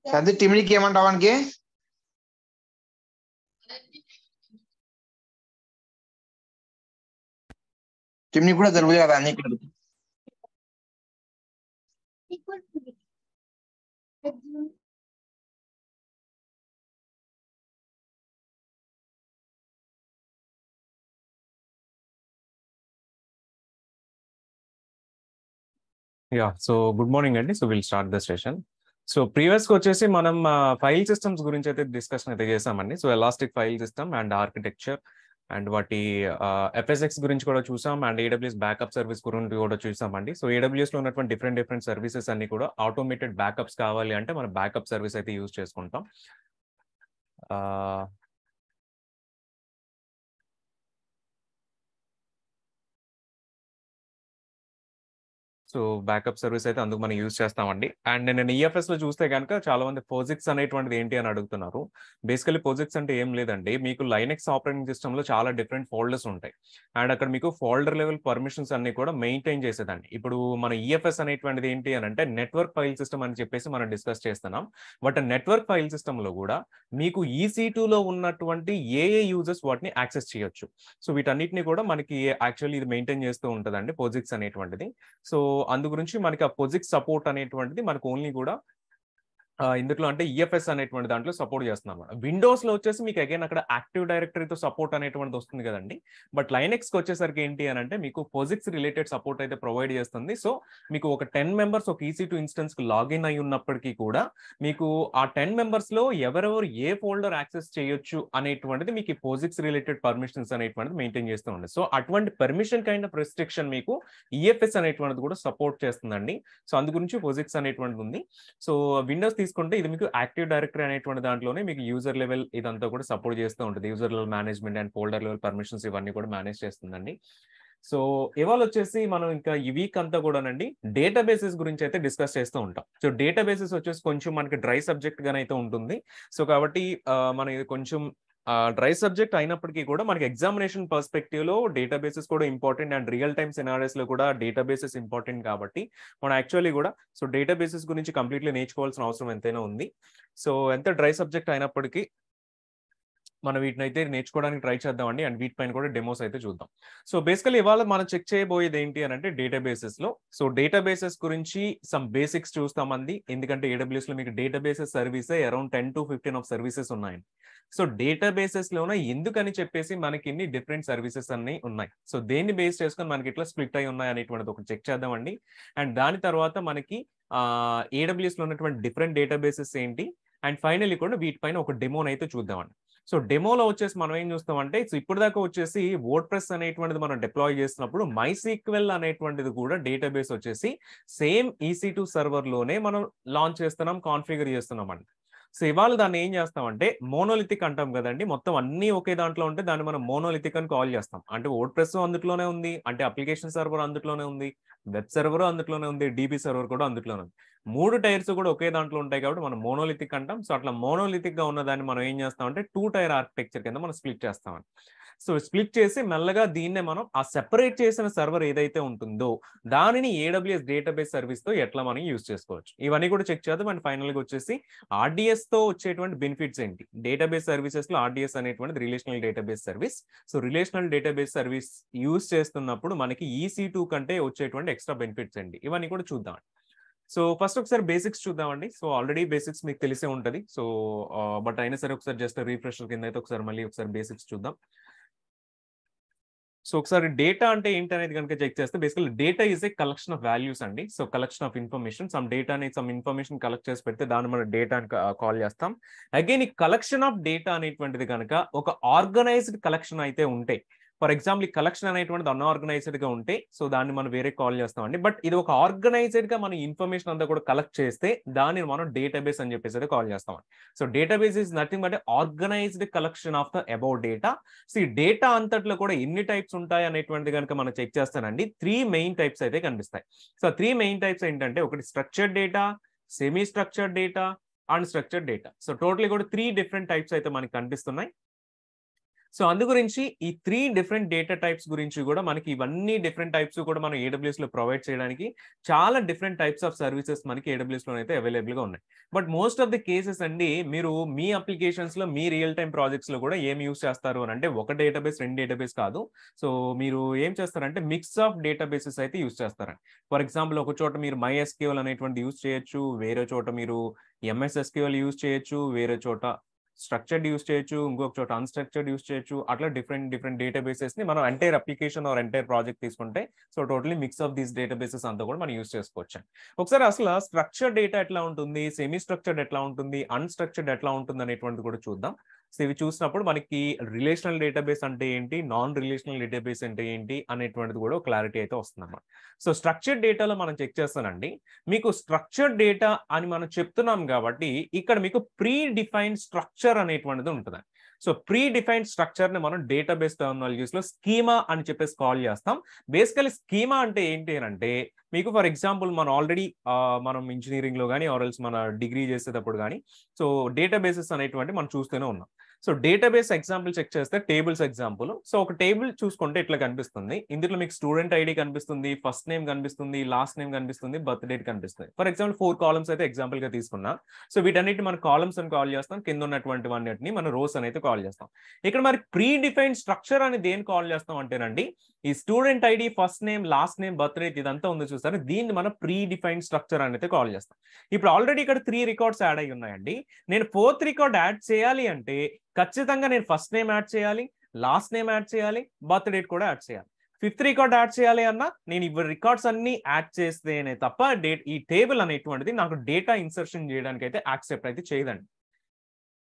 అది టిమినికి ఏమంటావు వానికి? టిమిని కూడా తెలుగు కదా అన్ని. సో గుడ్ మార్నింగ్ అండి. So will start the session. So previous గా వచ్చేసి మనం ఫైల్ సిస్టమ్స్ గురించి అయితే డిస్కషన్ అయితే చేసామండి. So elastic file system and architecture and వాటి ఎఫ్ఎస్ఎక్స్ గురించి కూడా చూసాం అండ్ ఏడబ్ల్యూఎస్ బ్యాకప్ సర్వీస్ గురించి కూడా చూసామండి. సో ఏడబ్ల్యూఎస్ లో ఉన్నటువంటి డిఫరెంట్ సర్వీసెస్ అన్ని కూడా ఆటోమేటెడ్ బ్యాకప్స్ కావాలి అంటే మనం బ్యాకప్ సర్వీస్ అయితే యూజ్ చేసుకుంటాం. సో బ్యాకప్ సర్వీస్ అయితే అందుకు మనం యూజ్ చేస్తామండి. అండ్ నేను ఈఎఫ్ఎస్ లో చూస్తే కనుక చాలా మంది పోజిక్స్ అనేటువంటిది ఏంటి అని అడుగుతున్నారు. బేసికలీ పోజిక్స్ అంటే ఏం లేదండి, మీకు లైనెక్స్ ఆపరేటింగ్ సిస్టమ్ లో చాలా డిఫరెంట్ ఫోల్డర్స్ ఉంటాయి అండ్ అక్కడ మీకు ఫోల్డర్ లెవెల్ పర్మిషన్స్ అన్ని కూడా మెయింటైన్ చేసేదండి. ఇప్పుడు మన ఈఎఫ్ఎస్ అనేటువంటిది ఏంటి అని అంటే నెట్వర్క్ ఫైల్ సిస్టమ్ అని చెప్పేసి మనం డిస్కస్ చేస్తున్నాం. బట్ నెట్వర్క్ ఫైల్ సిస్టమ్ లో కూడా మీకు EC2 లో ఉన్నటువంటి ఏ యూజర్స్ వాటిని యాక్సెస్ చేయొచ్చు. సో వీటన్నిటిని కూడా మనకి యాక్చువల్లీ ఇది మెయింటైన్ చేస్తూ ఉంటుందండి పోజిక్స్ అనేటువంటిది. సో అందు గురించి మనకి ఆ పొజిక్స్ సపోర్ట్ అనేటువంటిది మనకు ఓన్లీ కూడా ఇందులో అంటే ఈఎఫ్ఎస్ అనేటువంటి దాంట్లో సపోర్ట్ చేస్తున్నాం. విండోస్ లో వచ్చేసి మీకు అగైన్ అక్కడ యాక్టివ్ డైరెక్టరీతో సపోర్ట్ అనేటువంటిది వస్తుంది కదండి. బట్ లైనెక్స్ కి వచ్చేసరికి ఏంటి అని అంటే మీకు పొజిక్స్ రిలేటెడ్ సపోర్ట్ అయితే ప్రొవైడ్ చేస్తుంది. సో మీకు ఒక 10 మెంబర్స్ ఒక EC2 ఇన్స్టెన్స్ కి లాగిన్ అయి ఉన్నప్పటికీ కూడా మీకు ఆ 10 మెంబర్స్ లో ఎవరెవరు ఏ ఫోల్డర్ యాక్సెస్ చేయొచ్చు అనేటువంటిది మీకు పొజిక్స్ రిలేటెడ్ పర్మిషన్స్ అనేటువంటిది మెయింటైన్ చేస్తూ ఉంది. సో అటువంటి పర్మిషన్ కైండ్ ఆఫ్ రెస్ట్రిక్షన్ మీకు ఈఎఫ్ఎస్ అనేటువంటిది కూడా సపోర్ట్ చేస్తుందండి. సో అందు గురించి పొజిక్స్ అనేటువంటిది ఉంది. సో విండోస్ తీసుకుంటే ఇది మీకు యాక్టివ్ డైరెక్టరీ అనేటువంటి దాంట్లోనే మీకు యూజర్ లెవెల్ ఇదంతా కూడా సపోర్ట్ చేస్తూ ఉంటుంది. User level management and folder level permissions ఇవన్నీ కూడా మేనేజ్ చేస్తుందండి. సో ఇవాళ వచ్చేసి మనం ఇంకా ఈ వీక్ అంతా కూడానండి డేటాబేసెస్ గురించి అయితే డిస్కస్ చేస్తూ ఉంటాం. సో డేటాబేసెస్ వచ్చేసి కొంచెం మనకి డ్రై సబ్జెక్ట్ గానే అయితే ఉంటుంది. సో కాబట్టి మనం ఇది కొంచెం డ్రై సబ్జెక్ట్ అయినప్పటికీ కూడా మనకి ఎగ్జామినేషన్ పర్స్పెక్టివ్ లో డేటాబేసెస్ కూడా important and real time scenarios లో కూడా డేటాబేసెస్ ఇంపార్టెంట్ కాబట్టి మనం యాక్చువల్లీ కూడా సో డేటాబేసెస్ గురించి కంప్లీట్లీ నేర్చుకోవాల్సిన అవసరం ఎంతైనా ఉంది. సో ఎంత డ్రై సబ్జెక్ట్ అయినప్పటికీ మనం వీటిని అయితే నేర్చుకోవడానికి ట్రై చేద్దామండి అండ్ వీటిపైన కూడా డెమోస్ అయితే చూద్దాం. సో బేసికలీ ఇవాళ మనం చెక్ చేయబోయేది ఏంటి అని అంటే డేటాబేసెస్ లో సో డేటాబేసెస్ గురించి సమ్ బేసిక్స్ చూస్తామండి. ఎందుకంటే ఏడబ్ల్యూఎస్ లో మీకు డేటాబేసెస్ సర్వీసే అరౌండ్ 10 to 15 ఆఫ్ సర్వీసెస్ ఉన్నాయండి. సో డేటాబేసెస్ లోనే ఎందుకని చెప్పేసి మనకి ఇన్ని డిఫరెంట్ సర్వీసెస్ అన్ని ఉన్నాయి. సో దేన్ని బేస్ చేసుకొని మనకి ఇట్లా స్ప్లిట్ అయి ఉన్నాయి అనేటువంటిది ఒకటి చెక్ చేద్దామండి. అండ్ దాని తర్వాత మనకి ఏడబ్ల్యూఎస్ లో ఉన్నటువంటి డిఫరెంట్ డేటాబేసెస్ ఏంటి అండ్ ఫైనల్లీ కూడా వీటిపైన ఒక డెమోని అయితే చూద్దామండి. సో డెమోలో వచ్చేసి మనం ఏం చూస్తామంటే సో ఇప్పుడు దాకా వచ్చేసి వర్డ్ ప్రెస్ అనేటువంటిది మనం డిప్లాయ్ చేసినప్పుడు MySQL అనేటువంటిది కూడా డేటాబేస్ వచ్చేసి సేమ్ EC2 సర్వర్ లోనే మనం లాంచ్ చేస్తున్నాం, కాన్ఫిగర్ చేస్తున్నాం అండి. సో ఇవాళ దాన్ని ఏం చేస్తామంటే మోనోలిథిక్ అంటాం కదండి, మొత్తం అన్ని ఒకే దాంట్లో ఉంటే దాన్ని మనం మోనోలిథిక్ అని కాల్ చేస్తాం. అంటే వర్డ్ ప్రెస్ అందులోనే ఉంది, అంటే అప్లికేషన్ సర్వర్ అందులోనే ఉంది, వెబ్ సర్వర్ అందులోనే ఉంది, DB సర్వర్ కూడా అందులోనే ఉంది. 3 టైర్స్ కూడా ఒకే దాంట్లో ఉంటాయి కాబట్టి మనం మోనోలిథిక్ అంటాం. సో అట్లా మోనోలిథిక్ గా ఉన్న దాన్ని మనం ఏం చేస్తామంటే 2 టైర్ ఆర్కిటెక్చర్ కింద మనం స్ప్లిట్ చేస్తామండి. సో స్ప్లిట్ చేసి మెల్లగా దీన్నే మనం ఆ సెపరేట్ చేసిన సర్వర్ ఏదైతే ఉంటుందో దానిని AWS డేటాబేస్ సర్వీస్ తో ఎట్లా మనం యూజ్ చేసుకోవచ్చు ఇవన్నీ కూడా చెక్ చేద్దాం. అండ్ ఫైనల్ గా వచ్చేసి RDS తో వచ్చేటువంటి బెనిఫిట్స్ ఏంటి, డేటాబేస్ సర్వీసెస్ లో RDS అనేటువంటి relational database service. So relational database service use చేస్తున్నప్పుడు మనకి EC2 కంటే వచ్చేటువంటి ఎక్స్ట్రా బెనిఫిట్స్ ఏంటి ఇవన్నీ కూడా చూద్దాం. సో ఫస్ట్ ఒకసారి బేసిక్స్ చూద్దామండి. సో ఆల్రెడీ బేసిక్స్ మీకు తెలిసే ఉంటది. సో బట్ అయినా సరే ఒకసారి జస్ట్ రీఫ్రెషర్ కింద అయితే ఒకసారి బేసిక్స్ చూద్దాం. సో ఒకసారి డేటా అంటే ఏంటి అనేది కనుక చెక్ చేస్తే basically data is a collection of values అండి. So collection of information, some information collect చేసి పెడితే దాన్ని మనం డేటా అని కాల్ చేస్తాం. అగైన్ ఈ కలెక్షన్ ఆఫ్ డేటా అనేటువంటిది కనుక ఒక ఆర్గనైజ్డ్ కలెక్షన్ అయితే ఉంటే, ఫర్ ఎగ్జాంపుల్ ఈ కలెక్షన్ అనేటువంటిది అన్ఆర్గనైజ్డ్ గా ఉంటే సో దాన్ని మనం వేరే కాల్ చేస్తామండి. బట్ ఇది ఒక ఆర్గనైజ్డ్ గా మనం ఇన్ఫర్మేషన్ అంతా కూడా కలెక్ట్ చేస్తే దాన్ని మనం డేటాబేస్ అని చెప్పేసి కాల్ చేస్తామండి. So database is nothing but organised collection of the about data. So ఈ డేటా అంతట్లో కూడా ఎన్ని టైప్స్ ఉంటాయి అనేటువంటిది కనుక మనం చెక్ చేస్తానండి 3 మెయిన్ టైప్స్ అయితే కనిపిస్తాయి. సో 3 మెయిన్ టైప్స్ ఏంటంటే ఒకటి structured data, semi structured data and structured data. So totally కూడా 3 డిఫరెంట్ టైప్స్ అయితే మనకి కనిపిస్తున్నాయి. సో అందు గురించి ఈ 3 డిఫరెంట్ డేటా టైప్స్ గురించి కూడా మనకి ఇవన్నీ డిఫరెంట్ టైప్స్ కూడా మనం AWS లో ప్రొవైడ్ చేయడానికి చాలా డిఫరెంట్ టైప్స్ ఆఫ్ సర్వీసెస్ మనకి AWS లో అయితే అవైలబుల్ గా ఉన్నాయి. But most of the cases అండి మీరు మీ అప్లికేషన్స్ లో మీ రియల్ టైమ్ ప్రాజెక్ట్స్ లో కూడా ఏం యూస్ చేస్తారు అని అంటే ఒక డేటాబేస్ 2 డేటాబేస్ కాదు. సో మీరు ఏం చేస్తారంటే మిక్స్ ఆఫ్ డేటాబేసెస్ అయితే యూస్ చేస్తారండి. ఫర్ ఎగ్జాంపుల్ ఒక చోట మీరు MySQL అనేటువంటి యూస్ చేయొచ్చు, వేరే చోట మీరు MS SQL యూస్ చేయొచ్చు, వేరే చోట స్ట్రక్చర్డ్ యూస్ చేయొచ్చు, ఇంకొక చోట అన్‌స్ట్రక్చర్డ్ యూస్ చేయొచ్చు. అట్లా డిఫరెంట్ డేటాబేసెస్ ని మనం entire application or entire project తీసుకుంటే so totally mix of these databases అంతా కూడా మనం యూస్ చేసుకోవచ్చు. ఒకసారి అసలు స్ట్రక్చర్డ్ డేటా ఎట్లా ఉంటుంది, సెమీ స్ట్రక్చర్డ్ ఎట్లా ఉంటుంది, అన్‌స్ట్రక్చర్డ్ ఎట్లా ఉంటుంది అనేటువంటిది కూడా చూద్దాం. సో ఇవి చూసినప్పుడు మనకి రిలేషనల్ డేటాబేస్ అంటే ఏంటి, నాన్ రిలేషనల్ డేటాబేస్ అంటే ఏంటి అనేటువంటిది కూడా క్లారిటీ అయితే వస్తుందన్నమాట. సో స్ట్రక్చర్డ్ డేటాలో మనం చెక్ చేస్తానండి, మీకు స్ట్రక్చర్డ్ డేటా అని మనం చెప్తున్నాం కాబట్టి ఇక్కడ మీకు ప్రీ డిఫైన్డ్ స్ట్రక్చర్ అనేటువంటిది ఉంటుంది. సో ప్రీ డిఫైన్డ్ స్ట్రక్చర్ ని మనం డేటాబేస్ టెర్మినాలజీస్ లో స్కీమా అని చెప్పేసి కాల్ చేస్తాం. బేసికలీ స్కీమా అంటే ఏంటి అని అంటే మీకు ఫర్ ఎగ్జాంపుల్ మనం ఆల్రెడీ మనం ఇంజనీరింగ్ లో కానీ ఆర్ఎల్స్ మన డిగ్రీ చేసేటప్పుడు కానీ సో డేటాబేసెస్ అనేటువంటి మనం చూస్తూనే ఉన్నాం. సో డేటాబేస్ ఎగ్జాంపుల్ చెక్ చేస్తే టేబుల్స్ ఎగ్జాంపుల్. సో ఒక టేబుల్ చూసుకుంటే ఇట్లా కనిపిస్తుంది. ఇందులో మీకు స్టూడెంట్ ఐడి కనిపిస్తుంది, ఫస్ట్ నేమ్ కనిపిస్తుంది, లాస్ట్ నేమ్ కనిపిస్తుంది, బర్త్ డేట్ కనిపిస్తుంది. ఫర్ ఎగ్జాంపుల్ 4 కాలమ్స్ అయితే ఎగ్జాంపుల్ గా తీసుకున్నా. సో వీటన్నిటి మనం కాలమ్స్ అని కాల్ చేస్తాం, కింద ఉన్నటువంటి వాటిని మనం రోస్ అని అయితే కాల్ చేస్తాం. ఇక్కడ మరి ప్రీ డిఫైన్డ్ స్ట్రక్చర్ అని దేని కాల్ చేస్తాం అంటేనండి ఈ student ID, first name, last name, birth date ఇదంతా ఉంది చూస్తారు, దీన్ని మనం ప్రీ డిఫైన్డ్ స్ట్రక్చర్ అని అయితే కాల్ చేస్తాం. ఇప్పుడు ఆల్రెడీ ఇక్కడ 3 రికార్డ్స్ యాడ్ అయి ఉన్నాయండి. నేను 4th రికార్డ్ యాడ్ చేయాలి అంటే ఖచ్చితంగా నేను ఫస్ట్ నేమ్ యాడ్ చేయాలి, లాస్ట్ నేమ్ యాడ్ చేయాలి, బర్త్ డేట్ కూడా యాడ్ చేయాలి. 5th రికార్డ్ యాడ్ చేయాలి అన్నా నేను ఇవి రికార్డ్స్ అన్ని యాడ్ చేస్తేనే తప్ప ఈ టేబుల్ అనేటువంటిది నాకు డేటా ఇన్సర్షన్ చేయడానికి అయితే యాక్సెప్ట్ అయితే చేయదండి.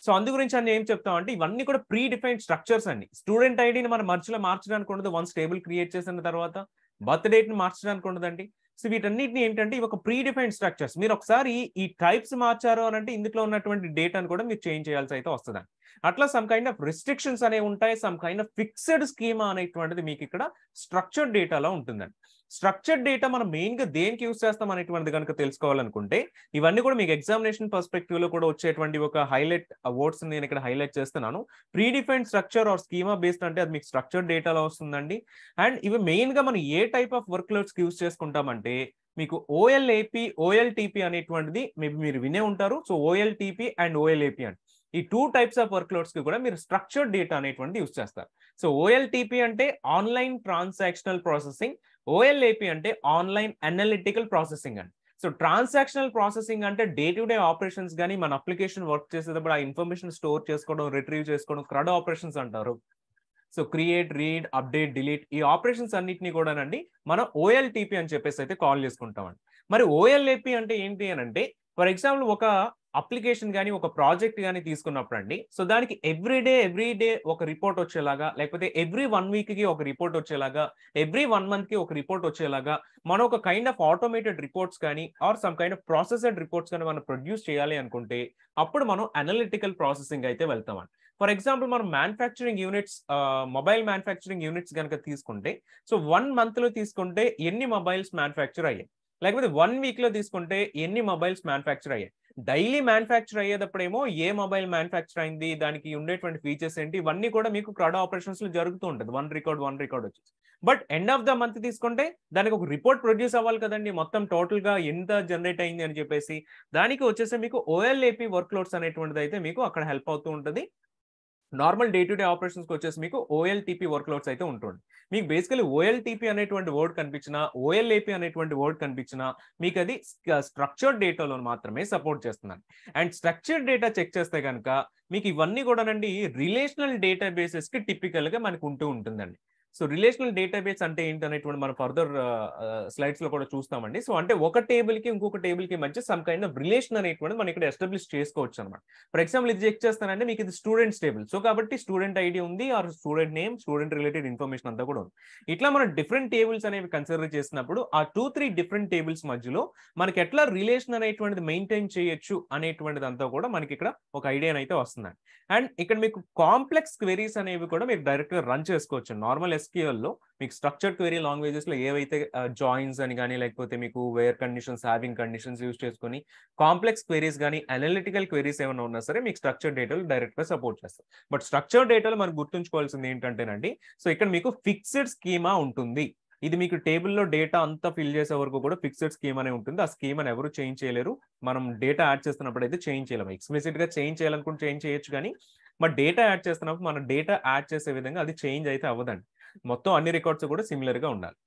సో అందు గురించి అని ఏం చెప్తామంటే ఇవన్నీ కూడా ప్రీ డిఫైన్డ్ స్ట్రక్చర్స్ అండి. స్టూడెంట్ ఐడిని మనం మధ్యలో మార్చడానికి ఉండదు, వన్స్ టేబుల్ క్రియేట్ చేసిన తర్వాత బర్త్ డేట్ ని మార్చడానికి ఉండదండి. సో వీటన్నిటిని ఏంటంటే ఇవి ఒక ప్రీ డిఫైన్డ్ స్ట్రక్చర్స్. మీరు ఒకసారి ఈ టైప్స్ మార్చారు అని అంటే ఇందులో ఉన్నటువంటి డేటాను కూడా మీరు చేంజ్ చేయాల్సి అయితే వస్తుందండి. అట్లా సమ్ కైండ్ ఆఫ్ రిస్ట్రిక్షన్స్ అనేవి ఉంటాయి, some kind of fixed schema అనేటువంటిది మీకు ఇక్కడ స్ట్రక్చర్డ్ డేటాలో ఉంటుందండి. స్ట్రక్చర్డ్ డేటా మనం మెయిన్ గా దేనికి యూస్ చేస్తాం అనేటువంటిది కనుక తెలుసుకోవాలనుకుంటే ఇవన్నీ కూడా మీకు ఎగ్జామినేషన్ పర్స్పెక్టివ్ లో కూడా వచ్చేటువంటి ఒక హైలైట్ వర్డ్స్ నేను ఇక్కడ హైలైట్ చేస్తున్నాను. Predefined structure or schema based అంటే అది మీకు స్ట్రక్చర్డ్ డేటాలో వస్తుందండి. అండ్ ఇవి మెయిన్ గా మనం ఏ type of workloads use చేసుకుంటామంటే మీకు OLAP, OLTP అనేటువంటిది మేబీ మీరు వినే ఉంటారు. సో OLTP అండ్ OLAP అంటే ఈ 2 టైప్స్ ఆఫ్ వర్క్ లోడ్స్ కి కూడా మీరు స్ట్రక్చర్డ్ డేటా అనేటువంటిది యూస్ చేస్తారు. సో OLTP అంటే ఆన్లైన్ ట్రాన్సాక్షనల్ ప్రాసెసింగ్, OLAP అంటే ఆన్లైన్ అనలిటికల్ ప్రాసెసింగ్ అండి. సో ట్రాన్సాక్షనల్ ప్రాసెసింగ్ అంటే డే టు డే ఆపరేషన్స్ కానీ మన అప్లికేషన్ వర్క్ చేసేటప్పుడు ఆ ఇన్ఫర్మేషన్ స్టోర్ చేసుకోవడం, రిట్రీవ్ చేసుకోవడం, CRUD ఆపరేషన్స్ అంటారు. So create, read, update, delete ఈ ఆపరేషన్స్ అన్నిటిని కూడానండి మనం OLTP అని చెప్పేసి అయితే కాల్ చేసుకుంటామండి. మరి OLAP అంటే ఏంటి అని అంటే ఫర్ ఎగ్జాంపుల్ ఒక అప్లికేషన్ కానీ ఒక ప్రాజెక్ట్ కానీ తీసుకున్నప్పుడు అండి సో దానికి ఎవ్రీ డే ఒక రిపోర్ట్ వచ్చేలాగా, లేకపోతే ఎవ్రీ 1 వీక్ కి ఒక రిపోర్ట్ వచ్చేలాగా, ఎవ్రీ 1 మంత్ కి ఒక రిపోర్ట్ వచ్చేలాగా మనం ఒక కైండ్ ఆఫ్ ఆటోమేటెడ్ రిపోర్ట్స్ కానీ or some kind of processed reports కానీ మనం ప్రొడ్యూస్ చేయాలి అనుకుంటే అప్పుడు మనం అనలిటికల్ ప్రాసెసింగ్ అయితే వెళ్తామండి. ఫర్ ఎగ్జాంపుల్ మనం manufacturing units, mobile manufacturing units కనుక తీసుకుంటే సో 1 మంత్ లో తీసుకుంటే ఎన్ని మొబైల్స్ మ్యానుఫ్యాక్చర్ అయ్యాయి, లేకపోతే 1 వీక్ లో తీసుకుంటే ఎన్ని మొబైల్స్ మ్యానుఫ్యాక్చర్ అయ్యాయి. డైలీ మ్యానుఫ్యాక్చర్ అయ్యేటప్పుడేమో ఏ మొబైల్ మ్యానుఫ్యాక్చర్ అయింది, దానికి ఉండేటువంటి ఫీచర్స్ ఏంటి, ఇవన్నీ కూడా మీకు CRUD ఆపరేషన్స్ లో జరుగుతూ ఉంటుంది. 1 రికార్డ్ వచ్చేసి. But end of the month తీసుకుంటే దానికి ఒక రిపోర్ట్ ప్రొడ్యూస్ అవ్వాలి కదండి, మొత్తం టోటల్ గా ఎంత జనరేట్ అయింది అని చెప్పేసి. దానికి వచ్చేసి మీకు OLAP వర్క్ లోడ్స్ అనేటువంటిది అయితే మీకు అక్కడ హెల్ప్ అవుతూ ఉంటుంది. Normal day to day operations వచ్చేసి మీకు OLTP వర్క్ లోడ్స్ అయితే ఉంటుంది. మీకు బేసికలీ OLTP అనేటువంటి వర్డ్ కనిపించినా, OLAP అనేటువంటి వర్డ్ కనిపించినా మీకు అది స్ట్రక్చర్డ్ డేటాలో మాత్రమే సపోర్ట్ చేస్తున్నాను. అండ్ స్ట్రక్చర్డ్ డేటా చెక్ చేస్తే కనుక మీకు ఇవన్నీ కూడానండి రిలేషనల్ డేటాబేసెస్ కి టిపికల్ గా మనకు ఉంటూ ఉంటుందండి. సో రిలేషనల్ డేటాబేస్ అంటే ఏంటి అనేటువంటి మనం ఫర్దర్ స్లైడ్స్ లో కూడా చూస్తామండి. సో అంటే ఒక టేబుల్ కి ఇంకొక టేబుల్ కి మధ్య సమ్ కైండ్ ఆఫ్ రిలేషన్ అనేటువంటి మనం ఇక్కడ ఎస్టాబ్లిష్ చేసుకోవచ్చు అనమాట. ఫర్ ఎగ్జాంపుల్ ఇది చెక్ చేస్తానంటే మీకు ఇది స్టూడెంట్స్ టేబుల్. సో కాబట్టి స్టూడెంట్ ఐడి ఉంది, or student name, student related information అంతా కూడా ఉంది. ఇట్లా మనం డిఫరెంట్ టేబుల్స్ అనేవి కన్సిడర్ చేసినప్పుడు ఆ 2-3 డిఫరెంట్ టేబుల్స్ మధ్యలో మనకి ఎట్లా రిలేషన్ అనేటువంటిది మెయింటైన్ చేయొచ్చు అనేటువంటిది అంతా కూడా మనకి ఇక్కడ ఒక ఐడియా అయితే వస్తుందండి. అండ్ ఇక్కడ మీకు కాంప్లెక్స్ క్వెరీస్ అనేవి కూడా మీరు డైరెక్ట్ గా రన్ చేసుకోవచ్చు. నార్మల్ SQL లో మీకు స్ట్రక్చర్డ్ క్వెరీ లాంగ్వేజెస్ లో ఏవైతే జాయిన్స్ అని కానీ లేకపోతే మీకు where conditions having conditions use చేసుకొని కాంప్లెక్స్ క్వెరీస్ కానీ అనలిటికల్ క్వెరీస్ ఏమైనా ఉన్నా సరే మీకు స్ట్రక్చర్ డేటాలు డైరెక్ట్ గా సపోర్ట్ చేస్తారు. బట్ స్ట్రక్చర్ డేటాలో మనకు గుర్తుంచుకోవాల్సింది ఏంటంటేనండి, సో ఇక్కడ మీకు ఫిక్స్డ్ స్కీమా ఉంటుంది. ఇది మీకు టేబుల్లో డేటా అంతా ఫిల్ చేసే వరకు కూడా ఫిక్స్డ్ స్కీమ్ అనే ఉంటుంది. ఆ స్కీమ్ అని ఎవరు చేంజ్ చేయలేరు. మనం డేటా యాడ్ చేస్తున్నప్పుడు అయితే చేంజ్ చేయలేము. ఎక్స్ప్లిసిట్ గా చేంజ్ చేయాలనుకుంటే చేంజ్ చేయొచ్చు, కానీ బట్ డేటా యాడ్ చేస్తున్నప్పుడు మనం డేటా యాడ్ చేసే విధంగా అది చేంజ్ అయితే అవ్వదండి. మొత్తం అన్ని రికార్డ్స్ కూడా సిమిలర్ గా ఉండాలి.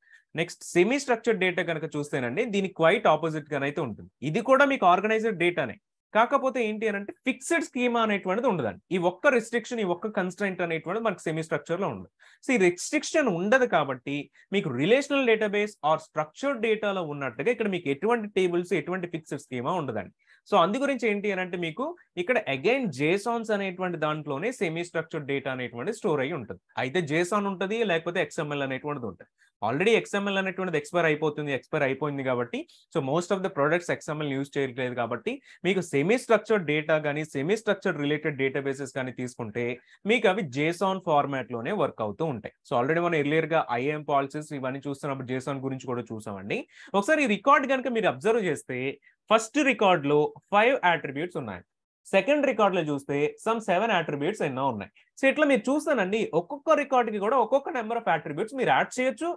నెక్స్ట్ సెమీ స్ట్రక్చర్డ్ డేటా కనుక చూస్తేనండి దీనికి క్వైట్ ఆపోజిట్ గానైతే ఉంటుంది. ఇది కూడా మీకు ఆర్గనైజ్డ్ డేటానే, కాకపోతే ఏంటి అని అంటే ఫిక్స్డ్ స్కీమా అనేటువంటిది ఉండదండి. ఈ ఒక్క రిస్ట్రిక్షన్, ఈ ఒక్క కన్స్ట్రైంట్ అనేటువంటిది మనకి సెమీ స్ట్రక్చర్ లో ఉండదు. సో ఈ రిస్ట్రిక్షన్ ఉండదు కాబట్టి మీకు రిలేషనల్ డేటాబేస్ ఆర్ స్ట్రక్చర్డ్ డేటాలో ఉన్నట్టుగా ఇక్కడ మీకు ఎటువంటి టేబుల్స్, ఎటువంటి ఫిక్స్డ్ స్కీమా ఉండదండి. సో అందు గురించి ఏంటి అని అంటే మీకు ఇక్కడ అగైన్ జేసాన్స్ అనేటువంటి దాంట్లోనే సెమీ స్ట్రక్చర్డ్ డేటా అనేటువంటి స్టోర్ అయ్యి ఉంటుంది. అయితే జేసాన్ ఉంటుంది, లేకపోతే XML అనేటువంటిది ఉంటుంది. ఆల్రెడీ XML అనేటువంటిది ఎక్స్పైర్ అయిపోయింది కాబట్టి so most of the products XML use చేయట్లేదు కాబట్టి మీకు సెమీ స్ట్రక్చర్డ్ డేటా కానీ సెమీ స్ట్రక్చర్డ్ రిలేటెడ్ డేటాబేసెస్ కానీ తీసుకుంటే మీకు అవి జేసాన్ ఫార్మాట్ లోనే వర్క్ అవుతూ ఉంటాయి. సో ఆల్రెడీ మనం ఎర్లియర్ గా IAM పాలసీస్ ఇవన్నీ చూస్తున్నప్పుడు జేసాన్ గురించి కూడా చూసామండి. ఒకసారి ఈ రికార్డ్ కనుక మీరు అబ్జర్వ్ చేస్తే ఫస్ట్ రికార్డ్ లో 5 అట్రిబ్యూట్స్ ఉన్నాయి. సెకండ్ రికార్డ్ లో చూస్తే సమ్ 7 అట్రిబ్యూట్స్ ఎన్నో ఉన్నాయి. సో ఇట్లా మీరు చూస్తానండి ఒక్కొక్క రికార్డ్ కి కూడా ఒక్కొక్క నెంబర్ ఆఫ్ అట్రిబ్యూట్స్ మీరు యాడ్ చేయొచ్చు,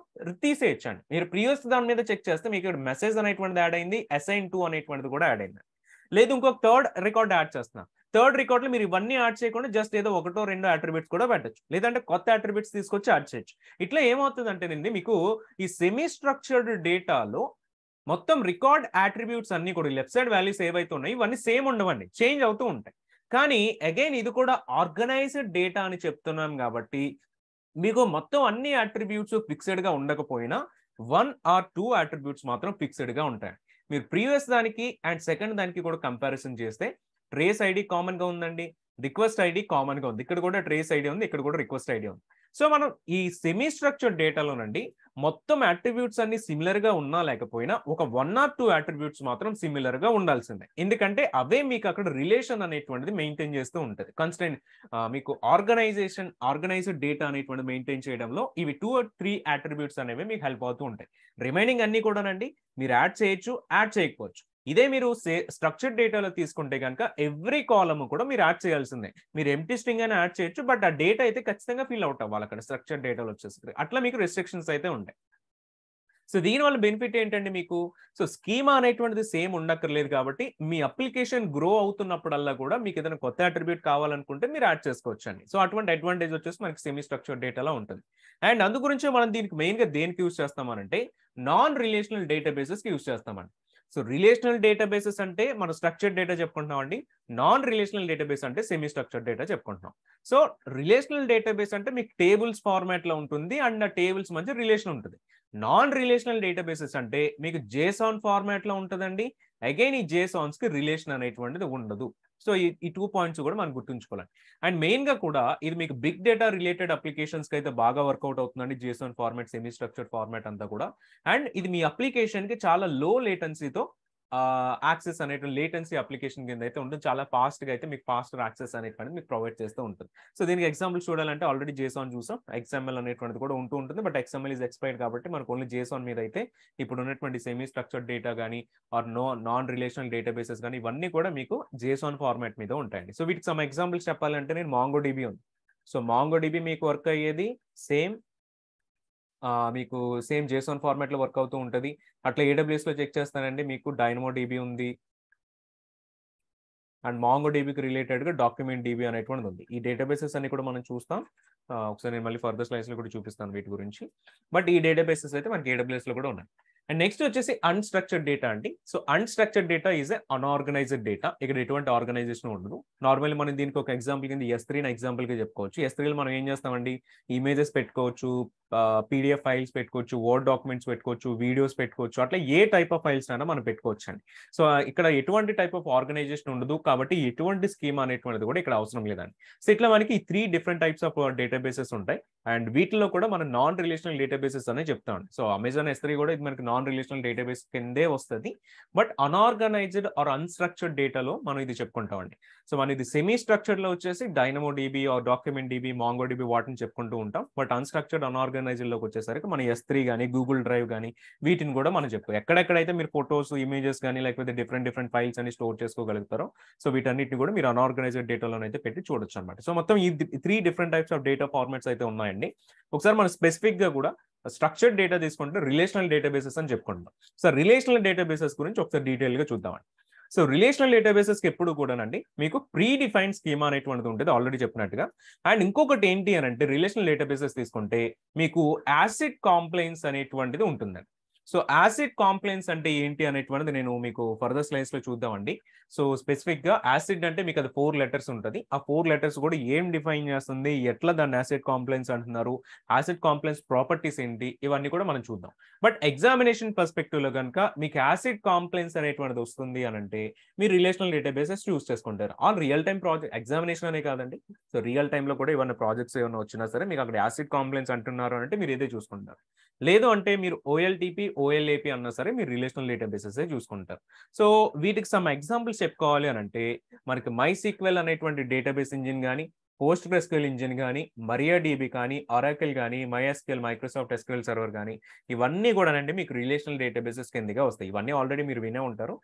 తీసేయచ్చు అండి. మీరు ప్రీవియస్ దాని మీద చెక్ చేస్తే మీకు ఇక్కడ మెసేజ్ అనేటువంటిది యాడ్ అయింది, అసైన్ టు అనేటువంటిది కూడా యాడ్ అయింది. లేదు ఇంకొక థర్డ్ రికార్డ్ యాడ్ చేస్తున్నాం. థర్డ్ రికార్డ్ లో మీరు ఇవన్నీ యాడ్ చేయకుండా జస్ట్ ఏదో ఒకటో రెండో అట్రిబ్యూట్స్ కూడా పెట్టచ్చు, లేదంటే కొత్త అట్రిబ్యూట్స్ తీసుకొచ్చి యాడ్ చేయొచ్చు. ఇట్లా ఏమవుతుంది అంటేనండి మీకు ఈ సెమీ స్ట్రక్చర్డ్ డేటాలో మొత్తం రికార్డ్ అట్రిబ్యూట్స్ అన్ని కూడా లెఫ్ట్ సైడ్ వాల్యూస్ ఏవైతే ఉన్నాయి ఇవన్నీ సేమ్ ఉండవండి, చేంజ్ అవుతూ ఉంటాయి. కానీ అగైన్ ఇది కూడా ఆర్గనైజ్డ్ డేటా అని చెప్తున్నాం కాబట్టి మీకు మొత్తం అన్ని అట్రిబ్యూట్స్ ఫిక్స్డ్ గా ఉండకపోయినా 1 or 2 అట్రిబ్యూట్స్ మాత్రం ఫిక్స్డ్ గా ఉంటాయి. మీరు ప్రీవియస్ దానికి అండ్ సెకండ్ దానికి కూడా కంపారిజన్ చేస్తే ట్రేస్ ఐడి కామన్ గా ఉందండి, రిక్వెస్ట్ ఐడి కామన్ గా ఉంది, ఇక్కడ కూడా ట్రేస్ ఐడి ఉంది, ఇక్కడ కూడా రిక్వెస్ట్ ఐడి ఉంది. సో మనం ఈ సెమీ స్ట్రక్చర్డ్ డేటాలోనండి మొత్తం అట్రిబ్యూట్స్ అన్ని సిమిలర్ గా ఉన్నా లేకపోయినా ఒక 1 or 2 అట్రిబ్యూట్స్ మాత్రం సిమిలర్ గా ఉండాల్సిందే. ఎందుకంటే అవే మీకు అక్కడ రిలేషన్ అనేటువంటిది మెయింటైన్ చేస్తూ ఉంటుంది. కన్స్టెంట్ మీకు ఆర్గనైజ్డ్ డేటా అనేటువంటిది మెయింటైన్ చేయడంలో ఇవి 2 or 3 అట్రిబ్యూట్స్ అనేవి మీకు హెల్ప్ అవుతూ ఉంటాయి. రిమైనింగ్ అన్ని కూడానండి మీరు యాడ్ చేయొచ్చు, యాడ్ చేయకపోవచ్చు. ఇదే మీరు స్ట్రక్చర్డ్ డేటాలో తీసుకుంటే కనుక ఎవ్రీ కాలమ్ కూడా మీరు యాడ్ చేయాల్సిందే. మీరు ఎంప్టీ స్ట్రింగ్ అని యాడ్ చేయొచ్చు, బట్ ఆ డేటా అయితే ఖచ్చితంగా ఫిల్ అవుట్ అవ్వాలి అక్కడ స్ట్రక్చర్డ్ డేటాలో వచ్చేసి. అట్లా మీకు రెస్ట్రిక్షన్స్ అయితే ఉంటాయి. సో దీనివల్ల బెనిఫిట్ ఏంటంటే మీకు సో స్కీమా అనేటువంటిది సేమ్ ఉండక్కర్లేదు కాబట్టి మీ అప్లికేషన్ గ్రో అవుతున్నప్పుడల్లా కూడా మీకు ఏదైనా కొత్త అట్రిబ్యూట్ కావాలనుకుంటే మీరు యాడ్ చేసుకోవచ్చు అండి. సో అటువంటి అడ్వాంటేజ్ వచ్చేసి మనకి సెమీ స్ట్రక్చర్డ్ డేటాలో ఉంటుంది. అండ్ అందు గురించి మనం దీనికి మెయిన్ గా దేనికి యూజ్ చేస్తామనంటే నాన్ రిలేషనల్ డేటాబేసెస్ కి యూజ్ చేస్తామండి. సో రిలేషనల్ డేటాబేసెస్ అంటే మనం స్ట్రక్చర్డ్ డేటా చెప్పుకుంటున్నాం అండి, నాన్ రిలేషనల్ డేటాబేస్ అంటే సెమీ స్ట్రక్చర్డ్ డేటా చెప్పుకుంటున్నాం. సో రిలేషనల్ డేటాబేస్ అంటే మీకు టేబుల్స్ ఫార్మాట్ లో ఉంటుంది అండ్ ఆ టేబుల్స్ మధ్య రిలేషన్ ఉంటుంది. నాన్ రిలేషనల్ డేటాబేసెస్ అంటే మీకు జేసాన్ ఫార్మాట్ లో ఉంటుందండి. అగైన్ ఈ జేసాన్స్ కి రిలేషన్ అనేటువంటిది ఉండదు. సో ఈ 2 పాయింట్స్ కూడా మనం గుర్తుంచుకోవాలి. అండ్ మెయిన్ గా కూడా ఇది మీకు బిగ్ డేటా రిలేటెడ్ అప్లికేషన్స్ కి అయితే బాగా వర్కౌట్ అవుతుందండి జేసాన్ ఫార్మాట్, సెమీ స్ట్రక్చర్డ్ ఫార్మాట్ అంతా కూడా. అండ్ ఇది మీ అప్లికేషన్ కి చాలా లో లేటెన్సీతో యాక్సెస్ అనేటువంటి లేటెన్సీ అప్లికేషన్ కింద అయితే ఉంటుంది. చాలా ఫాస్ట్ గా అయితే మీకు ఫాస్టర్ యాక్సెస్ అనేటువంటిది మీకు ప్రొవైడ్ చేస్తూ ఉంటుంది. సో దీనికి ఎగ్జాంపుల్స్ చూడాలంటే ఆల్రెడీ జేసాన్ చూసాం, XML అనేటువంటిది కూడా ఉంటూ ఉంటుంది. బట్ XML ఇస్ ఎక్స్పైర్డ్ కాబట్టి మనకు ఓన్లీ జేసాన్ మీద అయితే ఇప్పుడు ఉన్నటువంటి సెమీ స్ట్రక్చర్డ్ డేటా కానీ ఆర్ నాన్ రిలేషనల్ డేటాబేసెస్ కానీ ఇవన్నీ కూడా మీకు జేసాన్ ఫార్మాట్ మీద ఉంటాయండి. సో వీటికి సమ్ ఎగ్జాంపుల్స్ చెప్పాలంటే నేను MongoDB ఉంది. సో MongoDB మీకు వర్క్ అయ్యేది మీకు సేమ్ జేసాన్ ఫార్మాట్ లో వర్క్ అవుతూ ఉంటుంది. అట్లా AWS లో చెక్ చేస్తానండి మీకు DynamoDB ఉంది అండ్ MongoDBకి రిలేటెడ్ గా DocumentDB అనేటువంటిది ఉంది. ఈ డేటాబేసెస్ అన్ని కూడా మనం చూస్తాం. ఒకసారి నేను మళ్ళీ ఫర్దర్ స్లైడ్స్ లో కూడా చూపిస్తాను వీటి గురించి. బట్ ఈ డేటాబేసెస్ అయితే మనకి AWS లో కూడా ఉన్నాయి. అండ్ నెక్స్ట్ వచ్చేసి అన్స్ట్రక్చర్డ్ డేటా అండి. So unstructured data is unorganised data. ఇక్కడ ఎటువంటి ఆర్గనైజేషన్ ఉండదు. నార్మల్లీ మనం దీనికి ఒక ఎగ్జాంపుల్ కింద S3 ఎగ్జాంపుల్ గా చెప్పుకోవచ్చు. S3లో మనం ఏం చేస్తామండి, ఇమేజెస్ పెట్టుకోవచ్చు, PDF ఫైల్స్ పెట్టుకోవచ్చు, వర్డ్ డాక్యుమెంట్స్ పెట్టుకోవచ్చు, వీడియోస్ పెట్టుకోవచ్చు, అట్లా ఏ టైప్ ఆఫ్ ఫైల్స్ అయినా మనం పెట్టుకోవచ్చు అండి. సో ఇక్కడ ఎటువంటి టైప్ ఆఫ్ ఆర్గనైజేషన్ ఉండదు కాబట్టి ఎటువంటి స్కీమ్ అనేటువంటిది కూడా ఇక్కడ అవసరం లేదండి. సో ఇట్లా మనకి 3 డిఫరెంట్ టైప్స్ ఆఫ్ డేటాబేసెస్ ఉంటాయి అండ్ వీటిలో కూడా మనం నాన్ రిలేషనల్ డేటాబేసెస్ అనే చెప్తామండి. సో అమెజాన్ S3 కూడా ఇది మనకి నాన్ రిలేషనల్ డేటాబేస్ కిందే వస్తుంది. బట్ అన్ఆర్గనైజ్డ్ ఆర్ అన్స్ట్రక్చర్డ్ డేటాలో మనం ఇది చెప్పుకుంటామండి. సో మనం ఇది సెమీ స్ట్రక్చర్డ్ లో వచ్చేసి dynamo dB are document dB, mango dB వాటిని చెప్పుకుంటూ ఉంటాం. బట్ అన్స్ట్రక్చర్డ్ అన్ఆర్గనైజ్డ్ లోకి వచ్చేసరికి మన S3 కానీ గూగుల్ డ్రైవ్ కానీ వీటిని కూడా మనం చెప్పుకో ఎక్కడెక్కడైతే మీరు ఫోటోస్, ఇమేజెస్ కానీ లేకపోతే డిఫరెంట్ ఫైల్స్ అని స్టోర్ చేసుకోగలుగుతారో సో వీటన్నిటిని కూడా మీరు అన్ఆర్గనైజ్డ్ డేటాలోనైతే పెట్టి చూడొచ్చు అనమాట. సో మొత్తం ఈ 3 different types of data formats అయితే ఉన్నాయండి. ఒకసారి మనం స్పెసిఫిక్ గా కూడా స్ట్రక్చర్డ్ డేటా తీసుకుంటే రిలేషనల్ డేటాబేసెస్ అని చెప్పుకుంటాం. సో రిలేషనల్ డేటాబేసెస్ గురించి ఒకసారి డీటెయిల్ గా చూద్దామండి. సో రిలేషనల్ డేటాబేసెస్ కి ఎప్పుడు కూడానండి మీకు ప్రీ డిఫైన్డ్ స్కీమా అనేటువంటిది ఉంటుంది ఆల్రెడీ చెప్పినట్టుగా. అండ్ ఇంకొకటి ఏంటి అని అంటే రిలేషనల్ డేటాబేసెస్ తీసుకుంటే మీకు యాసిడ్ కాంప్లైన్స్ అనేటువంటిది ఉంటుందండి. సో యాసిడ్ కాంప్లైన్స్ అంటే ఏంటి అనేటువంటిది నేను మీకు ఫర్దర్ స్లైడ్స్ లో చూద్దామండి. సో స్పెసిఫిక్ గా యాసిడ్ అంటే మీకు అది 4 లెటర్స్ ఉంటుంది. ఆ 4 లెటర్స్ కూడా ఏం డిఫైన్ చేస్తుంది, ఎట్లా దాన్ని యాసిడ్ కాంప్లైన్స్ అంటున్నారు, యాసిడ్ కాంప్లైన్స్ ప్రాపర్టీస్ ఏంటి, ఇవన్నీ కూడా మనం చూద్దాం. బట్ ఎగ్జామినేషన్ పర్స్పెక్టివ్ లో కనుక మీకు యాసిడ్ కాంప్లైన్స్ అనేటువంటిది వస్తుంది అని అంటే మీరు రిలేషనల్ డేటాబేసెస్ చూస్ చేసుకుంటారు. On real time project examination అనే కాదండి, సో రియల్ టైమ్ లో కూడా ఏమైనా ప్రాజెక్ట్స్ ఏమైనా వచ్చినా సరే మీకు అక్కడ యాసిడ్ కాంప్లైన్స్ అంటున్నారు అంటే మీరు ఇదే చూసుకుంటారు. లేదు అంటే మీరు OLTP, OLAP అన్నా సరే మీరు రిలేషనల్ డేటాబేసెస్ చూసుకుంటారు. సో వీటికి సమ్ ఎగ్జాంపుల్స్ చెప్పుకోవాలి అని అంటే మనకి MySQL అనేటువంటి డేటాబేస్ ఇంజిన్ కానీ, PostgreSQL ఇంజిన్ కానీ, MariaDB కానీ, Oracle కానీ, MySQL మైక్రోసాఫ్ట్ SQL సర్వర్ కానీ ఇవన్నీ కూడానండి మీకు రిలేషనల్ డేటాబేసెస్ కిందగా వస్తాయి. ఇవన్నీ ఆల్రెడీ మీరు వినే ఉంటారు.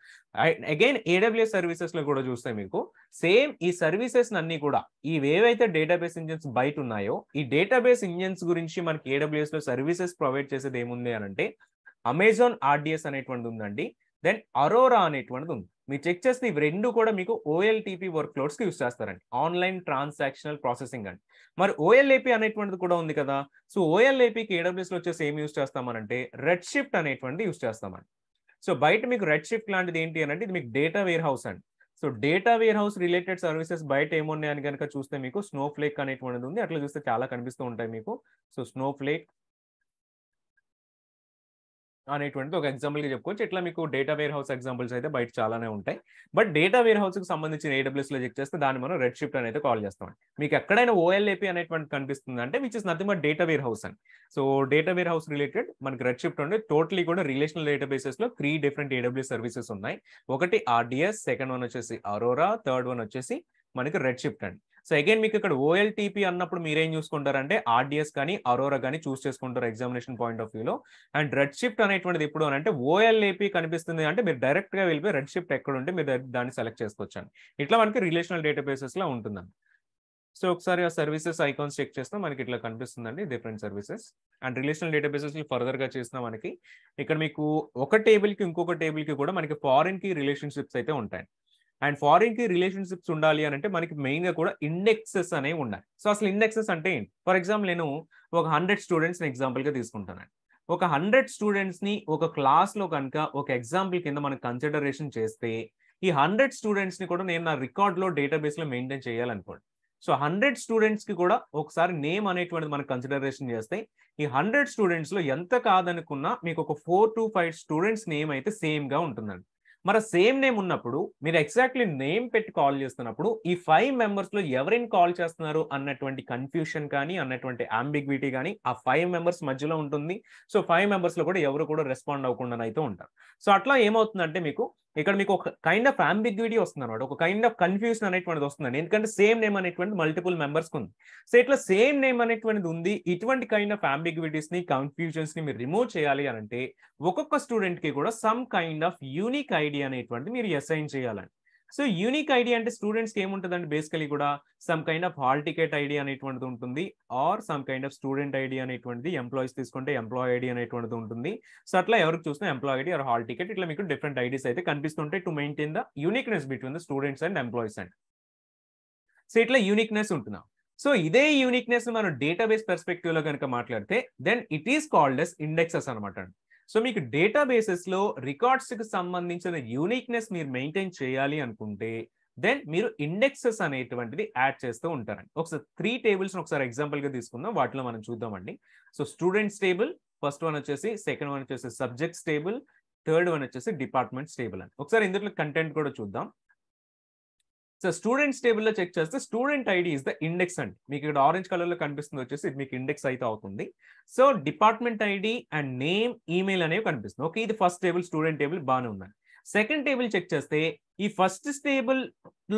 అగైన్ AWS సర్వీసెస్ లో కూడా చూస్తే మీకు సేమ్ ఈ సర్వీసెస్ అన్ని కూడా ఇవేవైతే డేటాబేస్ ఇంజిన్స్ బయట ఉన్నాయో ఈ డేటాబేస్ ఇంజిన్స్ గురించి మనకి AWS లో సర్వీసెస్ ప్రొవైడ్ చేసేది ఏముంది అని అంటే అమెజాన్ RDS అనేటువంటిది ఉందండి. దెన్ అరోరా అనేటువంటిది ఉంది. మీరు చెక్ చేస్తే ఇవి రెండు కూడా మీకు OLTP వర్క్ లోడ్స్ కి యూస్ చేస్తారండి, ఆన్లైన్ ట్రాన్సాక్షనల్ ప్రాసెసింగ్ అండి. మరి OLAP అనేటువంటిది కూడా ఉంది కదా. సో OLAPకి AWS లో వచ్చేసి ఏం యూస్ చేస్తామనంటే రెడ్ షిఫ్ట్ అనేటువంటిది యూస్ చేస్తామండి. సో బయట మీకు రెడ్ షిఫ్ట్ లాంటిది ఏంటి అని అంటే ఇది మీకు డేటా వేర్ హౌస్ అండి. So data warehouse related services బయట ఏమున్నాయని కనుక చూస్తే మీకు స్నోఫ్లేక్ అనేటువంటిది ఉంది. అట్లా చూస్తే చాలా కనిపిస్తూ ఉంటాయి మీకు. సో స్నోఫ్లేక్ అనేటువంటిది ఒక ఎగ్జాంపుల్ గా చెప్పుకోవచ్చు. ఇట్లా మీకు డేటా వేర్ హౌస్ ఎగ్జాంపుల్స్ అయితే బయట చాలానే ఉంటాయి. బట్ డేటా వేర్ హౌస్ కి సంబంధించిన AWS లో చెక్ చేస్తే దాన్ని మనం రెడ్ షిఫ్ట్ అనేది కాల్ చేస్తాం. మీకు ఎక్కడైనా OLAP అనేటువంటి కనిపిస్తుంది అంటే which is nothing but data warehouse అని. So data warehouse related మనకి రెడ్ షిఫ్ట్ ఉండే టోటలీ కూడా రిలేషనల్ డేటాబేసెస్ లో 3 డిఫరెంట్ AWS సర్వీసెస్ ఉన్నాయి. ఒకటి RDS, సెకండ్ వన్ వచ్చేసి అరోరా, థర్డ్ వన్ వచ్చేసి మనకి రెడ్ షిఫ్ట్ అండి. సో అగైన్ మీకు ఇక్కడ OLTP అన్నప్పుడు మీరేం చూసుకుంటారంటే RDS కానీ అరోరా కానీ చూస్ చేసుకుంటారు ఎగ్జామినేషన్ పాయింట్ ఆఫ్ వ్యూలో. అండ్ రెడ్ షిఫ్ట్ అనేటువంటిది ఎప్పుడు అని అంటే OLAP కనిపిస్తుంది అంటే మీరు డైరెక్ట్ గా వెళ్ళిపోయి రెడ్ షిఫ్ట్ ఎక్కడ ఉంటే మీరు దాన్ని సెలెక్ట్ చేసుకోవచ్చు. ఇట్లా మనకి రిలేషనల్ డేటాబేసెస్ లో ఉంటుందండి. సో ఒకసారి ఆ సర్వీసెస్ ఐకాన్స్ చెక్ చేస్తే మనకి ఇట్లా కనిపిస్తుందండి different services. And relational databases further గా చేసిన మనకి ఇక్కడ మీకు ఒక టేబుల్ కి ఇంకొక టేబుల్ కి కూడా మనకి ఫారిన్ కి రిలేషన్షిప్స్ అయితే ఉంటాయి. అండ్ ఫారిన్ కి రిలేషన్షిప్స్ ఉండాలి అని అంటే మనకి మెయిన్ గా కూడా ఇండెక్సెస్ అనేవి ఉన్నాయి. సో అసలు ఇండెక్సెస్ అంటే ఏంటి? ఫర్ ఎగ్జాంపుల్ నేను ఒక 100 స్టూడెంట్స్ ఎగ్జాంపుల్ గా తీసుకుంటానండి. ఒక 100 స్టూడెంట్స్ ని ఒక క్లాస్ లో కనుక ఒక ఎగ్జాంపుల్ కింద మనం కన్సిడరేషన్ చేస్తే ఈ 100 స్టూడెంట్స్ ని కూడా నేను నా రికార్డ్ లో డేటాబేస్ లో మెయింటైన్ చేయాలనుకోండి. సో 100 స్టూడెంట్స్ కి కూడా ఒకసారి నేమ్ అనేటువంటిది మనం కన్సిడరేషన్ చేస్తే ఈ 100 స్టూడెంట్స్ లో ఎంత కాదనుకున్నా మీకు ఒక 4 to 5 స్టూడెంట్స్ నేమ్ అయితే సేమ్ గా ఉంటుందండి. మరి సేమ్ నేమ్ ఉన్నప్పుడు మీరు ఎగ్జాక్ట్లీ నేమ్ పెట్టి కాల్ చేస్తున్నప్పుడు ఈ 5 మెంబర్స్ లో ఎవరిని కాల్ చేస్తున్నారు అన్నటువంటి కన్ఫ్యూషన్ కానీ అన్నటువంటి అంబిగ్విటీ కానీ ఆ 5 మెంబర్స్ మధ్యలో ఉంటుంది. సో 5 మెంబర్స్ లో కూడా ఎవరు కూడా రెస్పాండ్ అవ్వకుండా అయితే ఉంటారు. సో అట్లా ఏమవుతుందంటే మీకు ఇక్కడ మీకు ఒక కైండ్ ఆఫ్ అంబిగ్విటీ వస్తుంది అనమాట, ఒక కైండ్ ఆఫ్ కన్ఫ్యూజన్ అనేటువంటిది వస్తుందండి. ఎందుకంటే సేమ్ నేమ్ అనేటువంటి మల్టిపుల్ మెంబర్స్ ఉంది. సో ఇట్లా సేమ్ నేమ్ అనేటువంటిది ఉంది. ఇటువంటి కైండ్ ఆఫ్ అంబిగ్విటీస్ ని కన్ఫ్యూజన్స్ ని మీరు రిమూవ్ చేయాలి అని అంటే ఒక్కొక్క స్టూడెంట్ కి కూడా some kind of unique ID అనేటువంటి మీరు అసైన్ చేయాలండి. సో యూనిక్ ఐడి అంటే స్టూడెంట్స్కి ఏముంటుందండి బేసికలీ కూడా some kind of hall ticket ID అనేటువంటిది ఉంటుంది, or some kind of student ID అనేటువంటిది, ఎంప్లాయీస్ తీసుకుంటే ఎంప్లాయీ ఐడి అనేటువంటిది ఉంటుంది. సో అట్లా ఎవరికి చూసినా employee ID or hall ticket ఇట్లా మీకు డిఫరెంట్ ఐడీస్ అయితే కనిపిస్తుంటాయి to maintain the uniqueness between the students and employees and. So ఇట్లా యూనిక్నెస్ ఉంటున్నాం. సో ఇదే యూనిక్నెస్ మనం డేటాబేస్ పర్స్పెక్టివ్ లో కనుక మాట్లాడితే then it is called as indexes అనమాట. సో మీకు డేటాబేసెస్ లో రికార్డ్స్ కి సంబంధించిన యూనిక్నెస్ మీరు మెయింటైన్ చేయాలి అనుకుంటే దెన్ మీరు ఇండెక్సెస్ అనేటువంటిది యాడ్ చేస్తూ ఉంటారండి. ఒకసారి 3 టేబుల్స్ ఒకసారి ఎగ్జాంపుల్ గా తీసుకుందాం, వాటిలో మనం చూద్దామండి. So students table first one వచ్చేసి, సెకండ్ వన్ వచ్చేసి సబ్జెక్ట్స్ టేబుల్, థర్డ్ వన్ వచ్చేసి డిపార్ట్మెంట్స్ టేబుల్ అని. ఒకసారి ఇందులో కంటెంట్ కూడా చూద్దాం. సో స్టూడెంట్స్ టేబుల్ లో చెక్ చేస్తే student ID is the index అండి. మీకు ఇక్కడ ఆరెంజ్ కలర్ లో కనిపిస్తుంది వచ్చేసి ఇది మీకు ఇండెక్స్ అయితే అవుతుంది. So department ID and name, email అనేవి కనిపిస్తుంది. ఓకే, ఇది ఫస్ట్ టేబుల్ స్టూడెంట్ టేబుల్ బాగానే ఉందండి. సెకండ్ టేబుల్ చెక్ చేస్తే ఈ ఫస్ట్ టేబుల్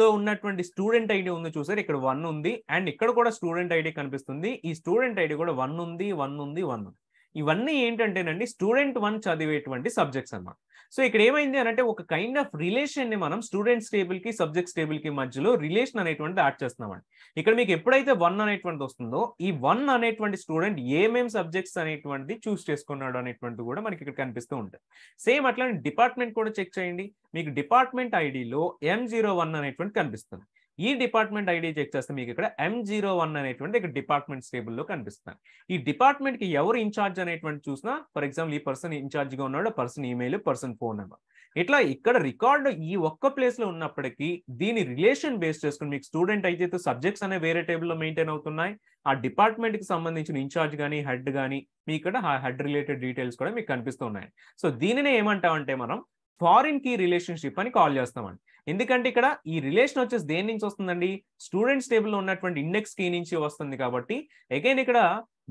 లో ఉన్నటువంటి స్టూడెంట్ ఐడి ఉంది చూసారు, ఇక్కడ 1 ఉంది అండ్ ఇక్కడ కూడా స్టూడెంట్ ఐడి కనిపిస్తుంది. ఈ స్టూడెంట్ ఐడి కూడా 1 ఉంది, 1 ఉంది, 1 ఉంది. ఇవన్నీ ఏంటంటేనండి స్టూడెంట్ 1 చదివేటువంటి సబ్జెక్ట్స్ అన్నమాట. సో ఇక్కడ ఏమైంది అని అంటే ఒక కైండ్ ఆఫ్ రిలేషన్ ని మనం స్టూడెంట్స్ టేబుల్ కి సబ్జెక్ట్స్ టేబుల్ కి మధ్యలో రిలేషన్ అనేటువంటిది యాడ్ చేస్తున్నామండి. ఇక్కడ మీకు ఎప్పుడైతే 1 అనేటువంటిది వస్తుందో ఈ 1 అనేటువంటి స్టూడెంట్ ఏమేం సబ్జెక్ట్స్ అనేటువంటిది చూస్ చేసుకున్నాడు అనేటువంటిది కూడా మనకి ఇక్కడ కనిపిస్తూ ఉంటుంది. సేమ్ అట్లానే డిపార్ట్మెంట్ కూడా చెక్ చేయండి. మీకు డిపార్ట్మెంట్ ఐడిలో M01 అనేటువంటి కనిపిస్తుంది. ఈ డిపార్ట్మెంట్ ఐడి చెక్ చేస్తే మీకు ఇక్కడ M01 అనేటువంటి ఇక్కడ డిపార్ట్మెంట్స్ టేబుల్ లో కనిపిస్తుంది. ఈ డిపార్ట్మెంట్ కి ఎవరు ఇన్ఛార్జ్ అనేటువంటి చూసినా ఫర్ ఎగ్జాంపుల్ ఈ పర్సన్ ఇన్ఛార్జ్ గా ఉన్నాడు, person email, person phone number, ఇట్లా ఇక్కడ రికార్డు ఈ ఒక్క ప్లేస్ లో ఉన్నప్పటికీ దీని రిలేషన్ బేస్ చేసుకుని మీకు స్టూడెంట్ అయితే సబ్జెక్ట్స్ అనే వేరే టేబుల్లో మెయింటైన్ అవుతున్నాయి. ఆ డిపార్ట్మెంట్ కి సంబంధించిన ఇన్ఛార్జ్ కానీ హెడ్ కానీ మీ ఇక్కడ హెడ్ రిలేటెడ్ డీటెయిల్స్ కూడా మీకు కనిపిస్తున్నాయి. సో దీనినే ఏమంటామంటే మనం ఫారిన్ కీ రిలేషన్షిప్ అని కాల్ చేస్తామండి. ఎందుకంటే ఇక్కడ ఈ రిలేషన్ వచ్చేసి దేని నుంచి వస్తుందండి, స్టూడెంట్స్ టేబుల్లో ఉన్నటువంటి ఇండెక్స్ కీ నుంచి వస్తుంది. కాబట్టి అగైన్ ఇక్కడ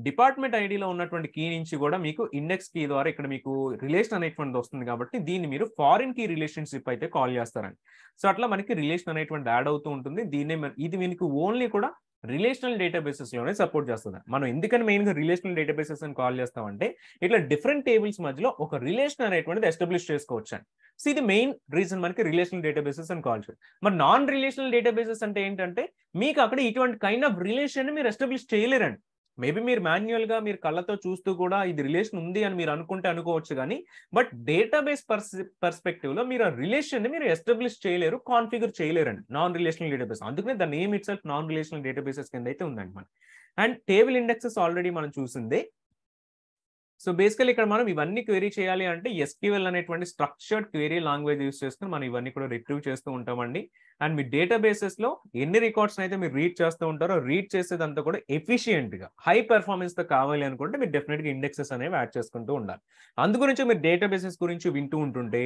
డిపార్ట్మెంట్ ఐడిలో ఉన్నటువంటి కీ నుంచి కూడా మీకు ఇండెక్స్ కీ ద్వారా ఇక్కడ మీకు రిలేషన్ అనేటువంటిది వస్తుంది. కాబట్టి దీన్ని మీరు ఫారిన్ కీ రిలేషన్షిప్ అయితే కాల్ చేస్తారండి. సో అట్లా మనకి రిలేషన్ అనేటువంటి యాడ్ అవుతూ ఉంటుంది. ఇది మీకు ఓన్లీ కూడా రిలేషనల్ డేటాబేసెస్ లోనే సపోర్ట్ చేస్తుంది. మనం ఎందుకని మెయిన్ గా రిలేషనల్ డేటాబేసెస్ అని కాల్ చేస్తామంటే ఇట్లా డిఫరెంట్ టేబుల్స్ మధ్యలో ఒక రిలేషన్ అనేటువంటిది ఎస్టాబ్లిష్ చేసుకోవచ్చు అండి. సో ఇది మెయిన్ రీజన్ మనకి రిలేషనల్ డేటాబేసెస్ అని కాల్ చేస్తాం. మరి నాన్ రిలేషనల్ డేటాబేసెస్ అంటే ఏంటంటే మీకు అక్కడ ఇటువంటి కైండ్ ఆఫ్ రిలేషన్ మీరు ఎస్టాబ్లిష్ చేయలేరండి. మేబీ మీరు మాన్యువల్ గా మీరు కళ్ళతో చూస్తూ కూడా ఇది రిలేషన్ ఉంది అని మీరు అనుకోవచ్చు కానీ బట్ డేటాబేస్ పర్స్పెక్టివ్ లో మీరు ఆ రిలేషన్ ని మీరు ఎస్టాబ్లిష్ చేయలేరు, కాన్ఫిగర్ చేయలేరండి నాన్ రిలేషనల్ డేటాబేస్. అందుకనే the name it self non relational databases కింద అయితే ఉందండి మనం. అండ్ టేబుల్ ఇండెక్సెస్ ఆల్రెడీ మనం చూసిందే. సో బేసికల్ ఇక్కడ మనం ఇవన్నీ క్వెరీ చేయాలి అంటే SQL అనేటువంటి స్ట్రక్చర్డ్ క్వెరీ లాంగ్వేజ్ యూస్ చేసుకుని మనం ఇవన్నీ కూడా రిట్రీవ్ చేస్తూ ఉంటామండి. అండ్ మీ డేటాబేసెస్ లో ఎన్ని రికార్డ్స్ అయితే మీరు రీడ్ చేస్తూ ఉంటారో రీడ్ చేసేదంతా కూడా ఎఫిషియెంట్ గా హై పెర్ఫార్మెన్స్ తో కావాలి అనుకుంటే మీరు డెఫినెట్ గా ఇండెక్సెస్ అనేవి యాడ్ చేసుకుంటూ ఉండాలి. అందు గురించి మీరు డేటాబేసెస్ గురించి వింటూ ఉంటుంటే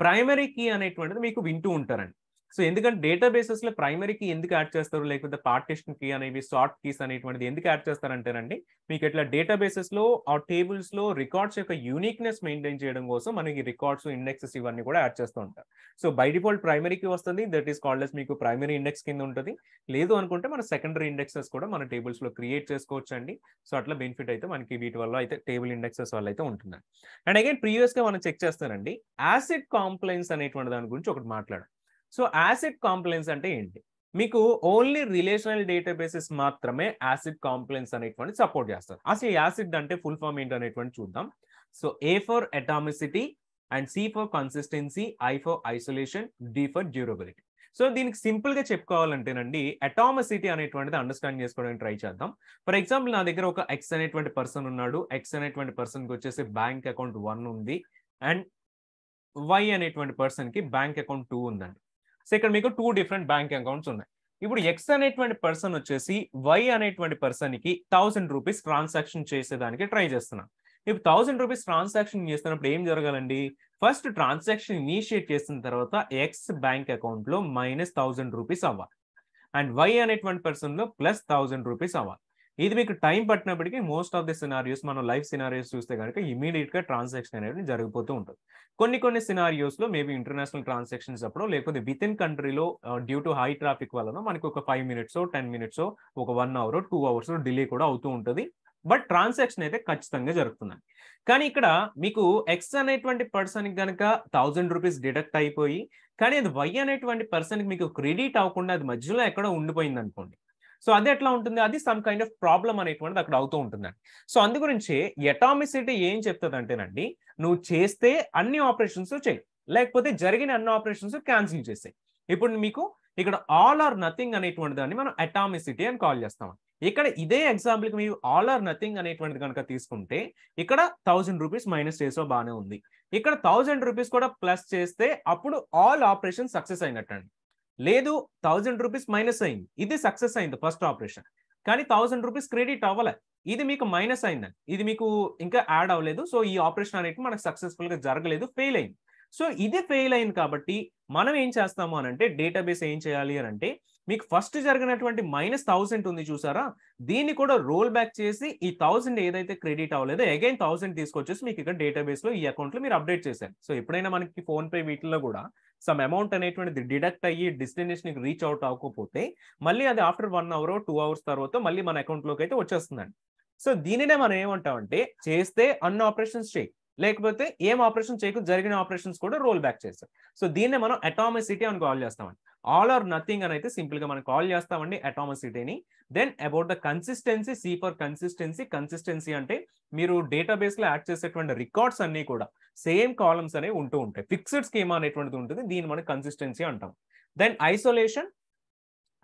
ప్రైమరీ కీ అనేటువంటిది మీకు వింటూ ఉంటారండి. సో ఎందుకంటే డేటాబేసెస్ లో ప్రైమరీ కీ ఎందుకు యాడ్ చేస్తారు, లేకపోతే పార్టిషన్ కీ అనేవి షార్ట్ కీస్ అనేటువంటిది ఎందుకు యాడ్ చేస్తారంటేనండి మీకు ఇట్లా డేటాబేసెస్ లో ఆ టేబుల్స్ లో రికార్డ్స్ యొక్క యూనిక్నెస్ మెయింటైన్ చేయడం కోసం మనకి రికార్డ్స్, ఇండెక్సెస్ ఇవన్నీ కూడా యాడ్ చేస్తూ ఉంటారు. So by default primary key వస్తుంది, దట్ ఈస్ కాల్డ్ ఎస్ మీకు ప్రైమరీ ఇండెక్స్ కింద ఉంటుంది. లేదు అనుకుంటే మన సెకండరీ ఇండెక్సెస్ కూడా మన టేబుల్స్ లో క్రియేట్ చేసుకోవచ్చు అండి. సో అట్లా బెనిఫిట్ అయితే మనకి వీటి వల్ల అయితే టేబుల్ ఇండెక్సెస్ వల్ల అయితే ఉంటుంది. అండ్ అగైన్ ప్రీవియస్ గా మనం చెక్ చేస్తానండి యాసిడ్ కాంప్లైన్స్ అనేటువంటి దాని గురించి ఒకటి మాట్లాడాం. సో యాసిడ్ కాంప్లైన్స్ అంటే ఏంటి, మీకు ఓన్లీ రిలేషనల్ డేటాబేసెస్ మాత్రమే యాసిడ్ కాంప్లైన్స్ అనేటువంటి సపోర్ట్ చేస్తారు. అసలు యాసిడ్ అంటే ఫుల్ ఫామ్ ఏంటి అనేటువంటి చూద్దాం. So A for atomicity and C for consistency, I for isolation, D for durability. So దీనికి సింపుల్ గా చెప్పుకోవాలంటేనండి అటామిసిటీ అనేటువంటిది అండర్స్టాండ్ చేసుకోవడానికి ట్రై చేద్దాం. ఫర్ ఎగ్జాంపుల్ నా దగ్గర ఒక X అనేటువంటి పర్సన్ ఉన్నాడు. X అనేటువంటి పర్సన్ కి వచ్చేసి బ్యాంక్ అకౌంట్ 1 ఉంది అండ్ Y అనేటువంటి పర్సన్ కి బ్యాంక్ అకౌంట్ 2 ఉందండి. సో ఇక్కడ మీకు 2 డిఫరెంట్ బ్యాంక్ అకౌంట్స్ ఉన్నాయి. ఇప్పుడు X అనేటువంటి పర్సన్ వచ్చేసి Y అనేటువంటి పర్సన్ కి 1000 రూపీస్ ట్రాన్సాక్షన్ చేసేదానికి ట్రై చేస్తున్నాను. ఇప్పుడు 1000 రూపీస్ ట్రాన్సాక్షన్ చేస్తున్నప్పుడు ఏం జరగాలండి, ఫస్ట్ ట్రాన్సాక్షన్ ఇనిషియేట్ చేసిన తర్వాత X బ్యాంక్ అకౌంట్ లో -1000 రూపీస్ అవ్వాలి అండ్ Y అనేటువంటి పర్సన్ లో +1000 రూపీస్ అవ్వాలి. ఇది మీకు టైం పట్టినప్పటికీ మోస్ట్ ఆఫ్ ది సినారియోస్ మనం లైవ్ సినారియోస్ చూస్తే కనుక ఇమీడియట్ గా ట్రాన్సాక్షన్ అనేది జరిగిపోతూ ఉంటుంది. కొన్ని సినారియోస్ లో మేబీ ఇంటర్నేషనల్ ట్రాన్సాక్షన్స్ అప్పుడు లేకపోతే విత్ ఇన్ కంట్రీలో డ్యూ టు హై ట్రాఫిక్ వలన మనకి ఒక 5 మినిట్స్ 10 మినిట్స్ ఒక 1 అవర్ 2 అవర్స్ డిలే కూడా అవుతూ ఉంటుంది. బట్ ట్రాన్సాక్షన్ అయితే ఖచ్చితంగా జరుగుతుంది. కానీ ఇక్కడ మీకు X అనేటువంటి పర్సన్ కి కనుక 1000 రూపీస్ డిడక్ట్ అయిపోయి కానీ అది Y అనేటువంటి పర్సన్ కి మీకు క్రెడిట్ అవ్వకుండా అది మధ్యలో ఎక్కడో ఉండిపోయింది అనుకోండి. సో అది ఎట్లా ఉంటుంది, అది సమ్ కైండ్ ఆఫ్ ప్రాబ్లం అనేటువంటిది అక్కడ అవుతూ ఉంటుందండి. సో అందు గురించి అటామిసిటీ ఏం చెప్తుంది అంటేనండి, నువ్వు చేస్తే అన్ని ఆపరేషన్స్ చేయి, లేకపోతే జరిగిన అన్ని ఆపరేషన్స్ క్యాన్సిల్ చేసేయి. ఇప్పుడు మీకు ఇక్కడ ఆల్ ఆర్ నథింగ్ అనేటువంటి దాన్ని మనం అటామిసిటీ అని కాల్ చేస్తాం. ఇక్కడ ఇదే ఎగ్జాంపుల్ కి మీరు ఆల్ ఆర్ నథింగ్ అనేటువంటిది కనుక తీసుకుంటే ఇక్కడ 1000 రూపీస్ మైనస్ చేసో బాగానే ఉంది, ఇక్కడ 1000 రూపీస్ కూడా ప్లస్ చేస్తే అప్పుడు ఆల్ ఆపరేషన్ సక్సెస్ అయినట్టండి. లేదు 1000 రూపీస్ మైనస్ అయింది, ఇది సక్సెస్ అయింది ఫస్ట్ ఆపరేషన్, కానీ 1000 రూపీస్ క్రెడిట్ అవ్వలే, ఇది మీకు మైనస్ అయిందండి, ఇది మీకు ఇంకా యాడ్ అవ్వలేదు. సో ఈ ఆపరేషన్ అనేది మనకు సక్సెస్ఫుల్ గా జరగలేదు, ఫెయిల్ అయింది. సో ఇది ఫెయిల్ అయింది కాబట్టి మనం ఏం చేస్తాము అని అంటే డేటాబేస్ ఏం చేయాలి అని అంటే మీకు ఫస్ట్ జరిగినటువంటి -1000 ఉంది చూసారా, దీన్ని కూడా రోల్ బ్యాక్ చేసి ఈ 1000 ఏదైతే క్రెడిట్ అవ్వలేదో అగైన్ 1000 తీసుకొచ్చేసి మీకు ఇక్కడ డేటాబేస్ లో ఈ అకౌంట్ లో మీరు అప్డేట్ చేశారు. సో ఎప్పుడైనా మనకి ఫోన్ పే వీటిల్లో కూడా సమ్ అమౌంట్ అనేటువంటిది డిడక్ట్ అయ్యి డెస్టినేషన్ రీచ్ అవుట్ అవ్వకపోతే మళ్ళీ అది ఆఫ్టర్ 1 అవర్ 2 అవర్స్ తర్వాత మళ్ళీ మన అకౌంట్ లోకి అయితే వచ్చేస్తుందండి. సో దీనినే మనం ఏమంటామంటే చేస్తే అన్ని ఆపరేషన్స్ చేయి, లేకపోతే ఏం ఆపరేషన్ చేయకు జరిగిన ఆపరేషన్స్ కూడా రోల్ బ్యాక్ చేస్తాం. సో దీన్నే మనం అటామిసిటీ అని కాల్ చేస్తామండి. ఆల్ ఆర్ నథింగ్ అని అయితే సింపుల్ గా మనం కాల్ చేస్తామండి అటామిసిటీని. Then about the consistency, C for consistency. Consistency అంటే మీరు డేటాబేస్ లో యాడ్ చేసేటువంటి రికార్డ్స్ అన్ని కూడా సేమ్ కాలమ్స్ అనేవి ఉంటూ ఉంటాయి. ఫిక్స్డ్ స్కీమా అనేటువంటిది ఉంటుంది, దీన్ని మనం కన్సిస్టెన్సీ అంటాం. Then isolation.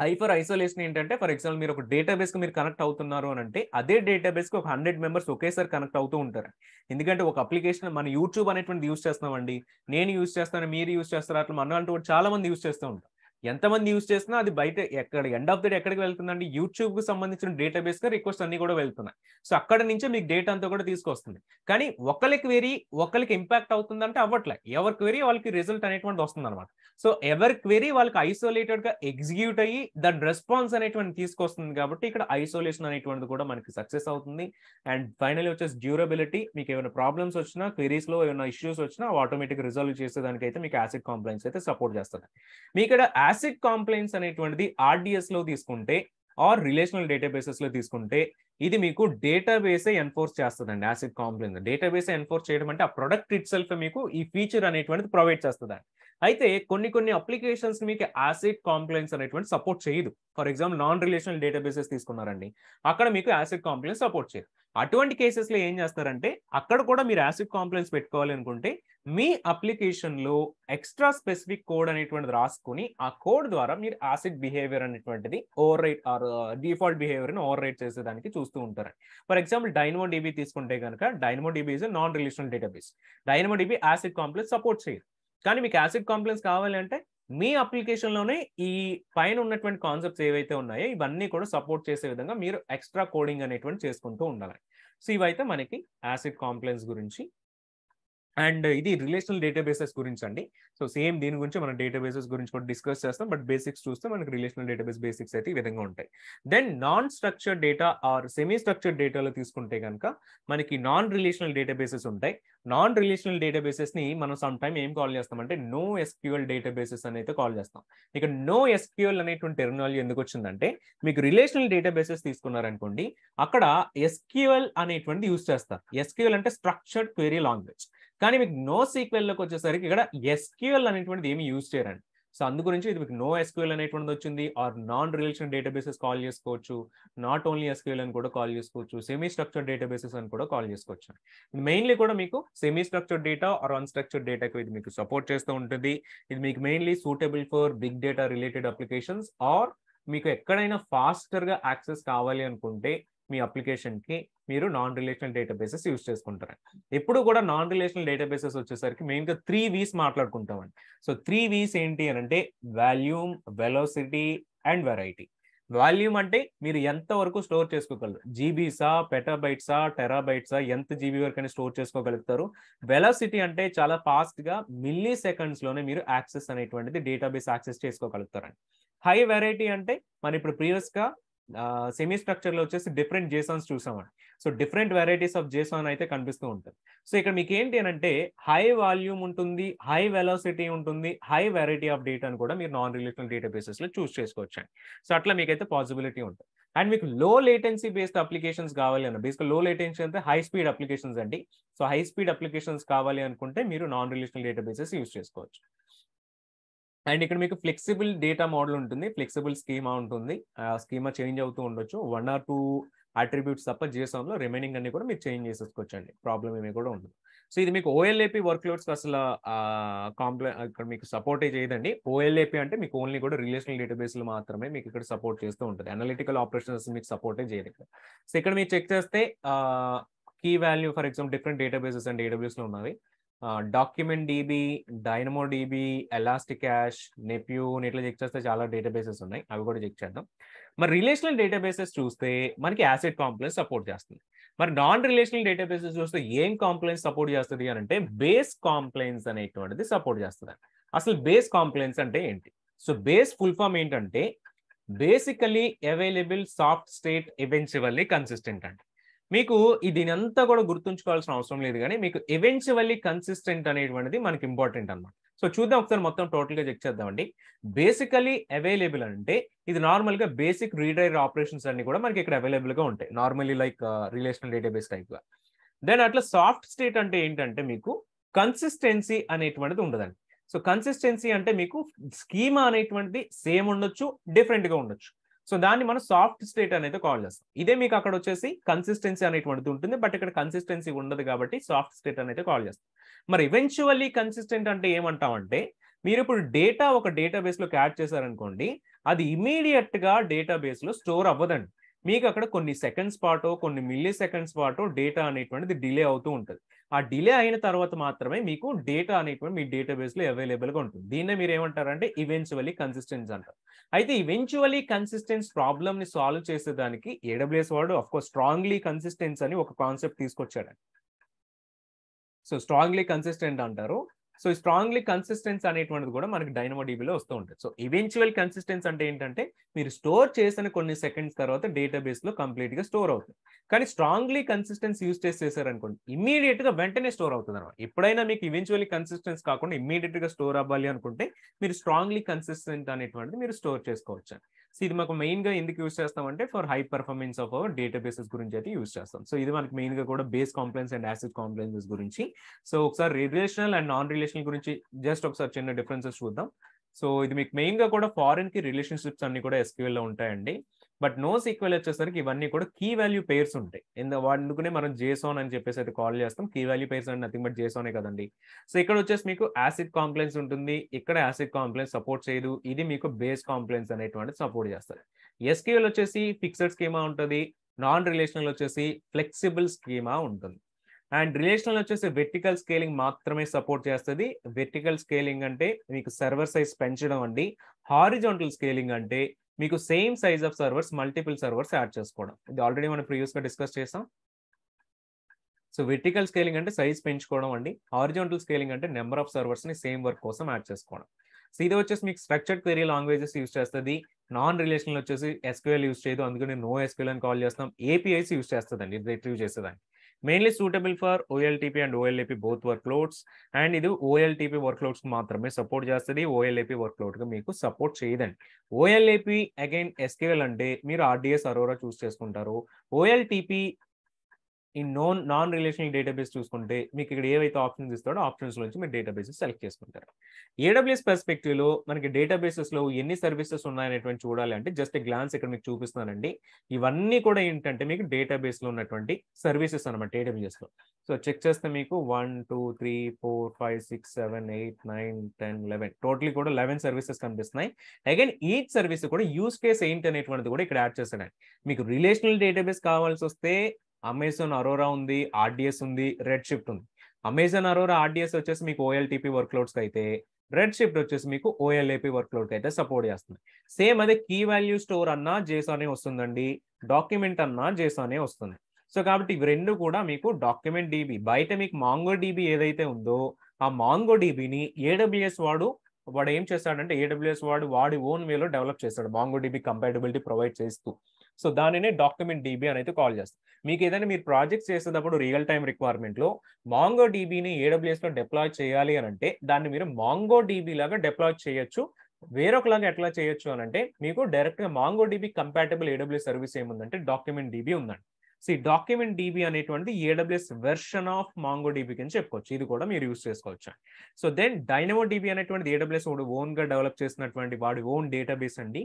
హైపర్ ఐసోలేషన్ ఏంటంటే ఫర్ ఎగ్జాంపుల్ మీరు ఒక డేటాబేస్ కి మీరు కనెక్ట్ అవుతున్నారు అని అంటే అదే డేటాబేస్ కి ఒక 100 మెంబర్స్ ఒకేసారి కనెక్ట్ అవుతూ ఉంటారు. ఎందుకంటే ఒక అప్లికేషన్ మన యూట్యూబ్ అనేటువంటి యూస్ చేస్తున్నామండి, నేను యూస్ చేస్తాను, మీరు యూస్ చేస్తారు, అట్లా మన అంటూ చాలా మంది యూస్ చేస్తూ ఉంటారు. ఎంతమంది యూస్ చేసినా అది బయట ఎక్కడ ఎండ్ ఆఫ్ ద డే ఎక్కడికి వెళ్తుందండి, యూట్యూబ్ కి సంబంధించిన డేటాబేస్ గా రిక్వెస్ట్ అన్ని కూడా వెళ్తున్నాయి. సో అక్కడ నుంచే మీకు డేటా అంతా కూడా తీసుకొస్తుంది. కానీ ఒకరికి క్వెరీ ఒకరికి ఇంపాక్ట్ అవుతుందంటే అవ్వట్లే, ఎవరి క్వెరీ వాళ్ళకి రిజల్ట్ అనేటువంటి వస్తుంది అనమాట. సో ఎవరి క్వెరీ వాళ్ళకి ఐసోలేటెడ్ గా ఎగ్జిక్యూట్ అయ్యి దాని రెస్పాన్స్ అనేటువంటి తీసుకొస్తుంది కాబట్టి ఇక్కడ ఐసోలేషన్ అనేటువంటిది కూడా మనకి సక్సెస్ అవుతుంది. అండ్ ఫైనల్లీ వచ్చేసి డ్యూరబిలిటీ. మీకు ఏమైనా ప్రాబ్లమ్స్ వచ్చినా, క్వెరీస్ లో ఏమైనా ఇష్యూస్ వచ్చినా ఆటోమేటిక్ రిజాల్వ్ చేసేదానికి అయితే మీకు యాసిడ్ కాంప్లైన్స్ అయితే సపోర్ట్ చేస్తుంది. మీ ఇక్కడ యాసిడ్ కాంప్లైన్స్ అనేటువంటిది ఆర్డిఎస్ లో తీసుకుంటే ఆర్ రిలేషనల్ డేటాబేసెస్ లో తీసుకుంటే ఇది మీకు డేటాబేసే ఎన్ఫోర్స్ చేస్తుందండి. యాసిడ్ కాంప్లైన్స్ డేటాబేసే ఎన్ఫోర్స్ చేయడం అంటే ఆ ప్రొడక్ట్ ఇట్ సెల్ఫ్ మీకు ఈ ఫీచర్ అనేటువంటిది ప్రొవైడ్ చేస్తుందండి. అయితే కొన్ని అప్లికేషన్స్ మీకు యాసిడ్ కాంప్లైన్స్ అనేటువంటి సపోర్ట్ చేయదు. For example non relational databases తీసుకున్నారండి, అక్కడ మీకు యాసిడ్ కాంప్లైన్స్ సపోర్ట్ చేయదు. అటువంటి కేసెస్ లో ఏం చేస్తారంటే అక్కడ కూడా మీరు యాసిడ్ కాంప్లైన్స్ పెట్టుకోవాలి అనుకుంటే మీ అప్లికేషన్ లో ఎక్స్ట్రా స్పెసిఫిక్ కోడ్ అనేటువంటిది రాసుకుని ఆ కోడ్ ద్వారా మీరు యాసిడ్ బిహేవియర్ అనేటువంటిది override or default behaviour ని ఓవర్ రైట్ చేసేదానికి చూస్తూ ఉంటారు. ఫర్ ఎగ్జాంపుల్ డైనమోడిబి తీసుకుంటే కనుక DynamoDB is non relational database. DynamoDB ACID compliance support చేయదు. కానీ మీకు యాసిడ్ కాంప్లైన్స్ కావాలి అంటే మీ అప్లికేషన్ లోనే ఈ పైన ఉన్నటువంటి కాన్సెప్ట్స్ ఏవైతే ఉన్నాయో ఇవన్నీ కూడా సపోర్ట్ చేసే విధంగా మీరు ఎక్స్ట్రా కోడింగ్ అనేటువంటి చేసుకుంటూ ఉండాలి. సో ఇవైతే మనకి యాసిడ్ కాంప్లైన్స్ గురించి. అండ్ ఇది రిలేషనల్ డేటాబేసెస్ గురించి అండి. సో సేమ్ దీని గురించి మనం డేటాబేసెస్ గురించి కూడా డిస్కస్ చేస్తాం. బట్ బేసిక్స్ చూస్తే మనకి రిలేషనల్ డేటాబేస్ బేసిక్స్ అయితే ఈ విధంగా ఉంటాయి. Then non structured data or semi structured డేటాలో తీసుకుంటే కనుక మనకి నాన్ రిలేషనల్ డేటాబేసెస్ ఉంటాయి. నాన్ రిలేషనల్ డేటాబేసెస్ ని మనం సమ్ టైమ్ ఏం కాల్ చేస్తామంటే నో ఎస్క్యూఎల్ డేటాబేసెస్ అని అయితే కాల్ చేస్తాం. ఇక నో ఎస్క్యూఎల్ అనేటువంటి టెర్మినాలజీ ఎందుకు వచ్చిందంటే మీకు రిలేషనల్ డేటాబేసెస్ తీసుకున్నారనుకోండి అక్కడ ఎస్క్యూఎల్ అనేటువంటి యూజ్ చేస్తారు. ఎస్క్యూఎల్ అంటే స్ట్రక్చర్డ్ క్వెరీ లాంగ్వేజ్. కానీ మీకు నో సీక్వెల్ లోకి వచ్చేసరికి ఇక్కడ ఎస్క్యూఎల్ అనేటువంటిది ఏమి యూజ్ చేయరండి. సో అందు గురించి ఇది మీకు నో ఎస్క్యూఎల్ అనేటువంటిది వచ్చింది. Or non relational databases call చేసుకోవచ్చు, నాట్ ఓన్లీ ఎస్క్యూఎల్ అని కూడా కాల్ చేసుకోవచ్చు, సెమీ స్ట్రక్చర్డ్ డేటాబేసెస్ అని కూడా కాల్ చేసుకోవచ్చు. మెయిన్లీ కూడా మీకు semi structured data or unstructured డేటాకు ఇది మీకు సపోర్ట్ చేస్తూ ఉంటుంది. ఇది మీకు mainly suitable for big data related applications or మీకు ఎక్కడైనా ఫాస్టర్ గా యాక్సెస్ కావాలి అనుకుంటే మీ అప్లికేషన్ కి మీరు నాన్ రిలేషనల్ డేటాబేసెస్ యూజ్ చేసుకుంటారు. ఎప్పుడు కూడా నాన్ రిలేషనల్ డేటాబేసెస్ వచ్చేసరికి మెయిన్ గా 3 V's మాట్లాడుకుంటామండి. సో 3 V's ఏంటి అని అంటే volume, velocity and variety. Volume అంటే మీరు ఎంత వరకు స్టోర్ చేసుకోగలరు, జీబీసా, పెటాబైట్సా, టెరాబైట్సా, ఎంత జీబీ వరకు అని స్టోర్ చేసుకోగలుగుతారు. వెలోసిటీ అంటే చాలా ఫాస్ట్ గా మిల్లీ సెకండ్స్ లోనే మీరు యాక్సెస్ అనేటువంటిది డేటాబేస్ యాక్సెస్ చేసుకోగలుగుతారండి. హై వెరైటీ అంటే మనం ఇప్పుడు ప్రీవియస్ గా సెమీ స్ట్రక్చర్ లో వచ్చేసి డిఫరెంట్ జేసాన్స్ చూసామండి. సో డిఫరెంట్ వెరైటీస్ ఆఫ్ జేసాన్ అయితే కనిపిస్తూ ఉంటుంది. సో ఇక్కడ మీకు ఏంటి అని అంటే హై వాల్యూమ్ ఉంటుంది, హై వెలాసిటీ ఉంటుంది, హై వెరైటీ ఆఫ్ డేటా అని కూడా మీరు నాన్ రిలేషనల్ డేటాబేసెస్ లో చూస్ చేసుకోవచ్చు. సో అట్లా మీకైతే పాసిబిలిటీ ఉంటుంది. అండ్ మీకు లో లేటెన్సీ బేస్డ్ అప్లికేషన్స్ కావాలి అన్న బేసిక్ లో లేటెన్సీ అంటే హై స్పీడ్ అప్లికేషన్స్ అండి. సో హై స్పీడ్ అప్లికేషన్స్ కావాలి అనుకుంటే మీరు నాన్ రిలేషనల్ డేటాబేసెస్ యూస్ చేసుకోవచ్చు. అండ్ ఇక్కడ మీకు ఫ్లెక్సిబుల్ డేటా మోడల్ ఉంటుంది, ఫ్లెక్సిబుల్ స్కీమా ఉంటుంది. స్కీమా చేంజ్ అవుతూ ఉండొచ్చు, 1 or 2 అట్రిబ్యూట్స్ తప్ప JSON లో రిమైనింగ్ అన్ని కూడా మీరు చేంజ్ చేసేసుకోవచ్చు అండి, ప్రాబ్లం ఏమీ కూడా ఉండదు. సో ఇది మీకు OLAP వర్క్ లోడ్స్ అసలు ఇక్కడ మీకు సపోర్టే చేయదండి. OLAP అంటే మీకు ఓన్లీ కూడా రిలేషనల్ డేటాబేస్ లో మాత్రమే మీకు ఇక్కడ సపోర్ట్ చేస్తూ ఉంటుంది. అనలిటికల్ ఆపరేషన్స్ మీకు సపోర్టే చేయదు ఇక్కడ. సో ఇక్కడ మీరు చెక్ చేస్తే key value for example different databases and AWS లో ఉన్నవి. Document DB, DynamoDB, ElastiCache, Neptune ఇట్లా చెక్ చేస్తే చాలా డేటాబేసెస్ ఉన్నాయి, అవి కూడా చెక్ చేద్దాం. మరి రిలేషనల్ డేటాబేసెస్ చూస్తే మనకి యాసిడ్ కాంప్లెక్స్ సపోర్ట్ చేస్తుంది. మరి నాన్ రిలేషనల్ డేటాబేసెస్ చూస్తే ఏం కాంప్లైన్స్ సపోర్ట్ చేస్తుంది అని అంటే బేస్ కాంప్లైన్స్ అనేటువంటిది సపోర్ట్ చేస్తుంది. అసలు బేస్ కాంప్లైన్స్ అంటే ఏంటి? సో బేస్ ఫుల్ ఫామ్ ఏంటంటే basically available soft state eventually consistent అండి. మీకు దీని అంతా కూడా గుర్తుంచుకోవాల్సిన అవసరం లేదు, కానీ మీకు ఎవెన్చువల్లీ కన్సిస్టెంట్ అనేటువంటిది మనకి ఇంపార్టెంట్ అన్నమాట. సో చూద్దాం ఒకసారి మొత్తం టోటల్ గా చెక్ చేద్దామండి. బేసికలీ అవైలబుల్ అంటే ఇది నార్మల్ గా బేసిక్ రీడర్ ఆపరేషన్స్ అన్ని కూడా మనకి ఇక్కడ అవైలబుల్ గా ఉంటాయి, normally like relational database type గా. దెన్ అట్లా సాఫ్ట్ స్టేట్ అంటే ఏంటంటే మీకు కన్సిస్టెన్సీ అనేటువంటిది ఉండదండి. సో కన్సిస్టెన్సీ అంటే మీకు స్కీమా అనేటువంటిది సేమ్ ఉండొచ్చు, డిఫరెంట్ గా ఉండొచ్చు. సో దాన్ని మనం సాఫ్ట్ స్టేట్ అనేది కాల్ చేస్తాం. ఇదే మీకు అక్కడ వచ్చేసి కన్సిస్టెన్సీ అనేటువంటిది ఉంటుంది, బట్ ఇక్కడ కన్సిస్టెన్సీ ఉండదు కాబట్టి సాఫ్ట్ స్టేట్ అనేది కాల్ చేస్తాం. మరి ఈవెన్చువల్లీ కన్సిస్టెంట్ అంటే ఏమంటామంటే మీరు ఇప్పుడు డేటా ఒక డేటాబేస్ లోకి యాడ్ చేశారనుకోండి, అది ఇమీడియట్ గా డేటాబేస్ లో స్టోర్ అవ్వదండి. మీకు అక్కడ కొన్ని సెకండ్స్ పాటో కొన్ని మిల్లీ సెకండ్స్ పాటో డేటా అనేటువంటిది డిలే అవుతూ ఉంటుంది. ఆ డిలే అయిన తర్వాత మాత్రమే మీకు డేటా అనేటువంటి మీ డేటాబేస్ లో అవైలబుల్ గా ఉంటుంది. దీన్నే మీరు ఏమంటారంటే ఈవెన్చువల్లీ కన్సిస్టెన్స్ అంటారు. అయితే ఈవెన్చువల్లీ కన్సిస్టెన్స్ ప్రాబ్లమ్ ని సాల్వ్ చేసేదానికి ఏడబ్ల్యూఎస్ వాడు ఆఫ్ కోర్స్ స్ట్రాంగ్లీ కన్సిస్టెన్స్ అని ఒక కాన్సెప్ట్ తీసుకొచ్చాడు. సో స్ట్రాంగ్లీ కన్సిస్టెంట్ అంటారు. సో ఈ స్ట్రాంగ్లీ కన్సిస్టెన్స్ అనేటువంటిది కూడా మనకి డైనమోడీబీలో వస్తూ ఉంటుంది. సో ఈవెన్చువల్ కన్సిస్టెన్స్ అంటే ఏంటంటే మీరు స్టోర్ చేసిన కొన్ని సెకండ్స్ తర్వాత డేటాబేస్ లో కంప్లీట్ గా స్టోర్ అవుతుంది. కానీ స్ట్రాంగ్లీ కన్సిస్టెన్స్ యూజ్ చేసేసారనుకోండి ఇమీడియట్ గా వెంటనే స్టోర్ అవుతుంది అనమాట. ఎప్పుడైనా మీకు ఈవెన్చువల్లీ కన్సిస్టెన్స్ కాకుండా ఇమీడియట్ గా స్టోర్ అవ్వాలి అనుకుంటే మీరు స్ట్రాంగ్లీ కన్సిస్టెంట్ అనేటువంటిది మీరు స్టోర్ చేసుకోవచ్చు. సో ఇది మాకు మెయిన్ గా ఎందుకు యూజ్ చేస్తామంటే for high performance of our databases గురించి అయితే యూజ్ చేస్తాం. సో ఇది మనకి మెయిన్ గా కూడా బేస్ కాంప్లైన్స్ అండ్ యాసిడ్ కాంప్లైన్సెస్ గురించి. సో ఒకసారి రిలేషనల్ అండ్ నాన్ రిలేషనల్ గురించి జస్ట్ ఒకసారి చిన్న డిఫరెన్సెస్ చూద్దాం. సో ఇది మీకు మెయిన్ గా కూడా ఫారెన్ కి రిలేషన్షిప్స్ అన్ని కూడా SQL లో ఉంటాయండి. బట్ నో సీక్వెల్ వచ్చేసరికి ఇవన్నీ కూడా కీ వాల్యూ పేర్స్ ఉంటాయి. అందుకనే మనం JSON అని చెప్పేసి అయితే కాల్ చేస్తాం. కీ వాల్యూ పేర్స్ అంటే నథింగ్ బట్ JSON కదండి. సో ఇక్కడ వచ్చేసి మీకు యాసిడ్ కాంప్లైన్స్ ఉంటుంది, ఇక్కడ యాసిడ్ కాంప్లైన్స్ సపోర్ట్ చేయదు. ఇది మీకు బేస్ కాంప్లైన్స్ అనేటువంటి సపోర్ట్ చేస్తారు. SQL వచ్చేసి ఫిక్స్డ్ స్కీమా ఉంటుంది, నాన్ రిలేషనల్ వచ్చేసి ఫ్లెక్సిబుల్ స్కీమా ఉంటుంది. అండ్ రిలేషనల్ వచ్చేసి వెర్టికల్ స్కేలింగ్ మాత్రమే సపోర్ట్ చేస్తుంది. వెర్టికల్ స్కేలింగ్ అంటే మీకు సర్వర్ సైజ్ పెంచడం అండి. హారిజాంటల్ స్కేలింగ్ అంటే మీకు same size of servers multiple servers add చేసుకోవడం. ఇది ఆల్రెడీ మనం ప్రీవియస్ గా డిస్కస్ చేసాం. సో వెర్టికల్ స్కేలింగ్ అంటే సైజ్ పెంచుకోవడం అండి. హారిజాంటల్ స్కేలింగ్ అంటే నెంబర్ ఆఫ్ సర్వర్స్ ని సేమ్ వర్క్ కోసం యాడ్ చేసుకోవడం. సో ఇది వచ్చేసి మీకు స్ట్రక్చర్డ్ క్వెరీ లాంగ్వేజెస్ యూజ్ చేస్తుంది. నాన్ రిలేషనల్ వచ్చేసి SQL యూజ్ చేయదు, అందుకని నో SQL అని కాల్ చేస్తాం. APIs యూజ్ చేస్తుందండి ఇది రిట్రీవ్ చేసేదాన్ని. Mainly suitable for OLTP and OLAP both work loads. And ఇది OLTP వర్క్ లోడ్స్ మాత్రమే సపోర్ట్ చేస్తుంది, OLAP వర్క్ లోడ్ గా మీకు సపోర్ట్ చేయదండి. OLAP అగైన్ SQL అంటే మీరు RDS అరోరా చూస్ చేసుకుంటారు. OLTP ఈ నాన్ రిలేషనల్ డేటాబేస్ చూసుకుంటే మీకు ఇక్కడ ఏవైతే ఆప్షన్స్ ఇస్తాడో ఆప్షన్స్ నుంచి మీరు డేటాబేసెస్ సెలెక్ట్ చేసుకుంటారు. AWS పర్స్పెక్టివ్ లో మనకి డేటాబేసెస్ లో ఎన్ని సర్వీసెస్ ఉన్నాయనేటువంటి చూడాలి అంటే జస్ట్ గ్లాన్స్ ఇక్కడ మీకు చూపిస్తున్నానండి. ఇవన్నీ కూడా ఏంటంటే మీకు డేటాబేస్ లో ఉన్నటువంటి సర్వీసెస్ అనమాట AWS లో. సో చెక్ చేస్తే మీకు 1 2 3 4 5 6 7 8 9 10 11 టోటలీ కూడా 11 సర్వీసెస్ కనిపిస్తున్నాయి. అగైన్ ఈచ్ సర్వీస్ కూడా యూస్ కేస్ ఏంటి అనేటువంటిది కూడా ఇక్కడ యాడ్ చేస్తాడండి. మీకు రిలేషనల్ డేటాబేస్ కావాల్సి వస్తే అమెజాన్ అరోరా ఉంది, RDS ఉంది, రెడ్ షిఫ్ట్ ఉంది. అమెజాన్ అరోరా RDS వచ్చేసి మీకు OLTP వర్క్ లోడ్స్ అయితే, రెడ్ షిఫ్ట్ వచ్చేసి మీకు OLAP వర్క్ లోడ్ అయితే సపోర్ట్ చేస్తుంది. సేమ్ అదే కీ వాల్యూ స్టోర్ అన్నా JSON వస్తుందండి, డాక్యుమెంట్ అన్నా JSON వస్తుంది. సో కాబట్టి ఇవి రెండు కూడా మీకు డాక్యుమెంట్ DB బయట మీకు MongoDB ఏదైతే ఉందో ఆ MongoDBని AWS వాడు ఏం చేస్తాడంటే AWS వాడి ఓన్ వేలో డెవలప్ చేస్తాడు, MongoDB కంపాటబిలిటీ ప్రొవైడ్ చేస్తూ. సో దానినే డాక్యుమెంట్ DB అని అయితే కాల్ చేస్తాం. మీకు ఏదైనా మీరు ప్రాజెక్ట్స్ చేసేటప్పుడు రియల్ టైమ్ రిక్వైర్మెంట్ లో MongoDBని AWS లో డిప్లాయ్ చేయాలి అని అంటే దాన్ని మీరు MongoDB లాగా డిప్లాయ్ చేయొచ్చు. వేరొకలాగా ఎట్లా చేయొచ్చు అని అంటే మీకు డైరెక్ట్ గా MongoDB కంపాటబుల్ AWS సర్వీస్ ఏముందంటే డాక్యుమెంట్ DB ఉందండి. సో ఈ డాక్యుమెంట్ DB అనేటువంటి AWS వెర్షన్ ఆఫ్ MongoDB అని చెప్పుకోవచ్చు. ఇది కూడా మీరు యూస్ చేసుకోవచ్చు. సో దెన్ DynamoDB అనేటువంటి AWS ఓన్ గా డెవలప్ చేసినటువంటి వాడి ఓన్ డేటాబేస్ అండి.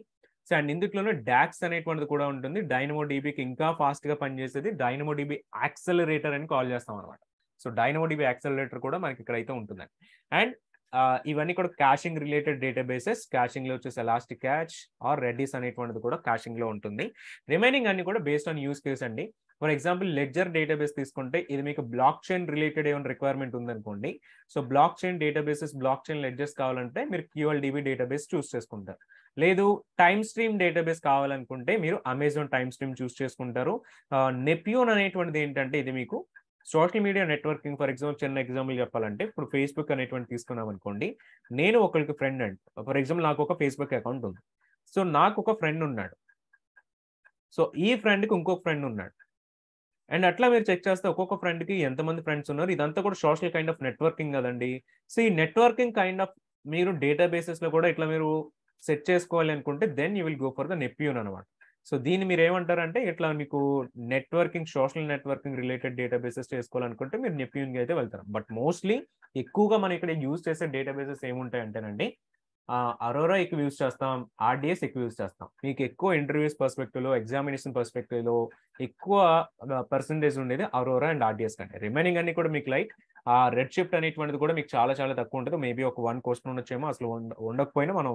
సో అండ్ ఇందులోనే DAX అనేటువంటిది కూడా ఉంటుంది. DynamoDBకి ఇంకా ఫాస్ట్ గా పనిచేసేది DynamoDB యాక్సలరేటర్ అని కాల్ చేస్తాం అనమాట. సో DynamoDB యాక్సలరేటర్ కూడా మనకి ఇక్కడ అయితే ఉంటుందండి. అండ్ ఇవన్నీ కూడా క్యాషింగ్ రిలేటెడ్ డేటాబేసెస్. క్యాషింగ్లో వచ్చేసి ఎలాస్టిక్ క్యాచ్ ఆర్ రెడిస్ అనేటువంటిది కూడా క్యాషింగ్లో ఉంటుంది. రిమైనింగ్ అన్ని కూడా బేస్డ్ ఆన్ యూస్ కేస్ అండి. ఫర్ ఎగ్జాంపుల్ లెడ్జర్ డేటాబేస్ తీసుకుంటే ఇది మీకు బ్లాక్ చైన్ రిలేటెడ్ ఏమైనా రిక్వైర్మెంట్ ఉందనుకోండి. So block chain databases, block chain ledgers కావాలంటే మీరు QLDB డేటాబేస్ చూస్ చేసుకుంటారు. లేదు టైమ్ స్ట్రీమ్ డేటాబేస్ కావాలనుకుంటే మీరు అమెజాన్ టైమ్ స్ట్రీమ్ చూస్ చేసుకుంటారు. నెపియోన్ అనేటువంటిది ఏంటంటే ఇది మీకు social media networking. For example చిన్న ఎగ్జాంపుల్ చెప్పాలంటే ఇప్పుడు ఫేస్బుక్ అనేటువంటి తీసుకున్నాం అనుకోండి. నేను ఒకరికి ఫ్రెండ్ అండి. ఫర్ ఎగ్జాంపుల్ నాకు ఒక ఫేస్బుక్ అకౌంట్ ఉంది. సో నాకు ఒక ఫ్రెండ్ ఉన్నాడు. సో ఈ ఫ్రెండ్కి ఇంకొక ఫ్రెండ్ ఉన్నాడు. అండ్ అట్లా మీరు చెక్ చేస్తే ఒక్కొక్క ఫ్రెండ్కి ఎంతమంది ఫ్రెండ్స్ ఉన్నారు. ఇదంతా కూడా సోషల్ కైండ్ ఆఫ్ నెట్వర్కింగ్ కదండి. సో ఈ నెట్వర్కింగ్ కైండ్ ఆఫ్ మీరు డేటాబేసెస్లో కూడా ఇట్లా మీరు సెట్ చేసుకోవాలి అనుకుంటే then you will go for the Neptune అనమాట. సో దీన్ని మీరు ఏమంటారంటే ఇట్లా మీకు networking, social networking related databases చేసుకోవాలనుకుంటే మీరు నెపియోన్కి అయితే వెళ్తారు. బట్ మోస్ట్లీ ఎక్కువగా మనం ఇక్కడ యూజ్ చేసే డేటాబేసెస్ ఏముంటాయంటేనండి అరోరా ఎక్కువ యూజ్ చేస్తాం, RDS ఎక్కువ యూజ్ చేస్తాం. మీకు ఎక్కువ ఇంటర్వ్యూస్ పర్స్పెక్టివ్లో, ఎగ్జామినేషన్ పర్స్పెక్టివ్లో ఎక్కువ పర్సంటేజ్ ఉండేది అరోరా అండ్ RDS కంటే. రిమైనింగ్ అన్ని కూడా మీకు లైక్ రెడ్ షిఫ్ట్ అనేటువంటిది కూడా మీకు చాలా చాలా తక్కువ ఉంటుంది. మేబీ ఒక 1 క్వశ్చన్ ఉండొచ్చేమో, అసలు ఉండకపోయినా మనం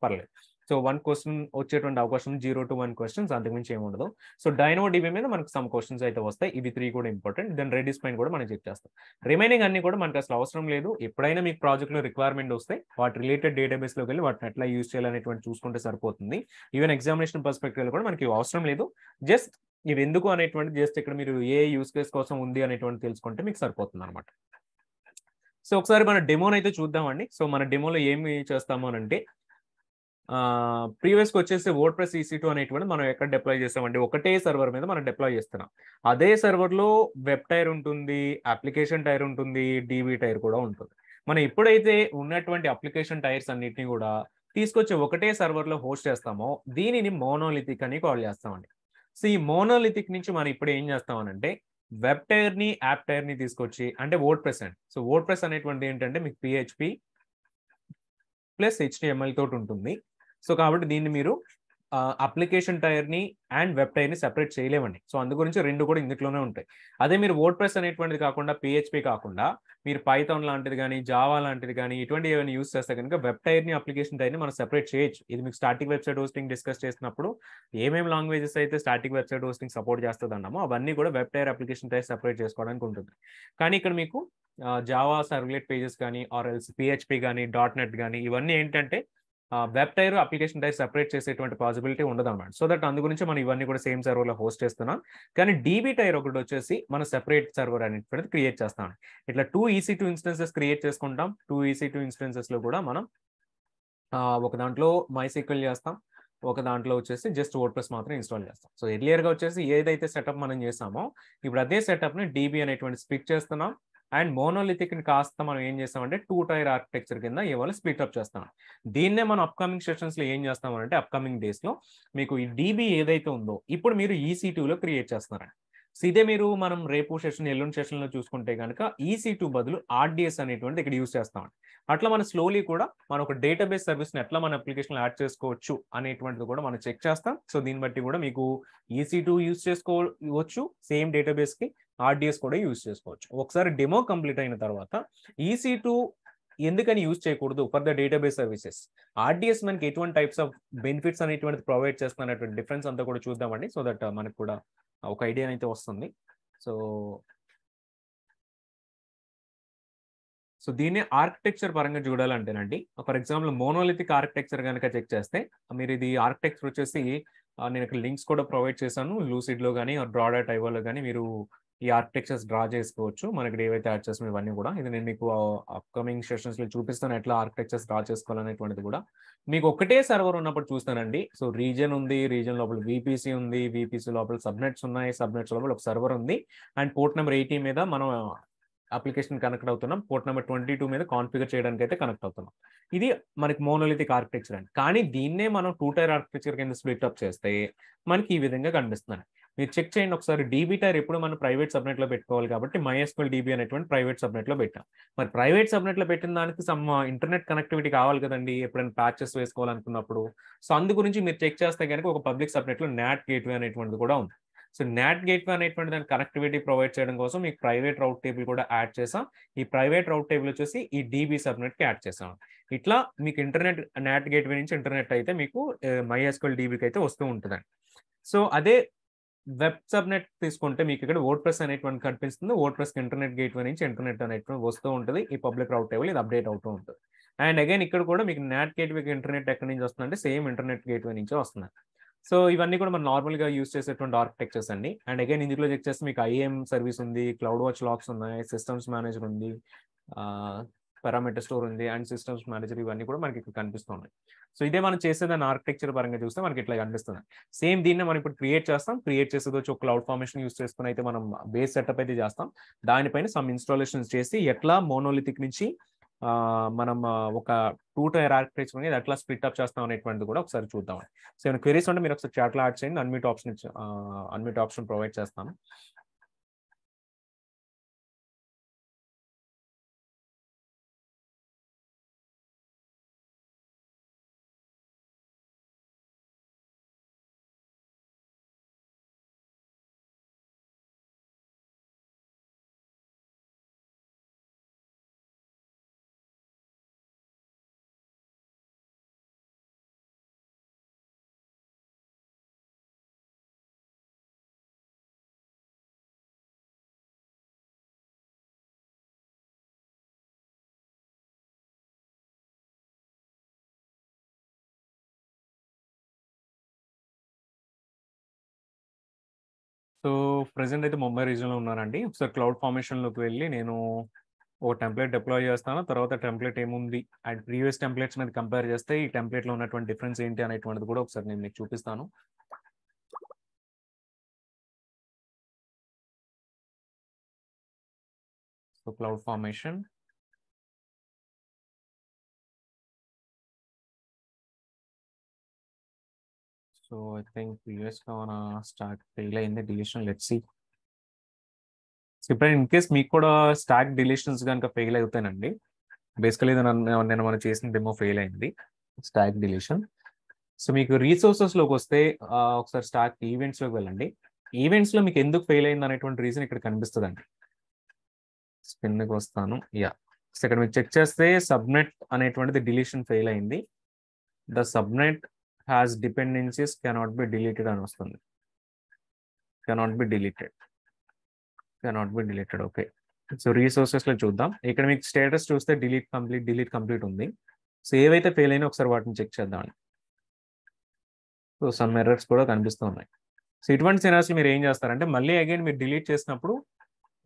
పర్లేదు. సో 1 క్వశ్చన్ వచ్చేటువంటి అవకాశం 0 to 1 క్వశ్చన్స్, అంతకుమించి ఏమి ఉండదు. సో DynamoDB మీద మనకు సమ్ క్వశ్చన్స్ అయితే వస్తాయి. ఇవి 3 కూడా ఇంపార్టెంట్. దెన్ రెడిస్ పైన కూడా మనం చెక్ చేస్తాం. రిమైనింగ్ అన్ని కూడా మనకు అసలు అవసరం లేదు. ఎప్పుడైనా మీకు ప్రాజెక్ట్లో రిక్వైర్మెంట్ వస్తే వాటి రిలేటెడ్ డేటాబేస్లోకి వెళ్ళి వాటిని ఎట్లా యూజ్ చేయాలనేటువంటి చూసుకుంటే సరిపోతుంది. ఈవెన్ ఎగ్జామినేషన్ పర్స్పెక్టివ్లో కూడా మనకి అవసరం లేదు. జస్ట్ ఇవి ఎందుకు అనేటువంటి జస్ట్ ఇక్కడ మీరు ఏ యూస్ కేస్ కోసం ఉంది అనేటువంటి తెలుసుకుంటే మీకు సరిపోతుంది అనమాట. సో ఒకసారి మన డెమోని అయితే చూద్దామండి. సో మన డెమోలో ఏమి చేస్తాము అని అంటే ప్రీవియస్కి వచ్చేసి వర్డ్ప్రెస్ EC2 అనేటువంటి మనం ఎక్కడ డిప్లాయ్ చేస్తామండి, ఒకటే సర్వర్ మీద మనం డిప్లాయ్ చేస్తున్నాం. అదే సర్వర్లో వెబ్ టైర్ ఉంటుంది, అప్లికేషన్ టైర్ ఉంటుంది, DB టైర్ కూడా ఉంటుంది. మనం ఎప్పుడైతే ఉన్నటువంటి అప్లికేషన్ టైర్స్ అన్నిటిని కూడా తీసుకొచ్చి ఒకటే సర్వర్లో హోస్ట్ చేస్తామో దీనిని మోనోలిథిక్ అని కాల్ చేస్తామండి. సో ఈ మోనోలిథిక్ నుంచి మనం ఇప్పుడు ఏం చేస్తామనంటే వెబ్ టైర్ని, యాప్ టైర్ని తీసుకొచ్చి, అంటే వర్డ్ప్రెస్ అండి. సో వర్డ్ప్రెస్ అనేటువంటిది ఏంటంటే మీకు PHP ప్లస్ HTML తోటి ఉంటుంది. సో కాబట్టి దీన్ని మీరు అప్లికేషన్ టైర్ని అండ్ వెబ్ టైర్ని సెపరేట్ చేయలేమండి. సో అందు గురించి రెండు కూడా ఇందులోనే ఉంటాయి. అదే మీరు వర్డ్ప్రెస్ అనేటువంటిది కాకుండా, PHP కాకుండా మీరు పైథాన్ లాంటిది కానీ, జావా లాంటిది కానీ ఇటువంటి ఏమైనా యూస్ చేస్తే కనుక వెబ్ టైర్ని, అప్లికేషన్ టైర్ని మనం సెపరేట్ చేయొచ్చు. ఇది మీకు స్టాటిక్ వెబ్సైట్ హోస్టింగ్ డిస్కస్ చేసినప్పుడు ఏమేమి లాంగ్వేజెస్ అయితే స్టాటిక్ వెబ్సైట్ హోస్టింగ్ సపోర్ట్ చేస్తుంది అన్నామో అవన్నీ కూడా web tier, application tier separate చేసుకోవడానికి ఉంటుంది. కానీ ఇక్కడ మీకు జావా సర్వ్లెట్ పేజెస్ కానీ ఆర్ ఎల్స్ PHP కానీ, .NET కానీ ఇవన్నీ ఏంటంటే web tier, application tier separate చేసేటువంటి పాసిబిలిటీ ఉండదు అనమాట. సో దట్ అందు గురించి మనం ఇవన్నీ కూడా సేమ్ సర్వర్లో హోస్ట్ చేస్తున్నాం. కానీ DB టైర్ ఒకటి వచ్చేసి మనం సెపరేట్ సర్వర్ అనేటువంటిది క్రియేట్ చేస్తాం. ఇట్లా 2 EC2 ఇన్స్టెన్సెస్ క్రియేట్ చేసుకుంటాం. 2 EC2 ఇన్స్టెన్సెస్లో కూడా మనం ఒక దాంట్లో MySQL చేస్తాం, ఒక దాంట్లో వచ్చేసి జస్ట్ వర్డ్ప్రెస్ మాత్రం ఇన్స్టాల్ చేస్తాం. సో ఎర్లియర్గా వచ్చేసి ఏదైతే సెటప్ మనం చేసామో ఇప్పుడు అదే సెటప్ని DB అనేటువంటి స్ప్లిట్ చేస్తున్నాం. అండ్ మోనోలిథిక్ని కాస్త మనం ఏం చేస్తామంటే 2 టైర్ ఆర్కిటెక్చర్ కింద ఇవాళ స్ప్లిట్ అప్ చేస్తాం. దీన్నే మనం అప్కమింగ్ సెషన్స్లో ఏం చేస్తామంటే అప్కమింగ్ డేస్లో మీకు ఈ DB ఏదైతే ఉందో ఇప్పుడు మీరు EC2లో క్రియేట్ చేస్తున్నారండి. సో ఇదే మీరు మనం రేపు సెషన్, ఎల్లుండి సెషన్లో చూసుకుంటే కనుక EC2 బదులు RDS అనేటువంటి ఇక్కడ యూస్ చేస్తామండి. అట్లా మనం స్లోలీ కూడా మనం ఒక డేటాబేస్ సర్వీస్ని ఎట్లా మన అప్లికేషన్లో యాడ్ చేసుకోవచ్చు అనేటువంటిది కూడా మనం చెక్ చేస్తాం. సో దీన్ని బట్టి కూడా మీకు EC2 యూస్ చేసుకోవచ్చు, సేమ్ డేటాబేస్కి RDS కూడా యూస్ చేసుకోవచ్చు. ఒకసారి డెమో కంప్లీట్ అయిన తర్వాత EC2 ఎందుకని యూజ్ చేయకూడదు for the database services, RDS మనకి ఎటువంటి టైప్స్ ఆఫ్ బెనిఫిట్స్ అనేటువంటి ప్రొవైడ్ చేస్తున్నటువంటి డిఫరెన్స్ అంతా కూడా చూద్దామండి. సో దట్ మనకు కూడా ఒక ఐడియా అయితే వస్తుంది. సో దీన్ని ఆర్కిటెక్చర్ పరంగా చూడాలంటేనండి, ఫర్ ఎగ్జాంపుల్ మోనోలిథిక్ ఆర్కిటెక్చర్ కనుక చెక్ చేస్తే మీరు ఇది ఆర్కిటెక్చర్ వచ్చేసి నేను ఇక్కడ లింక్స్ కూడా ప్రొవైడ్ చేశాను. లూసిడ్లో కానీ Draw.ioలో కానీ మీరు ఈ ఆర్కిటెక్చర్స్ డ్రా చేసుకోవచ్చు. మనకి ఏవైతే యాడ్ చేస్తాం ఇవన్నీ కూడా ఇది నేను మీకు అప్కమింగ్ సెషన్స్లో చూపిస్తాను ఎట్లా ఆర్కిటెక్చర్స్ డ్రా చేసుకోవాలనేటువంటిది కూడా. మీకు ఒకటే సర్వర్ ఉన్నప్పుడు చూస్తానండి. సో రీజన్ ఉంది, రీజన్ లోపల VPC ఉంది, VPC లోపల సబ్నెట్స్ ఉన్నాయి, సబ్నెట్స్ లోపల ఒక సర్వర్ ఉంది అండ్ పోర్ట్ నెంబర్ 80 మీద మనం అప్లికేషన్ కనెక్ట్ అవుతున్నాం, పోర్ట్ నెంబర్ 22 మీద కాన్ఫిగర్ చేయడానికి అయితే కనెక్ట్ అవుతున్నాం. ఇది మనకి మోనోలిథిక్ ఆర్కిటెక్చర్ అండి. కానీ దీన్నే మనం 2 టైర్ ఆర్కిటెక్చర్ కింద స్ప్లిట్ అప్ చేస్తే మనకి ఈ విధంగా కనిపిస్తుంది. మీరు చెక్ చేయండి ఒకసారి. DB టైర్ ఎప్పుడు మనం ప్రైవేట్ సబ్నెట్లో పెట్టుకోవాలి కాబట్టి MySQL DB అనేటువంటి ప్రైవేట్ సబ్నెట్లో పెట్టాం. మరి ప్రైవేట్ సబ్నెట్లో పెట్టిన దానికి సమ్ ఇంటర్నెట్ కనెక్టివిటీ కావాలి కదండి ఎప్పుడైనా ప్యాచెస్ వేసుకోవాలనుకున్నప్పుడు. సో అందు గురించి మీరు చెక్ చేస్తే కనుక ఒక పబ్లిక్ సబ్నెట్లో NAT గేట్వే అనేటువంటిది కూడా ఉంది. సో నాట్ గేట్వే అనేటువంటి దాని కనెక్టివిటీ ప్రొవైడ్ చేయడం కోసం మీకు ప్రైవేట్ రౌట్ టేబుల్ కూడా యాడ్ చేసాం. ఈ ప్రైవేట్ రౌట్ టేబుల్ వచ్చేసి ఈ డీబీ సబ్నెట్కి యాడ్ చేసాం. ఇట్లా మీకు ఇంటర్నెట్ నాట్ గేట్వే నుంచి ఇంటర్నెట్ అయితే మీకు MySQL డీబీకి అయితే వస్తూ ఉంటుందండి. సో అదే వెబ్ సబ్నెట్ తీసుకుంటే మీకు ఇక్కడ వర్డ్ప్రెస్ అనేటువంటి కనిపిస్తుంది. వర్డ్ప్రెస్ ఇంటర్నెట్ గేట్వే నుంచి ఇంటర్నెట్ అనేటువంటి వస్తూ ఉంటుంది. ఈ పబ్లిక్ రౌట్ టేబుల్ ఇది అప్డేట్ అవుతూ ఉంటుంది. అండ్ అగైన్ ఇక్కడ కూడా మీకు నాట్ గేట్వేకి ఇంటర్నెట్ ఎక్కడి నుంచి వస్తుందంటే సేమ్ ఇంటర్నెట్ గేట్వే నుంచే వస్తుంది. సో ఇవన్నీ కూడా మనం నార్మల్గా యూస్ చేసేటువంటి ఆర్కిటెక్చర్స్ అండి. అండ్ అగైన్ ఇందులో చెక్ చేస్తే మీకు IAM సర్వీస్ ఉంది, క్లౌడ్ వాచ్ లాక్స్ ఉన్నాయి, సిస్టమ్స్ మేనేజర్ ఉంది, పారామీటర్ స్టోర్ ఉంది, అండ్ సిస్టమ్స్ మేనేజర్ ఇవన్నీ కూడా మనకి ఇక్కడ కనిపిస్తున్నాయి. సో ఇదే మనం చేసేదాన్ని ఆర్కిటెక్చర్ పరంగా చూస్తే మనకి ఇట్లా కనిపిస్తుంది. సేమ్ దీన్ని మనం ఇప్పుడు క్రియేట్ చేస్తాం. క్రియేట్ చేసేది వచ్చి ఒక క్లౌడ్ ఫార్మేషన్ యూస్ చేసుకుని అయితే మనం బేస్ సెటప్ అయితే చేస్తాం. దానిపైన సమ్ ఇన్స్టాలేషన్స్ చేసి ఎట్లా మోనోలిథిక్ నుంచి మనం ఒక 2 టైర్ ఆర్కిటెక్చర్ అనేది ఎట్లా స్ప్లిట్ అప్ చేస్తాం అనేటువంటిది కూడా ఒకసారి చూద్దాం. సో ఏమైనా క్వెరీస్ ఉంటే మీరు ఒకసారి చాట్లో యాడ్ చేయండి. అన్మ్యూట్ ఆప్షన్ ప్రొవైడ్ చేస్తాను. సో ప్రెసెంట్ అయితే ముంబై రీజియన్లో ఉన్నానండి. ఒకసారి క్లౌడ్ ఫార్మేషన్లోకి వెళ్ళి నేను ఓ టెంప్లెట్ డిప్లాయ్ చేస్తాను. తర్వాత టెంప్లెట్ ఏముంది అండ్ ప్రీవియస్ టెంప్లెట్స్ మీద కంపేర్ చేస్తే ఈ టెంప్లెట్లో ఉన్నటువంటి డిఫరెన్స్ ఏంటి అనేటువంటిది కూడా ఒకసారి నేను మీకు చూపిస్తాను. So cloud formation, so I think ప్రీవియస్గా మన స్టాక్ ఫెయిల్ అయింది డిలీషన్. Let's see. ఇప్పుడు ఇన్ కేస్ మీకు కూడా స్టాక్ డిలీషన్స్ కనుక ఫెయిల్ అవుతానండి, బేసికలీ నేను మనం చేసిన డెమో ఫెయిల్ అయింది స్టాక్ డిలీషన్. సో మీకు రీసోర్సెస్లోకి వస్తే ఒకసారి స్టాక్ ఈవెంట్స్లోకి వెళ్ళండి. ఈవెంట్స్లో మీకు ఎందుకు ఫెయిల్ అయింది అనేటువంటి రీజన్ ఇక్కడ కనిపిస్తుందండి. స్పిన్కి వస్తాను. సో ఇక్కడ మీరు చెక్ చేస్తే సబ్నెట్ అనేటువంటిది డిలీషన్ ఫెయిల్ అయింది. The subnet has dependencies cannot be deleted అని వస్తుంది. Cannot be deleted. Okay. So రీసోర్సెస్లో చూద్దాం. ఇక్కడ మీకు స్టేటస్ చూస్తే డిలీట్ కంప్లీట్ ఉంది. సో ఏవైతే ఫెయిల్ అయినా ఒకసారి వాటిని చెక్ చేద్దాం. సో సమ్ ఎర్రర్స్ కూడా కనిపిస్తూ ఉన్నాయి. సో ఇటువంటి సినారియోస్లో మీరు ఏం చేస్తారంటే మళ్ళీ అగైన్ మీరు డిలీట్ చేసినప్పుడు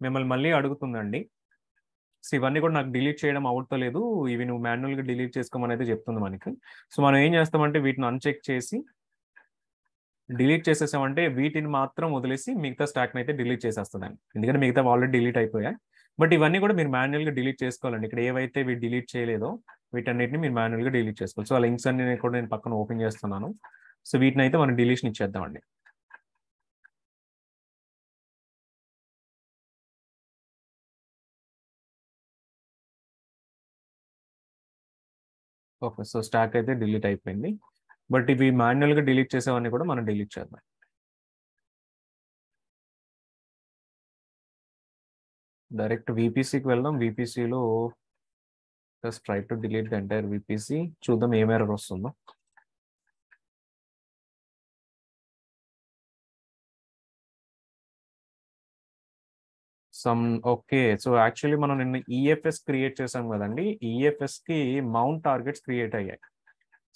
మిమ్మల్ని మళ్ళీ అడుగుతుందండి. సో ఇవన్నీ కూడా నాకు డిలీట్ చేయడం అవుతలేదు, ఇవి నువ్వు మాన్యువల్గా డిలీట్ చేసుకోమని అయితే చెప్తుంది మనకి. సో మనం ఏం చేస్తామంటే వీటిని అన్చెక్ చేసి డిలీట్ చేసేసామంటే వీటిని మాత్రం వదిలేసి మిగతా స్టాక్ని అయితే డిలీట్ చేసేస్తుందండి. ఎందుకంటే మిగతా ఆల్రెడీ డిలీట్ అయిపోయాయి. బట్ ఇవన్నీ కూడా మీరు మాన్యువల్గా డిలీట్ చేసుకోవాలండి. ఇక్కడ ఏవైతే వీటి డిలీట్ చేయలేదో వీటన్నిటిని మీరు మాన్యువల్గా డిలీట్ చేసుకోవాలి. సో ఆ లింక్స్ అన్ని కూడా నేను పక్కన ఓపెన్ చేస్తున్నాను. సో వీటిని అయితే మనం డిలీషన్ ఇచ్చేద్దామండి. ఓకే. సో స్టాక్ అయితే డిలీట్ అయిపోయింది. బట్ ఇవి మాన్యువల్గా డిలీట్ చేసేవన్నీ కూడా మనం డిలీట్ చేద్దాం. డైరెక్ట్ VPCకి వెళ్దాం. VPCలో just try to delete the entire VPC. చూద్దాం ఏం ఎర్రర్ వస్తుందో. ఓకే. సో యాక్చువల్లీ మనం నిన్న EFS క్రియేట్ చేసాం కదండి. EFSకి మౌంట్ టార్గెట్స్ క్రియేట్ అయ్యాయి.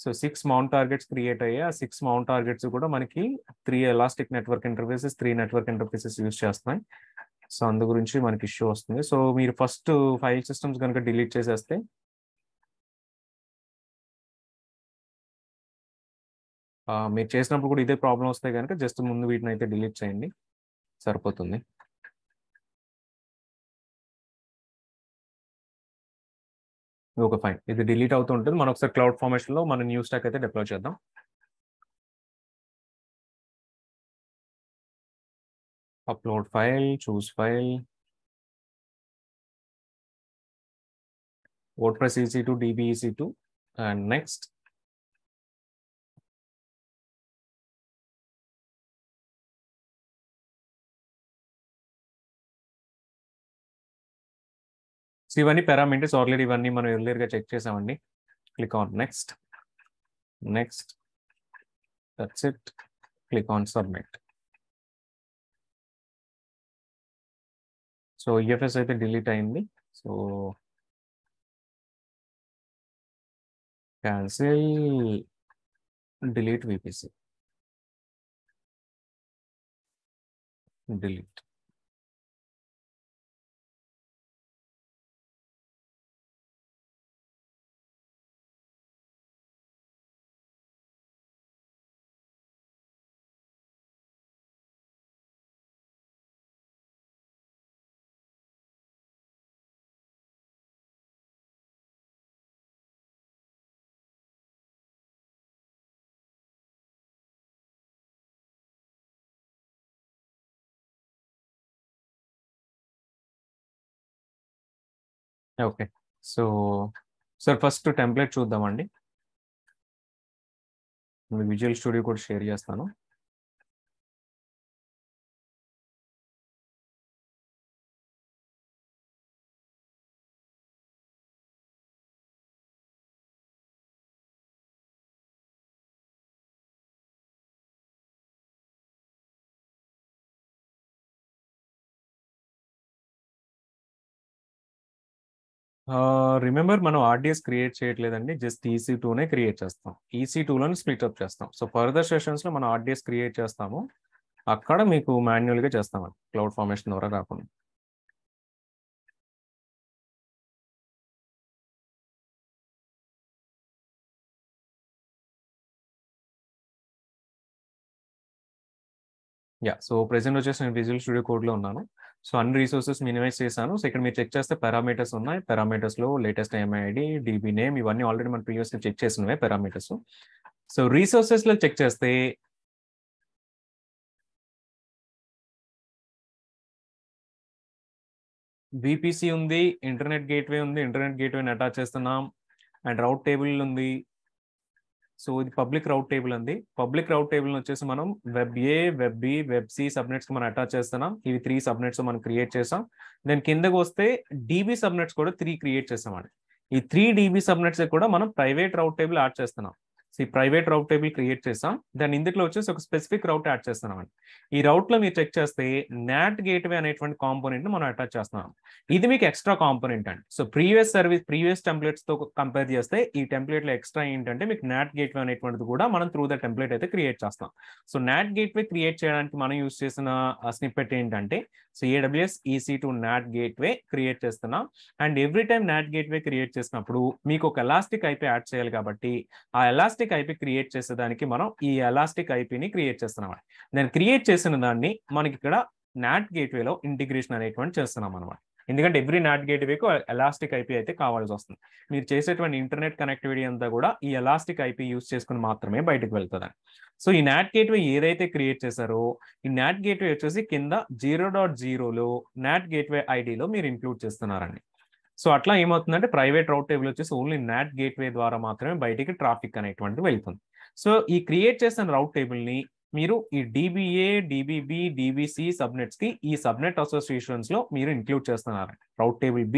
సో 6 మౌంట్ టార్గెట్స్ క్రియేట్ అయ్యాయి. ఆ 6 మౌంట్ టార్గెట్స్ కూడా మనకి 3 elastic network interfaces, 3 network interfaces use చేస్తున్నాయి. సో అందు గురించి మనకి ఇష్యూ వస్తుంది. సో మీరు ఫస్ట్ ఫైల్ సిస్టమ్స్ కనుక డిలీట్ చేసేస్తే మీరు చేసినప్పుడు కూడా ఇదే ప్రాబ్లం వస్తే కనుక జస్ట్ ముందు వీటిని అయితే డిలీట్ చేయండి, సరిపోతుంది. Okay fine. ఇది డిలీట్ అవుతూ ఉంటుంది. మనం ఒకసారి క్లౌడ్ ఫార్మేషన్లో మన న్యూ స్టాక్ అయితే డిప్లాయ్ చేద్దాం. Upload file, choose file, WordPress EC2, DB EC2, and next. ఇవన్నీ పారామీటర్స్ ఆల్రెడీ ఇవన్నీ మనం ఎర్లియర్ గా చెక్ చేసామండి. Click on next. That's it. Click on submit. So EFS అయితే డిలీట్ అయింది. So cancel, delete VPC, delete. Okay. So sir first template చూద్దామండి. Visual studio కూడా share చేస్తాను. రిమెంబర్ మనం ఆర్డిఎస్ క్రియేట్ చేయట్లేదండి, జస్ట్ EC2నే క్రియేట్ చేస్తాం. EC2లోని స్ప్లిట్అప్ చేస్తాం. సో ఫర్దర్ సెషన్స్లో మనం ఆర్డిఎస్ క్రియేట్ చేస్తాము, అక్కడ మీకు మాన్యువల్గా చేస్తామండి, క్లౌడ్ ఫార్మేషన్ ద్వారా కాకుండా. సో ప్రెసెంట్ వచ్చేసి నేను విజువల్ స్టూడియో కోడ్లో ఉన్నాను. సో అన్ని రిసోర్సెస్ మినిమైజ్ చేశాను. సో ఇక్కడ మీరు చెక్ చేస్తే పారామీటర్స్ ఉన్నాయి. పారామీటర్స్లో లేటెస్ట్ ఎంఐడి, DB నేమ్ ఇవన్నీ ఆల్రెడీ మనం ప్రీవియస్గా చెక్ చేసినవే పారామీటర్స్. సో రిసోర్సెస్లో చెక్ చేస్తే VPC ఉంది, ఇంటర్నెట్ గేట్వే ఉంది, ఇంటర్నెట్ గేట్వేని అటాచ్ చేస్తున్నాం, అండ్ రౌట్ టేబుల్ ఉంది. సో ఇది పబ్లిక్ రౌట్ టేబుల్ అండి. పబ్లిక్ రౌట్ టేబుల్ వచ్చేసి మనం web A, web B, web C subnets మనం అటాచ్ చేస్తున్నాం. ఇవి 3 సబ్నెట్స్ మనం క్రియేట్ చేసాం. దాని కిందకు వస్తే DB సబ్నెట్స్ కూడా 3 క్రియేట్ చేసామండి. ఈ 3 DB సబ్నెట్స్ కూడా మనం ప్రైవేట్ రౌట్ టేబుల్ యాడ్ చేస్తున్నాం. సో ఈ ప్రైవేట్ రౌట్ టేబుల్ క్రియేట్ చేసాం. దాని ఇందులో వచ్చేసి ఒక స్పెసిఫిక్ రౌట్ యాడ్ చేస్తున్నామండి. ఈ రౌట్ లో మీరు చెక్ చేస్తే నాట్ గేట్వే అనేటువంటి కాంపోనెంట్ మనం అటాచ్ చేస్తున్నాం. ఇది మీకు ఎక్స్ట్రా కాంపోనెంట్ అండి. సో ప్రీవియస్ టెంప్లెట్స్ తో కంపేర్ చేస్తే ఈ టెంప్లెట్ లో ఎక్స్ట్రా ఏంటంటే మీకు నాట్ గేట్వే అనేటువంటిది కూడా మనం త్రూ ద టెంప్లెట్ అయితే క్రియేట్ చేస్తాం. సో నాట్ గేట్వే క్రియేట్ చేయడానికి మనం యూజ్ చేసిన స్నిప్పెట్ ఏంటంటే, so AWS EC2 NAT gateway create చేస్తున్నాం. And every time NAT gateway create చేసినప్పుడు మీకు ఒక ఎలాస్టిక్ IP యాడ్ చేయాలి కాబట్టి ఆ ఎలాస్టిక్ IP క్రియేట్ చేసేదానికి మనం ఈ ఎలాస్టిక్ IPని క్రియేట్ చేస్తున్నాం. నేను క్రియేట్ చేసిన దాన్ని మనకి ఇక్కడ నాట్ గేట్వేలో ఇంటిగ్రేషన్ అనేటువంటి చేస్తున్నాం అనమాట. ఎందుకంటే ఎవ్రీ నాట్ గేట్వేకు ఎలాస్టిక్ IP అయితే కావాల్సి వస్తుంది. మీరు చేసేటువంటి ఇంటర్నెట్ కనెక్టివిటీ అంతా కూడా ఈ ఎలాస్టిక్ IP యూస్ చేసుకుని మాత్రమే బయటకు వెళ్తుంది. సో ఈ నాట్ గేట్వే ఏదైతే క్రియేట్ చేశారో ఈ నాట్ గేట్వే వచ్చేసి కింద 0.0లో నాట్ గేట్వే ఐడిలో మీరు ఇంక్లూడ్ చేస్తున్నారండి. సో అట్లా ఏమవుతుందంటే ప్రైవేట్ రౌట్ టేబుల్ వచ్చేసి ఓన్లీ నాట్ గేట్వే ద్వారా మాత్రమే బయటికి ట్రాఫిక్ అనేటువంటిది వెళ్తుంది. సో ఈ క్రియేట్ చేసిన రౌట్ టేబుల్ని మీరు ఈ DBA, DBB, DBC సబ్నెట్స్ కి ఈ సబ్నెట్ అసోసియేషన్స్ లో మీరు ఇంక్లూడ్ చేస్తున్నారు. రౌట్ table B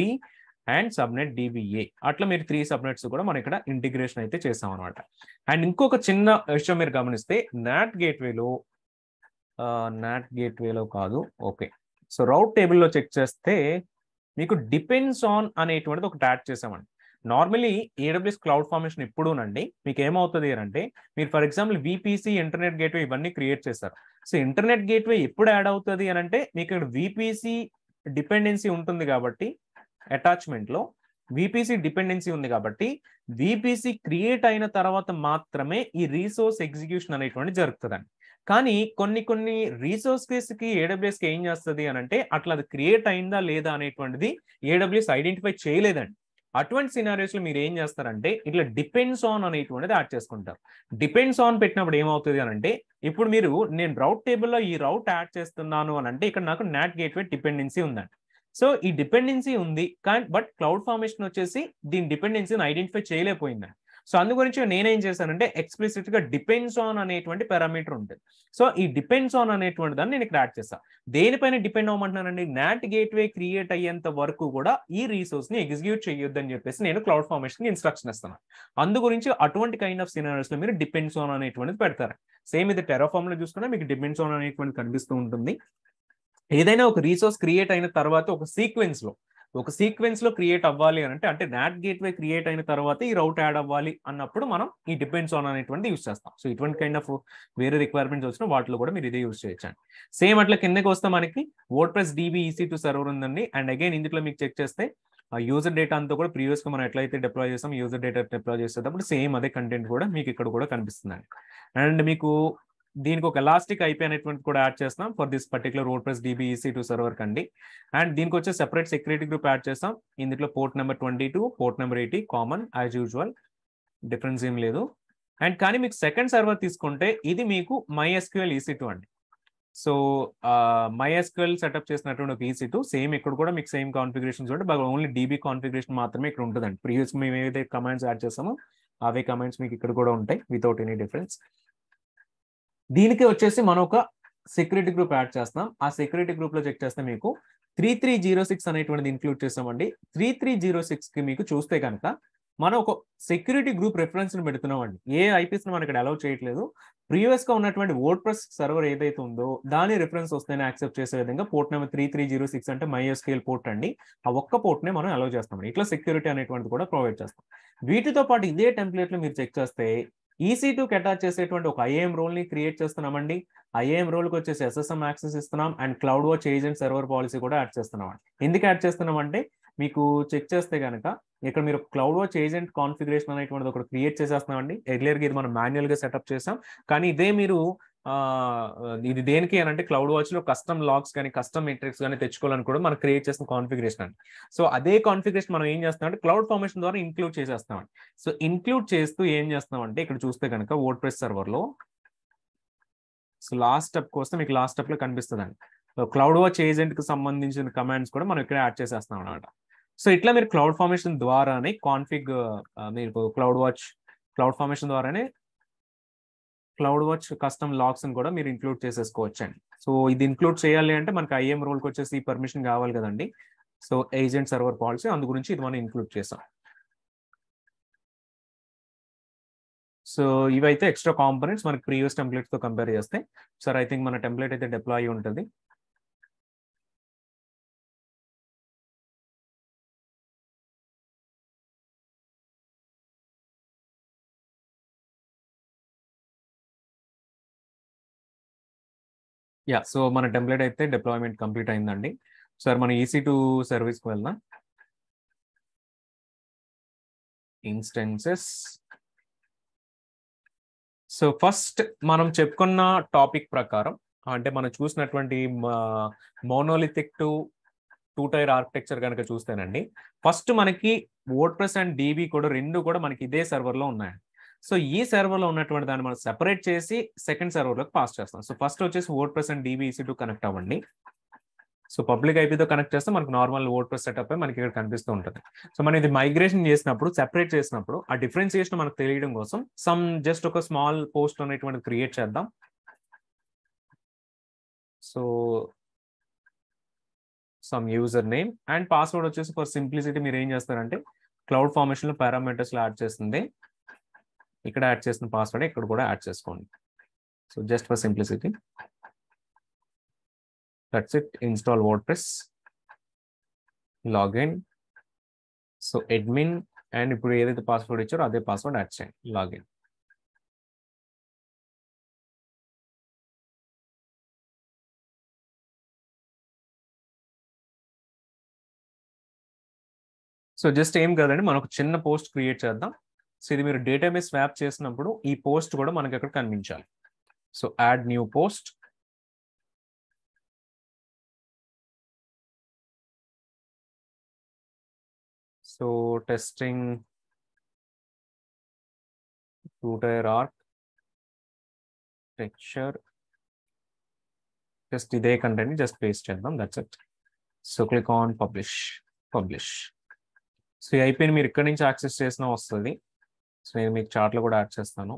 and subnet DBA అట్లా మీరు 3 సబ్నెట్స్ కూడా మనం ఇక్కడ ఇంటిగ్రేషన్ అయితే చేసాం అనమాట. అండ్ ఇంకొక చిన్న విషయం మీరు గమనిస్తే నాట్ గేట్వేలో కాదు, ఓకే. సో రౌట్ టేబుల్లో చెక్ చేస్తే మీకు డిపెండ్స్ ఆన్ అనేటువంటిది ఒకటి యాడ్ చేసామండి. నార్మలీ AWS క్లౌడ్ ఫార్మేషన్ ఎప్పుడూనండి మీకు ఏమవుతుంది అంటే, మీరు for example VPC, internet gateway ఇవన్నీ క్రియేట్ చేస్తారు. సో ఇంటర్నెట్ గేట్వే ఎప్పుడు యాడ్ అవుతుంది అని అంటే మీకు ఇక్కడ VPC డిపెండెన్సీ ఉంటుంది కాబట్టి అటాచ్మెంట్లో VPC డిపెండెన్సీ ఉంది కాబట్టి VPC క్రియేట్ అయిన తర్వాత మాత్రమే ఈ రీసోర్స్ ఎగ్జిక్యూషన్ అనేటువంటి జరుగుతుందండి. కానీ కొన్ని రిసోర్సెస్కి AWSకి ఏం చేస్తుంది అని అంటే అట్లా అది క్రియేట్ అయిందా లేదా అనేటువంటిది AWS ఐడెంటిఫై చేయలేదండి. అటువంటి సినారియోస్లో మీరు ఏం చేస్తారంటే ఇట్లా డిపెండ్స్ ఆన్ అనేటువంటిది యాడ్ చేసుకుంటారు. డిపెండ్స్ ఆన్ పెట్టినప్పుడు ఏమవుతుంది అని అంటే, ఇప్పుడు మీరు నేను రౌట్ టేబుల్లో ఈ రౌట్ యాడ్ చేస్తున్నాను అని అంటే ఇక్కడ నాకు నాట్ గేట్వే డిపెండెన్సీ ఉందండి. సో ఈ డిపెండెన్సీ ఉంది కానీ బట్ క్లౌడ్ ఫార్మేషన్ వచ్చేసి దీని డిపెండెన్సీని ఐడెంటిఫై చేయలేకపోయిందండి. సో అందు గురించి నేనేం చేశానంటే ఎక్స్ప్లిసిట్ గా డిపెండ్స్ ఆన్ అనేటువంటి పారామీటర్ ఉంటుంది. సో ఈ డిపెండ్స్ ఆన్ అనేటువంటి దాన్ని నేను ఇక్కడ యాడ్ చేస్తాను. దేనిపైన డిపెండ్ అవ్వమంటున్నానండి, నాట్ గేట్వే క్రియేట్ అయ్యేంత వరకు కూడా ఈ రిసోర్స్ ని ఎగ్జిక్యూట్ చేయొద్దని చెప్పేసి నేను క్లౌడ్ ఫార్మేషన్ కి ఇన్స్ట్రక్షన్ ఇస్తాను. అందు గురించి అటువంటి కైండ్ ఆఫ్ సినారియోస్ లో మీరు డిపెండ్స్ ఆన్ అనేటువంటిది పెడతారు. సేమ్ ఇది టెరాఫార్మ్ లో చూసుకున్నా మీకు డిపెండ్స్ ఆన్ అనేటువంటి కనిపిస్తూ ఉంటుంది. ఏదైనా ఒక రీసోర్స్ క్రియేట్ అయిన తర్వాత ఒక సీక్వెన్స్ లో క్రియేట్ అవ్వాలి అని అంటే నాట్ గేట్వే క్రియేట్ అయిన తర్వాత ఈ రౌట్ యాడ్ అవ్వాలి అన్నప్పుడు మనం ఈ డిపెండ్స్ ఆన్ అనేటువంటి యూస్ చేస్తాం. సో ఇటువంటి కైండ్ ఆఫ్ వేరే రిక్వైర్మెంట్స్ వచ్చిన వాటిలో కూడా మీరు ఇదే యూస్ చేయొచ్చండి. సేమ్ అట్లా కిందకి వస్తే మనకి వర్డ్ప్రెస్ DB EC2 సర్వర్ ఉందండి. అండ్ అగైన్ ఇందులో మీకు చెక్ చేస్తే యూజర్ డేటా అంతా కూడా ప్రీవియస్ గా మనం ఎట్లయితే డిప్లాయ్ చేస్తాం యూజర్ డేటా డిప్లాయ్ చేసేటప్పుడు సేమ్ అదే కంటెంట్ కూడా మీకు ఇక్కడ కూడా కనిపిస్తుందండి. అండ్ మీకు దీనికి ఒక ఎలాస్టిక్ IP అనేటువంటి కూడా యాడ్ చేస్తాం for this particular WordPress DB EC2 server కండి. అండ్ దీనికి వచ్చే సెపరేట్ సెక్యూరిటీ గ్రూప్ యాడ్ చేస్తాం. ఇందులో port number 22, port number 80 common as usual, difference ఏం లేదు. అండ్ కానీ మీకు సెకండ్ సర్వర్ తీసుకుంటే ఇది మీకు MySQL EC2 అండి. సో MySQL సెటప్ చేసినటువంటి ఒక EC2 సేమ్ ఇక్కడ కూడా మీకు సేమ్ కాన్ఫిగరేషన్స్ ఉంటాయి, బట్ ఓన్లీ DB కాన్ఫిగరేషన్ మాత్రమే ఇక్కడ ఉంటుందండి. ప్రీవియస్ మేము ఏదైతే కమాండ్స్ యాడ్ చేస్తామో అవే కమాండ్స్ మీకు ఇక్కడ కూడా ఉంటాయి వితౌట్ ఎనీ డిఫరెన్స్. దీనికి వచ్చేసి మనం ఒక సెక్యూరిటీ గ్రూప్ యాడ్ చేస్తాం. ఆ సెక్యూరిటీ గ్రూప్ లో చెక్ చేస్తే మీకు 3306 అనేటువంటిది ఇంక్లూడ్ చేస్తామండి. 3306 కి మీకు చూస్తే కనుక మనం ఒక సెక్యూరిటీ గ్రూప్ రెఫరెన్స్ ని పెడుతున్నాం అండి. ఏ ఐపీస్ ని మనం ఇక్కడ అలౌ చేయట్లేదు. ప్రీవియస్ గా ఉన్నటువంటి వర్డ్ప్రెస్ సర్వర్ ఏదైతే ఉందో దాని రిఫరెన్స్ వస్తేనే యాక్సెప్ట్ చేసే విధంగా పోర్ట్ నెంబర్ 3306 అంటే MySQL పోర్ట్ అండి. ఆ ఒక్క పోర్ట్ నే మనం అలౌ చేస్తాం. ఇట్లా సెక్యూరిటీ అనేటువంటిది కూడా ప్రొవైడ్ చేస్తాం. వీటితో పాటు ఇదే టెంప్లెట్ లో మీరు చెక్ చేస్తే EC2కి అటాచ్ చేసేటువంటి ఒక IAM రోల్ ని క్రియేట్ చేస్తున్నామండి. IAM రోల్ కి వచ్చేసి SSM యాక్సెస్ ఇస్తున్నాం and cloud watch agent server policy కూడా యాడ్ చేస్తున్నాం. ఎందుకు యాడ్ చేస్తున్నామంటే మీకు చెక్ చేస్తే కనుక ఇక్కడ మీరు క్లౌడ్ వాచ్ ఏజెంట్ కాన్ఫిగరేషన్ అనేటువంటిది ఒకటి క్రియేట్ చేసేస్తున్నామండి. ఎర్లియర్ గా ఇది మనం మాన్యువల్ గా సెటప్ చేసాం, కానీ ఇదే మీరు ఇది దేనికి అని అంటే క్లౌడ్ వాచ్ లో కస్టమ్ లాగ్స్ కానీ కస్టమ్ మెట్రిక్స్ కానీ తెచ్చుకోవాలని కూడా మనం క్రియేట్ చేసిన కాన్ఫిగరేషన్ అండి. సో అదే కాన్ఫిగరేషన్ మనం ఏం చేస్తాం అంటే క్లౌడ్ ఫార్మేషన్ ద్వారా ఇంక్లూడ్ చేసేస్తామండి. సో ఇంక్లూడ్ చేస్తూ ఏం చేస్తాం అంటే ఇక్కడ చూస్తే కనుక వర్డ్ప్రెస్ సర్వర్ లో సో లాస్ట్ స్టెప్ వస్తే మీకు లాస్ట్ స్టెప్ లో కనిపిస్తుందండి. సో క్లౌడ్ వాచ్ ఏజెంట్ కి సంబంధించిన కమాండ్స్ కూడా మనం ఇక్కడ యాడ్ చేసేస్తాం అనమాట. సో ఇట్లా మీరు క్లౌడ్ ఫార్మేషన్ ద్వారానే మీరు క్లౌడ్ ఫార్మేషన్ ద్వారానే క్లౌడ్ వాచ్ కస్టమ్ లాగ్స్ కూడా మీరు ఇంక్లూడ్ చేసేసుకోవచ్చండి. సో ఇది ఇంక్లూడ్ చేయాలి అంటే మనకి IAM రోల్కి వచ్చేసి పర్మిషన్ కావాలి కదండి. సో ఏజెంట్ సర్వర్ పాలసీ అందు గురించి ఇది మనం ఇంక్లూడ్ చేసాం. సో ఇవైతే ఎక్స్ట్రా కాంపోనెంట్స్ మనకి ప్రీవియస్ టెంప్లెట్స్ తో కంపేర్ చేస్తే సార్ ఐ థింక్ మన టెంప్లెట్ అయితే డిప్లాయ్ ఉంటుంది. సో మన టెంప్లెట్ అయితే డిప్లాయ్మెంట్ కంప్లీట్ అయిందండి. సార్ మన EC2 సర్వీస్కి వెళ్దాం. ఇన్స్టెన్సెస్. సో ఫస్ట్ మనం చెప్పుకున్న టాపిక్ ప్రకారం అంటే మనం చూసినటువంటి మోనోలిథిక్ టు 2-tier ఆర్కిటెక్చర్ కనుక చూస్తేనండి ఫస్ట్ మనకి వర్డ్ప్రెస్ అండ్ DB కూడా రెండు కూడా మనకి ఇదే సర్వర్ లో ఉన్నాయండి. సో ఈ సర్వర్ లో ఉన్నటువంటి దాన్ని మనం సెపరేట్ చేసి సెకండ్ సర్వర్ లోకి పాస్ చేస్తాం. సో ఫస్ట్ వచ్చేసి WordPress and DB EC2 connect అవ్వండి. సో పబ్లిక్ ఐపీతో కనెక్ట్ చేస్తే మనకు నార్మల్ వర్డ్ప్రెస్ సెటప్ మనకి ఇక్కడ కనిపిస్తూ ఉంటుంది. సో మనం ఇది మైగ్రేషన్ చేసినప్పుడు సెపరేట్ చేసినప్పుడు ఆ డిఫరెన్షియేషన్ మనకు తెలియడం కోసం జస్ట్ ఒక స్మాల్ పోస్ట్ అనేటువంటిది క్రియేట్ చేద్దాం. So some user name and password వచ్చేసి ఫర్ సింప్లిసిటీ మీరు ఏం చేస్తారంటే క్లౌడ్ ఫార్మేషన్ లో పారామీటర్స్ లో యాడ్ చేస్తుంది, ఇక్కడ యాడ్ చేసిన పాస్వర్డ్ ఇక్కడ కూడా యాడ్ చేసుకోండి. So just for simplicity that's it. Install WordPress, login, so admin and ఇప్పుడు ఏదైతే పాస్వర్డ్ ఇచ్చారో అదే పాస్వర్డ్ యాడ్ చేయండి, లాగిన్. సో జస్ట్ ఏం కాదండి మనం ఒక చిన్న పోస్ట్ క్రియేట్ చేద్దాం. సో ఇది మీరు డేటాబేస్ స్వాప్ చేసినప్పుడు ఈ పోస్ట్ కూడా మనకి అక్కడ కనిపించాలి. So add new post. So testing 2-tier architecture just ఇదే కంటెంట్ జస్ట్ పేస్ట్ చేద్దాం, that's it. So click on publish. So ఈ ఐపీని మీరు ఇక్కడ నుంచి యాక్సెస్ చేసినా వస్తుంది. సో నేను మీకు చార్ట్లో కూడా యాడ్ చేస్తాను.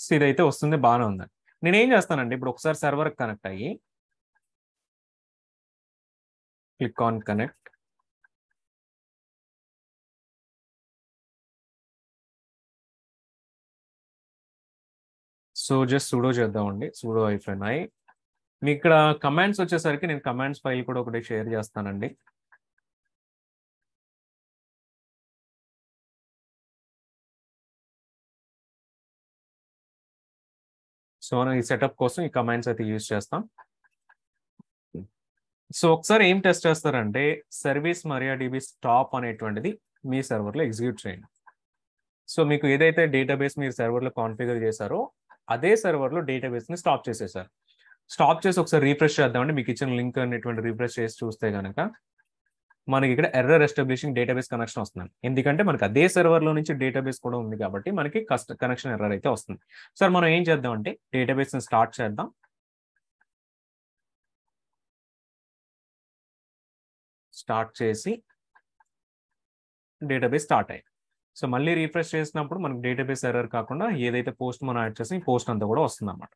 సో ఇదైతే వస్తుంది, బాగానే ఉందండి. నేను ఏం చేస్తానండి, ఇప్పుడు ఒకసారి సర్వర్ కనెక్ట్ అయ్యి click on connect. So just sudo చేద్దామండి, సుడో -i. మీకు ఇక్కడ కమాండ్స్ వచ్చేసరికి నేను కమాండ్స్ ఫైల్ కూడా ఒకటి షేర్ చేస్తానండి. సో మనం ఈ సెటప్ కోసం ఈ కమాండ్స్ అయితే యూజ్ చేస్తాం. సో ఒకసారి ఏం టెస్ట్ చేస్తారంటే సర్వీస్ MariaDB స్టాప్ అనేటువంటిది మీ సర్వర్లో ఎగ్జిక్యూట్ చేయండి. సో మీకు ఏదైతే డేటాబేస్ మీరు సర్వర్లో కాన్ఫిగర్ చేశారో అదే సర్వర్లో డేటాబేస్ని స్టాప్ చేసేసారు. స్టాప్ చేసి ఒకసారి రీఫ్రెష్ చేద్దామండి. మీకు ఇచ్చిన లింక్ అనేటువంటి రీఫ్రెష్ చేసి చూస్తే కనుక మనకి ఇక్కడ ఎర్రర్ ఎస్టాబ్లిషింగ్ డేటాబేస్ కనెక్షన్ వస్తుంది. ఎందుకంటే మనకి అదే సర్వర్లో నుంచి డేటాబేస్ కూడా ఉంది కాబట్టి మనకి కనెక్షన్ ఎర్రర్ అయితే వస్తుంది. సార్ మనం ఏం చేద్దాం అంటే డేటాబేస్ని స్టార్ట్ చేద్దాం. స్టార్ట్ చేసి డేటాబేస్ స్టార్ట్ అయ్యి సో మళ్ళీ రీఫ్రెష్ చేసినప్పుడు మనకి డేటాబేస్ ఎర్రర్ కాకుండా ఏదైతే పోస్ట్ మనం యాడ్ చేసి పోస్ట్ అంతా కూడా వస్తుంది అన్నమాట.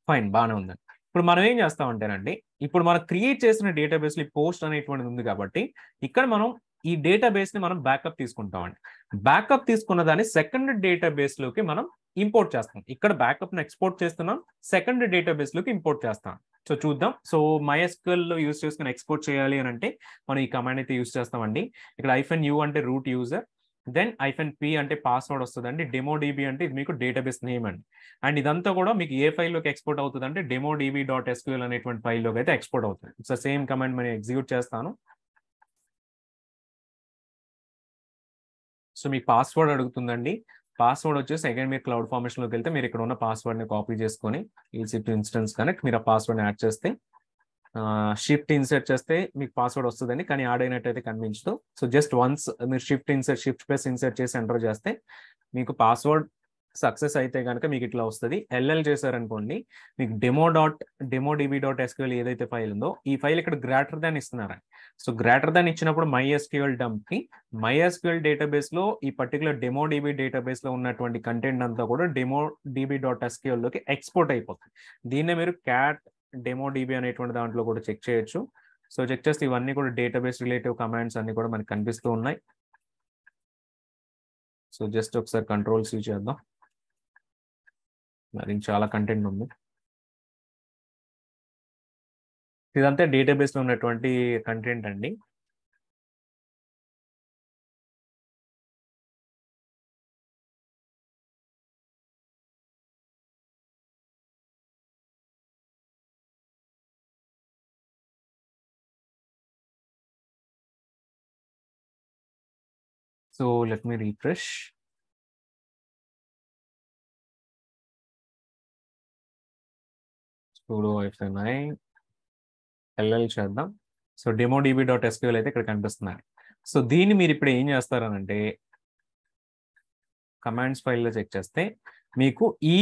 ఫైన్, బాగానే ఉందండి. ఇప్పుడు మనం ఏం చేస్తామంటేనండి, ఇప్పుడు మనం క్రియేట్ చేసిన డేటాబేస్లో పోస్ట్ అనేటువంటిది ఉంది కాబట్టి ఇక్కడ మనం ఈ డేటాబేస్ని మనం బ్యాకప్ తీసుకుంటామండి. బ్యాకప్ తీసుకున్న దాన్ని సెకండ్ డేటాబేస్లోకి మనం ఇంపోర్ట్ చేస్తాం. ఇక్కడ బ్యాకప్ని ఎక్స్పోర్ట్ చేస్తున్నాం, సెకండ్ డేటాబేస్లోకి ఇంపోర్ట్ చేస్తాం. సో చూద్దాం. సో MySQL లో యూజ్ చేసుకుని ఎక్స్పోర్ట్ చేయాలి అని అంటే మనం ఈ కమాండ్ అయితే యూజ్ చేస్తామండి. ఇక్కడ -u అంటే రూట్ యూజర్, దెన్ -p అంటే పాస్వర్డ్ వస్తుందండి, DemoDB అంటే ఇది మీకు డేటాబేస్ నేమ్ అండి. అండ్ ఇదంతా కూడా మీకు ఏ ఫైల్లోకి ఎక్స్పోర్ట్ అవుతుంది అంటే demodb.sql అనేటువంటి ఫైల్లోకి అయితే ఎక్స్పోర్ట్ అవుతుంది. సో సేమ్ కమాండ్ మనం ఎగ్జిక్యూట్ చేస్తాను. సో మీకు పాస్వర్డ్ అడుగుతుందండి. పాస్వర్డ్ వచ్చేసి అగైన్ మీరు క్లౌడ్ ఫార్మేషన్లోకి వెళ్తే మీరు ఇక్కడ ఉన్న పాస్వర్డ్ని కాపీ చేసుకొని EC2 ఇన్స్టెన్స్ కనెక్ట్ మీరు ఆ పాస్వర్డ్ని యాడ్ చేస్తే షిఫ్ట్ ఇన్సర్ట్ చేస్తే మీకు పాస్వర్డ్ వస్తుందండి, కానీ యాడ్ అయినట్టయితే కనిపించదు. సో జస్ట్ వన్స్ మీరు షిఫ్ట్ ప్లస్ ఇన్సర్ట్ చేసి ఎంటర్ చేస్తే మీకు పాస్వర్డ్ సక్సెస్ అయితే కనుక మీకు ఇట్లా వస్తుంది. LL చేశారనుకోండి మీకు demodb.sql ఏదైతే ఫైల్ ఉందో ఈ ఫైల్ ఇక్కడ గ్రేటర్ దాన్ ఇస్తున్నారండి. సో గ్రేటర్ దాన్ ఇచ్చినప్పుడు MySQL డంప్కి MySQL డేటాబేస్లో ఈ పర్టికులర్ DemoDB డేటాబేస్లో ఉన్నటువంటి కంటెంట్ అంతా కూడా demodb.sql లోకి ఎక్స్పోర్ట్ అయిపోతుంది. దీన్నే మీరు క్యాట్ DemoDB అనేటువంటి దాంట్లో కూడా చెక్ చేయొచ్చు. సో చెక్ చేస్తే ఇవన్నీ కూడా డేటాబేస్ రిలేటివ్ కమాండ్స్ అన్ని కూడా మనకి కనిపిస్తూ ఉన్నాయి. సో జస్ట్ ఒకసారి కంట్రోల్-C చేద్దాం. మరి చాలా కంటెంట్ ఉంది. ఇదంతా డేటాబేస్లో ఉన్నటువంటి కంటెంట్ అండి. So let me refresh. sudo -i LL చేద్దాం. సో demodb.sql అయితే ఇక్కడ కనిపిస్తున్నారు. సో దీన్ని మీరు ఇప్పుడు ఏం చేస్తారనంటే కమాండ్స్ ఫైల్లో చెక్ చేస్తే మీకు ఈ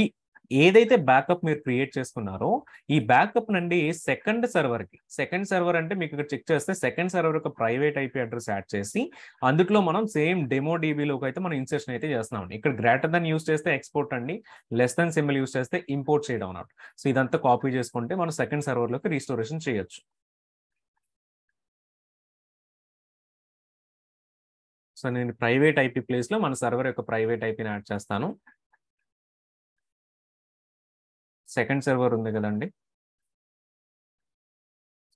ఏదైతే బ్యాకప్ మీరు క్రియేట్ చేసుకున్నారో ఈ బ్యాకప్ నుండి సెకండ్ సర్వర్ అంటే మీకు ఇక్కడ చెక్ చేస్తే సెకండ్ సర్వర్ యొక్క ప్రైవేట్ IP అడ్రస్ యాడ్ చేసి అందులో మనం సేమ్ DemoDBలోకి అయితే మనం ఇన్సర్షన్ అయితే చేస్తున్నాం. ఇక్కడ గ్రేటర్ దాన్ యూస్ చేస్తే ఎక్స్పోర్ట్ అండి, లెస్ దాన్ సింబల్ యూస్ చేస్తే ఇంపోర్ట్ చేయడం అన్నమాట. సో ఇదంతా కాపీ చేసుకుంటే మనం సెకండ్ సర్వర్లోకి రీస్టోరేషన్ చేయొచ్చు. సో నేను ప్రైవేట్ IP ప్లేస్లో మన సర్వర్ యొక్క ప్రైవేట్ IPని యాడ్ చేస్తాను. సెకండ్ సర్వర్ ఉంది కదండి,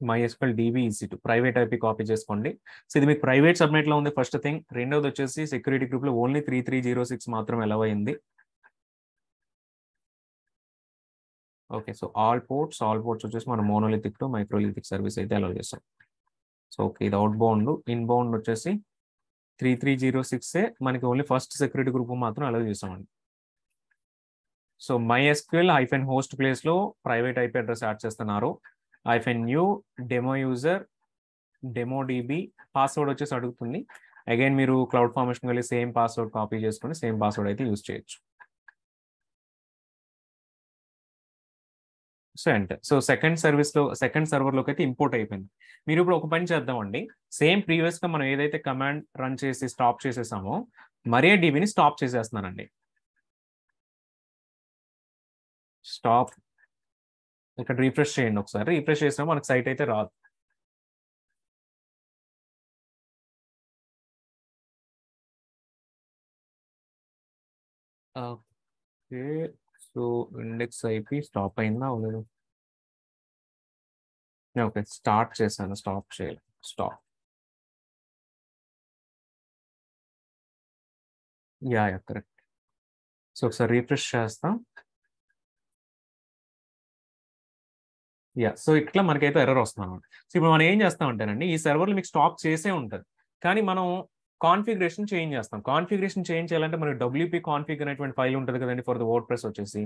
MySQL DB EC2 private IP copy చేసుకోండి. సో ఇది మీకు ప్రైవేట్ సబ్నెట్లో ఉంది ఫస్ట్ థింగ్. రెండోది వచ్చేసి సెక్యూరిటీ గ్రూప్లో ఓన్లీ 3306 మాత్రం అలౌ అయింది. ఓకే, సో ఆల్ పోర్ట్స్ వచ్చేసి మనం మోనోలిథిక్ టు మైక్రోలిథిక్ సర్వీస్ అయితే అలౌ చేస్తాం. సో ఓకే, ఇది అవుట్ బౌండ్. ఇన్ బౌండ్ వచ్చేసి 3306 మనకి ఓన్లీ ఫస్ట్ సెక్యూరిటీ గ్రూప్ మాత్రం అలౌ చేస్తామండి. సో MySQL -host ప్లేస్లో ప్రైవేట్ IP అడ్రస్ యాడ్ చేస్తున్నారు. -new demo user DemoDB password వచ్చేసి అడుగుతుంది. అగైన్ మీరు క్లౌడ్ ఫార్మేషన్ వెళ్ళి సేమ్ పాస్వర్డ్ కాపీ చేసుకుని సేమ్ పాస్వర్డ్ అయితే యూజ్ చేయొచ్చు. So enter. సో సెకండ్ సర్వర్లోకి అయితే ఇంపోర్ట్ అయిపోయింది. మీరు ఇప్పుడు ఒక పని చేద్దామండి. సేమ్ ప్రీవియస్గా మనం ఏదైతే కమాండ్ రన్ చేసి స్టాప్ చేసేసామో మరే డీబీని స్టాప్ చేసేస్తున్నానండి. స్టాప్. ఇక్కడ రీఫ్రెష్ చేయండి ఒకసారి. రీఫ్రెష్ చేసినా మనకు సైట్ అయితే రాదు. Okay. So index IP stop అయిందా అవలేదు? ఓకే, స్టార్ట్ చేశాను. స్టాప్ చేయాలి. స్టాప్. Yeah correct. సో ఒకసారి రీఫ్రెష్ చేస్తాం. సో ఇట్లా మనకైతే ఎర్రర్ వస్తుంది అనమాట. సో ఇప్పుడు మనం ఏం చేస్తామంటేనండి, ఈ సర్వర్లు మీకు స్టాప్ చేసే ఉంటుంది, కానీ మనం కాన్ఫిగరేషన్ చేంజ్ చేస్తాం. కాన్ఫిగరేషన్ చేంజ్ చేయాలంటే మనకి WP కాన్ఫిగ్ అనేటువంటి ఫైల్ ఉంటుంది కదండి ఫర్ ద వర్డ్ ప్రెస్ వచ్చేసి.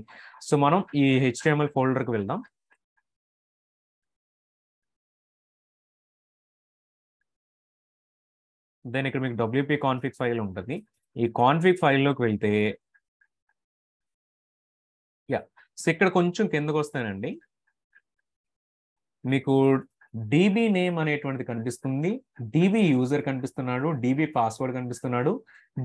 సో మనం ఈ HTML ఫోల్డర్కి వెళ్దాం. దెన్ ఇక్కడ మీకు WP కాన్ఫిగ్ ఫైల్ ఉంటుంది. ఈ కాన్ఫిగ్ ఫైల్లోకి వెళ్తే సో ఇక్కడ కొంచెం కిందకు వస్తానండి, మీకు DB నేమ్ అనేటువంటిది కనిపిస్తుంది, DB యూజర్ కనిపిస్తున్నాడు, DB పాస్వర్డ్ కనిపిస్తున్నాడు,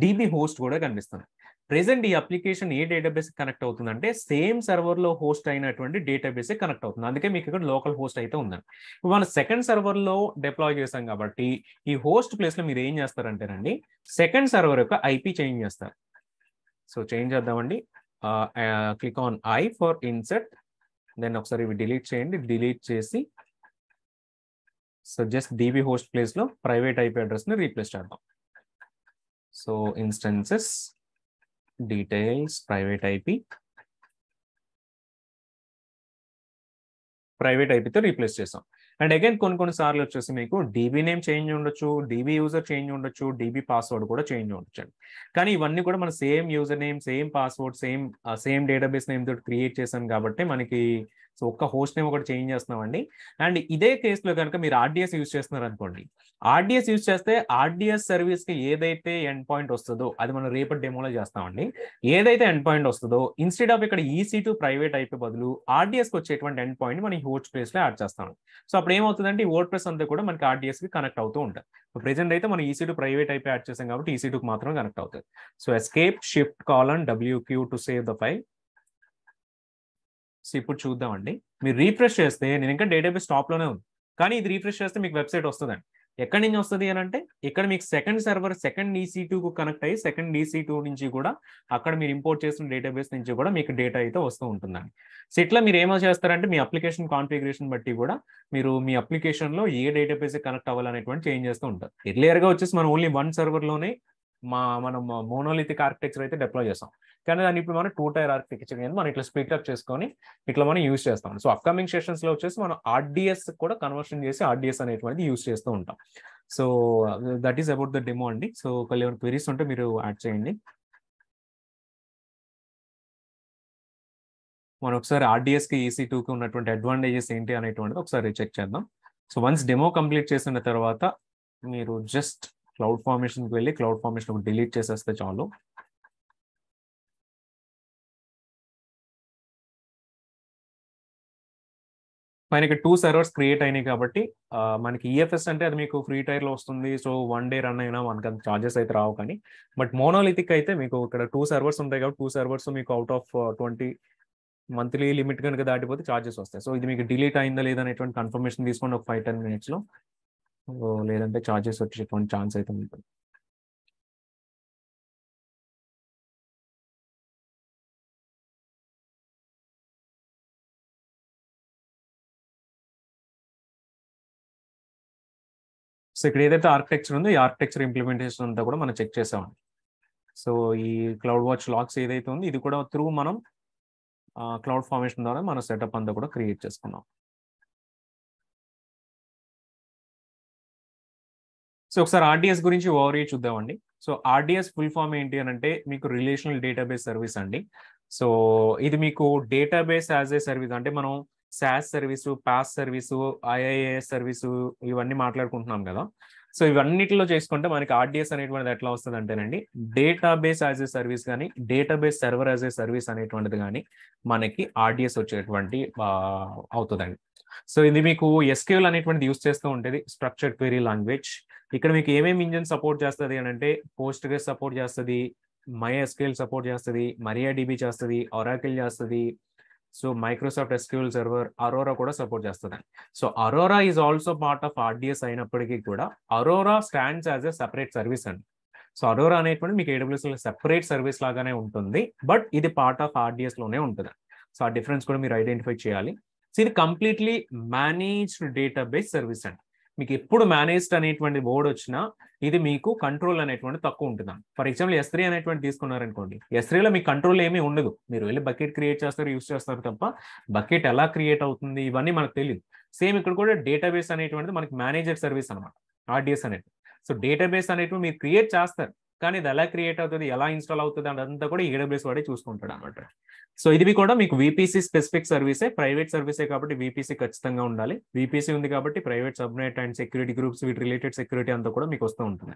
DB హోస్ట్ కూడా కనిపిస్తుంది. ప్రెసెంట్ ఈ అప్లికేషన్ ఏ డేటాబేస్ కనెక్ట్ అవుతుందంటే సేమ్ సర్వర్లో హోస్ట్ అయినటువంటి డేటాబేస్ కనెక్ట్ అవుతుంది. అందుకే మీకు ఇక్కడ లోకల్ హోస్ట్ అయితే ఉందండి. ఇప్పుడు మనం సెకండ్ సర్వర్లో డిప్లాయ్ చేస్తాం కాబట్టి ఈ హోస్ట్ ప్లేస్లో మీరు ఏం చేస్తారంటేనండి, సెకండ్ సర్వర్ యొక్క IP చేంజ్ చేస్తారు. సో చేంజ్ చేద్దామండి. Click on I for insert. Then ఒకసారి ఇవి డిలీట్ చేయండి. డిలీట్ చేసి సో జస్ట్ DB హోస్ట్ ప్లేస్లో ప్రైవేట్ IP అడ్రస్ని రీప్లేస్ చేద్దాం. సో ఇన్స్టెన్సెస్ డీటెయిల్స్ ప్రైవేట్ IPతో రీప్లేస్ చేసాం. అండ్ అగైన్ కొన్ని సార్లు వచ్చేసి మీకు DB నేమ్ చేంజ్ ఉండొచ్చు, DB యూజర్ చేంజ్ ఉండొచ్చు, DB పాస్వర్డ్ కూడా చేంజ్ ఉండొచ్చు. కానీ ఇవన్నీ కూడా మన same user name, same password, same database name తోటి క్రియేట్ చేసాం కాబట్టి మనకి సో ఒక్క హోస్ట్ నేమ్ ఒకటి చేంజ్ చేస్తున్నామండి. అండ్ ఇదే కేసులో కనుక మీరు RDS యూజ్ చేస్తున్నారు అనుకోండి, RDS యూజ్ చేస్తే RDS సర్వీస్కి ఏదైతే ఎండ్ పాయింట్ వస్తుందో అది మనం రేపటి డెమోలో చేస్తామండి. ఏదైతే ఎండ్ పాయింట్ వస్తుందో ఇన్స్టెడ్ ఆఫ్ ఇక్కడ EC2 ప్రైవేట్ IP బదులు RDSకి వచ్చేటువంటి ఎండ్ పాయింట్ మనం హోస్ట్ ప్లేస్లో యాడ్ చేస్తాం. సో అప్పుడు ఏమవుతుందంటే ఈ వర్డ్ ప్రెస్ అంతా కూడా మనకి RDSకి కనెక్ట్ అవుతూ ఉంటుంది. ప్రెజెంట్ అయితే మనం EC2 ప్రైవేట్ IP యాడ్ చేసాం కాబట్టి EC2కి మాత్రం కనెక్ట్ అవుతుంది. So escape shift colon WQ to save the file. So ఇప్పుడు చూద్దామండి. మీరు రీఫ్రెష్ చేస్తే నేను ఇంకా డేటాబేస్ టాప్లోనే ఉంది, కానీ ఇది రీఫ్రెష్ చేస్తే మీకు వెబ్సైట్ వస్తుందండి. ఎక్కడి నుంచి వస్తుంది అని అంటే ఇక్కడ మీకు సెకండ్ సర్వర్ సెకండ్ EC2కు కనెక్ట్ అయ్యి సెకండ్ EC2 నుంచి కూడా అక్కడ మీరు ఇంపోర్ట్ చేసిన డేటాబేస్ నుంచి కూడా మీకు డేటా అయితే వస్తూ ఉంటుందండి. సో ఇట్లా మీరు ఏమో చేస్తారంటే మీ అప్లికేషన్ కాన్ఫిగరేషన్ బట్టి కూడా మీరు మీ అప్లికేషన్లో ఏ డేటాబేస్ కనెక్ట్ అవ్వాలనేటువంటి చేంజ్ చేస్తూ ఉంటారు. ఎర్లియర్గా వచ్చేసి మనం ఓన్లీ వన్ సర్వర్లోనే మనం మోనోలిథిక్ ఆర్కిటెక్చర్ అయితే డిప్లాయ్ చేస్తాం, కానీ దాన్ని ఇప్పుడు మనం 2 టైర్ ఆర్కిటెక్చర్ మనం ఇట్లా స్ప్లిట్ అప్ చేసుకొని ఇట్లా మనం యూజ్ చేస్తాం. సో అప్కమింగ్ సెషన్స్ లో వచ్చేసి మనం RDS కూడా కన్వర్షన్ చేసి RDS అనేటువంటిది యూజ్ చేస్తూ ఉంటాం. So that is about the demo అండి. సో ఒకవేళ క్వెరీస్ ఉంటే మీరు యాడ్ చేయండి. మనం ఒకసారి RDSకి EC2కి ఉన్నటువంటి అడ్వాంటేజెస్ ఏంటి అనేటువంటిది ఒకసారి చెక్ చేద్దాం. సో వన్స్ డెమో కంప్లీట్ చేసిన తర్వాత మీరు జస్ట్ క్లౌడ్ ఫార్మేషన్కి వెళ్ళి క్లౌడ్ ఫార్మేషన్ డిలీట్ చేసేస్తే చాలు. పైన ఇక్కడ 2 సర్వర్స్ క్రియేట్ అయినాయి కాబట్టి మనకి EFS అంటే అది మీకు ఫ్రీ టైర్లో వస్తుంది. సో 1 డే రన్ అయినా మనకి అంత చార్జెస్ అయితే రావు. కానీ బట్ మోనోలిథిక్ అయితే మీకు ఇక్కడ 2 సర్వర్స్ ఉంటాయి కాబట్టి 2 సర్వర్స్ మీకు అవుట్ ఆఫ్ 20 మంత్లీ లిమిట్ కనుక దాటిపోతే చార్జెస్ వస్తాయి. సో ఇది మీకు డిలీట్ అయిందా లేదా అనేటువంటి కన్ఫర్మేషన్ తీసుకోండి ఒక 5-10 minutesలో. లేదంటే చార్జెస్ వచ్చేటువంటి ఛాన్స్ అయితే ఉంటుంది. సో ఇక్కడ ఏదైతే ఆర్కిటెక్చర్ ఉందో ఈ ఆర్కిటెక్చర్ ఇంప్లిమెంటేషన్ అంతా కూడా మనం చెక్ చేసామండి. సో ఈ క్లౌడ్ వాచ్ లాగ్స్ ఏదైతే ఉందో ఇది కూడా త్రూ మనం క్లౌడ్ ఫార్మేషన్ ద్వారా మన సెటప్ అంతా కూడా క్రియేట్ చేసుకున్నాం. సో ఒకసారి RDS గురించి ఓవర్ చూద్దామండి. సో RDS ఫుల్ ఫామ్ ఏంటి అని అంటే మీకు రిలేషనల్ డేటాబేస్ సర్వీస్ అండి. సో ఇది మీకు డేటాబేస్ యాజ్ ఏ సర్వీస్ అంటే మనం SaaS service, PaaS service, IaaS service ఇవన్నీ మాట్లాడుకుంటున్నాం కదా. సో ఇవన్నిటిలో చేసుకుంటే మనకి ఆర్డిఎస్ అనేటువంటిది ఎట్లా వస్తుంది అంటేనండి, డేటాబేస్ యాజ్ ఏ సర్వీస్ కానీ, database server as a service అనేటువంటిది కానీ మనకి ఆర్డిఎస్ వచ్చేటువంటి అవుతుందండి. సో ఇది మీకు ఎస్క్యూఎల్ అనేటువంటిది యూస్ చేస్తూ ఉంటుంది, స్ట్రక్చర్డ్ క్వెరీ లాంగ్వేజ్. ఇక్కడ మీకు ఏమేమి ఇంజిన్ సపోర్ట్ చేస్తుంది అని అంటే, పోస్ట్ గ్రెస్ సపోర్ట్ చేస్తుంది, MySQL సపోర్ట్ చేస్తుంది, MariaDB చేస్తుంది, Oracle చేస్తుంది, so Microsoft SQL server, Aurora కూడా సపోర్ట్ చేస్తుంది. So Aurora is also part of RDS అయినప్పటికీ కూడా Aurora stands as a separate service అండి. సో అరోరా అనేటువంటి మీకు AWS లో సెపరేట్ సర్వీస్ లాగానే ఉంటుంది, బట్ ఇది పార్ట్ ఆఫ్ ఆర్డిఎస్ లోనే ఉంటుంది. సో ఆ డిఫరెన్స్ కూడా మీరు ఐడెంటిఫై చేయాలి. సో ఇది కంప్లీట్లీ మేనేజ్డ్ డేటాబేస్ సర్వీస్ అండి. మీకు ఎప్పుడు మేనేజ్డ్ అనేటువంటి వర్డ్ వచ్చినా ఇది మీకు కంట్రోల్ అనేటువంటి తక్కువ ఉంటుంది. ఫర్ ఎగ్జాంపుల్ S3 అనేటువంటి తీసుకున్నారనుకోండి, S3లో మీకు కంట్రోల్ ఏమీ ఉండదు. మీరు వెళ్ళి బకెట్ క్రియేట్ చేస్తారు, యూస్ చేస్తారు తప్ప బకెట్ ఎలా క్రియేట్ అవుతుంది ఇవన్నీ మనకు తెలియదు. సేమ్ ఇక్కడ కూడా డేటాబేస్ అనేటువంటిది మనకి మేనేజర్ సర్వీస్ అనమాట, ఆర్డిఎస్ అనేది. సో డేటాబేస్ అనేటువంటి మీరు క్రియేట్ చేస్తారు, కానీ ఇది ఎలా క్రియేట్ అవుతుంది, ఎలా ఇన్స్టాల్ అవుతుంది అదంతా కూడా AWS వాడే చూసుకుంటాడు అనమాట. సో ఇది కూడా మీకు VPC స్పెసిఫిక్ సర్వీసే, ప్రైవేట్ సర్వీసే కాబట్టి VPC ఖచ్చితంగా ఉండాలి. VPC ఉంది కాబట్టి private subnet and security groups, వీటి రిలేటెడ్ సెక్యూరిటీ అంతా కూడా మీకు వస్తూ ఉంటుంది.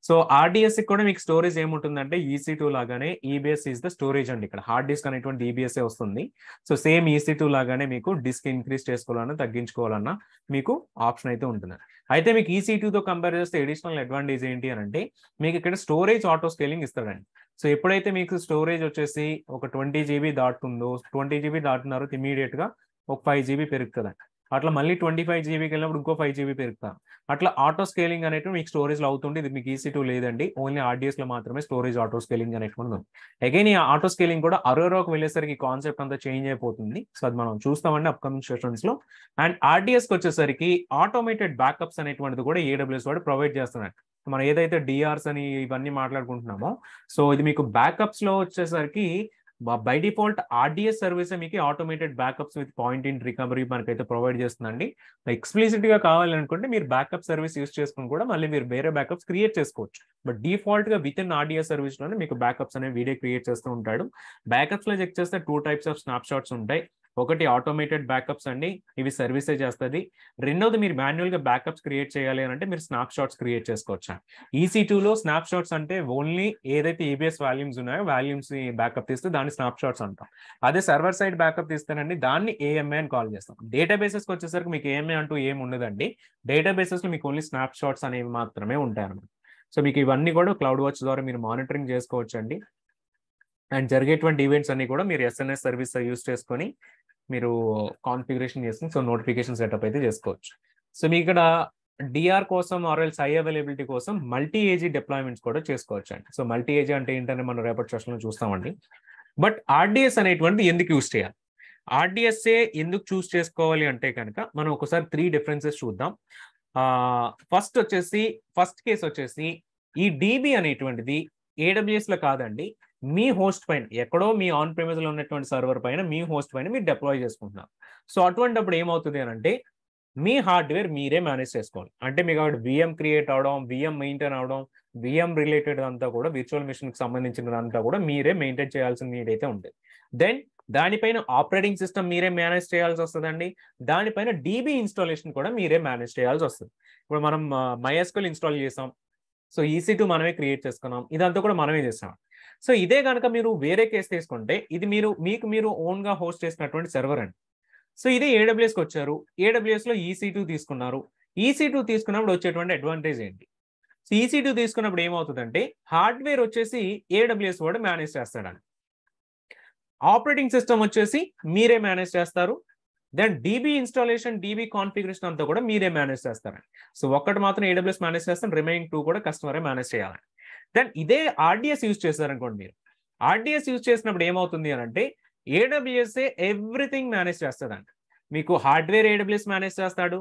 సో RDS కూడా మీకు స్టోరేజ్ ఏముంటుందంటే EC2 లాగానే EBS ఈస్ ద స్టోరేజ్ అండి. ఇక్కడ హార్డ్ డిస్క్ అనేటువంటి EBS వస్తుంది. సో సేమ్ EC2 లాగానే మీకు డిస్క్ ఇంక్రీజ్ చేసుకోవాలన్నా తగ్గించుకోవాలన్నా మీకు ఆప్షన్ అయితే ఉంటుంది. అయితే మీకు EC2తో కంపేర్ చేస్తే అడిషనల్ అడ్వాంటేజ్ ఏంటి అని అంటే, మీకు ఇక్కడ స్టోరేజ్ ఆటో స్కేలింగ్ ఇస్తాడండి. సో ఎప్పుడైతే మీకు స్టోరేజ్ వచ్చేసి ఒక 20 GB దాటుతుందో, 20 GB దాటున్నారో ఇమీడియట్ గా ఒక 5 GB పెరుగుతుంది. అట్లా మళ్ళీ 25 GBకి వెళ్ళినప్పుడు ఇంకో 5 GB పెరుగుతాం. అట్లా ఆటో స్కేలింగ్ అనేవి మీకు స్టోరేజ్ లో అవుతుంది. ఇది మీకు EC2 లేదండి, ఓన్లీ ఆర్డిఎస్ లో మాత్రమే స్టోరేజ్ ఆటో స్కేలింగ్ అనేటువంటి ఉంది. అగైన్ ఈ ఆటో స్కేలింగ్ కూడా అరోరాకు వెళ్ళేసరికి కాన్సెప్ట్ అంతా చేంజ్ అయిపోతుంది. సో అది మనం చూస్తామండి అప్కమింగ్ సెషన్స్ లో. అండ్ ఆర్డిఎస్కి వచ్చేసరికి ఆటోమేటెడ్ బ్యాకప్స్ అనేటువంటిది కూడా AWS వాడు ప్రొవైడ్ చేస్తున్నారు. మనం ఏదైతే DRs అని ఇవన్నీ మాట్లాడుకుంటున్నామో, సో ఇది మీకు బ్యాకప్స్ లో వచ్చేసరికి బై డిఫాల్ట్ ఆర్డిఎస్ సర్వీస్ మీకు automated backups with point in recovery మనకైతే ప్రొవైడ్ చేస్తుందండి. ఎక్స్ప్లిసిట్ గా కావాలనుకుంటే మీరు బ్యాకప్ సర్వీస్ యూస్ చేసుకుని కూడా మళ్ళీ మీరు వేరే బ్యాకప్స్ క్రియేట్ చేసుకోవచ్చు. బట్ డిఫాల్ట్ గా విత్ ఇన్ ఆర్డిఎస్ సర్వీస్ లోనే మీకు బ్యాకప్స్ అనే వీడియో క్రియేట్ చేస్తూ ఉంటాడు. బ్యాకప్స్ లో చెక్ చేస్తే 2 types ఆఫ్ స్నాప్ షాట్స్ ఉంటాయి. ఒకటి ఆటోమేటెడ్ బ్యాకప్స్ అండి, ఇవి సర్వీసే చేస్తుంది. రెండోది మీరు మాన్యువల్ గా బ్యాకప్స్ క్రియేట్ చేయాలి అని అంటే మీరు స్నాప్ షాట్స్ క్రియేట్ చేసుకోవచ్చు. EC2లో స్నాప్ షాట్స్ అంటే ఓన్లీ ఏదైతే EBS వాల్యూమ్స్ ఉన్నాయో వాల్యూమ్స్ ని బ్యాకప్ తీస్తే దాన్ని స్నాప్ షాట్స్ అంటాం. అదే సర్వర్ సైడ్ బ్యాకప్ తీస్తానండి దాన్ని AMI అని కాల్ చేస్తాం. డేటాబేసెస్ కి వచ్చేసరికి మీకు AMI అంటూ ఏమి ఉండదండి. డేటాబేసెస్ లో మీకు ఓన్లీ స్నాప్ షాట్స్ అనేవి మాత్రమే ఉంటాయి అన్నమాట. సో మీకు ఇవన్నీ కూడా క్లౌడ్ వాచ్ ద్వారా మీరు మానిటరింగ్ చేసుకోవచ్చు అండి. అండ్ జరిగేటువంటి ఈవెంట్స్ అన్ని కూడా మీరు SNS సర్వీస్ యూస్ చేసుకొని మీరు కాన్ఫిగరేషన్ చేసుకుని సో నోటిఫికేషన్ సెటప్ అయితే చేసుకోవచ్చు. సో మీ ఇక్కడ DR కోసం ఆర్ఎల్స్ హై అవైలబిలిటీ కోసం మల్టీ ఏజీ డిప్లాయ్మెంట్స్ కూడా చేసుకోవచ్చు అండి. సో మల్టీ ఏజీ అంటే ఏంటంటే మనం రేపటి సెషన్లో చూస్తామండి. బట్ ఆర్డిఎస్ అనేటువంటిది ఎందుకు యూస్ చేయాలి, ఆర్డిఎస్ఏ ఎందుకు చూస్ చేసుకోవాలి అంటే కనుక మనం ఒకసారి 3 డిఫరెన్సెస్ చూద్దాం. ఫస్ట్ కేసు వచ్చేసి ఈ DB అనేటువంటిది AWS లో కాదండి, మీ హోస్ట్ పైన ఎక్కడో మీ ఆన్ ప్రెమిస్ లో ఉన్నటువంటి సర్వర్ పైన మీ హోస్ట్ పైన మీరు డిప్లాయ్ చేసుకుంటున్నారు. సో అటువంటిప్పుడు ఏమవుతుంది అని అంటే మీ హార్డ్వేర్ మీరే మేనేజ్ చేసుకోవాలి. అంటే మీకు అక్కడ VM క్రియేట్ అవడం, VM మెయింటైన్ అవడం, VM రిలేటెడ్ అంతా కూడా విర్చువల్ మిషన్ కి సంబంధించినదంతా కూడా మీరే మెయింటైన్ చేయాల్సిన నీడ్ అయితే ఉంటుంది. దెన్ దానిపైన ఆపరేటింగ్ సిస్టమ్ మీరే మేనేజ్ చేయాల్సి వస్తుందండి. దానిపైన DB ఇన్స్టాలేషన్ కూడా మీరే మేనేజ్ చేయాల్సి వస్తుంది. ఇప్పుడు మనం MySQL ఇన్స్టాల్ చేసాం, సో EC2 మనమే క్రియేట్ చేసుకున్నాం, ఇదంతా కూడా మనమే చేసాం. సో ఇదే కనుక మీరు వేరే కేసు తీసుకుంటే ఇది మీరు ఓన్ గా హోస్ట్ చేసినటువంటి సర్వర్ అండి. సో ఇదే AWSకి వచ్చారు, AWS లో EC2 తీసుకున్నారు. EC2 తీసుకున్నప్పుడు వచ్చేటువంటి అడ్వాంటేజ్ ఏంటి, సో EC2 తీసుకున్నప్పుడు ఏమవుతుందంటే హార్డ్వేర్ వచ్చేసి AWS వాడు మేనేజ్ చేస్తాడండి, ఆపరేటింగ్ సిస్టమ్ వచ్చేసి మీరే మేనేజ్ చేస్తారు. Then DB installation, DB configuration అంతా కూడా మీరే మేనేజ్ చేస్తారండి. సో ఒక్కటి మాత్రం AWS మేనేజ్ చేస్తాం, రిమైనింగ్ 2 కూడా కస్టమరే మేనేజ్ చేయాలి. దెన్ ఇదే ఆర్డిఎస్ యూజ్ చేస్తారనుకోండి, మీరు ఆర్డిఎస్ యూజ్ చేసినప్పుడు ఏమవుతుంది అని అంటే AWS ఎవ్రీథింగ్ మేనేజ్ చేస్తుందండి. మీకు హార్డ్వేర్ AWS మేనేజ్ చేస్తాడు,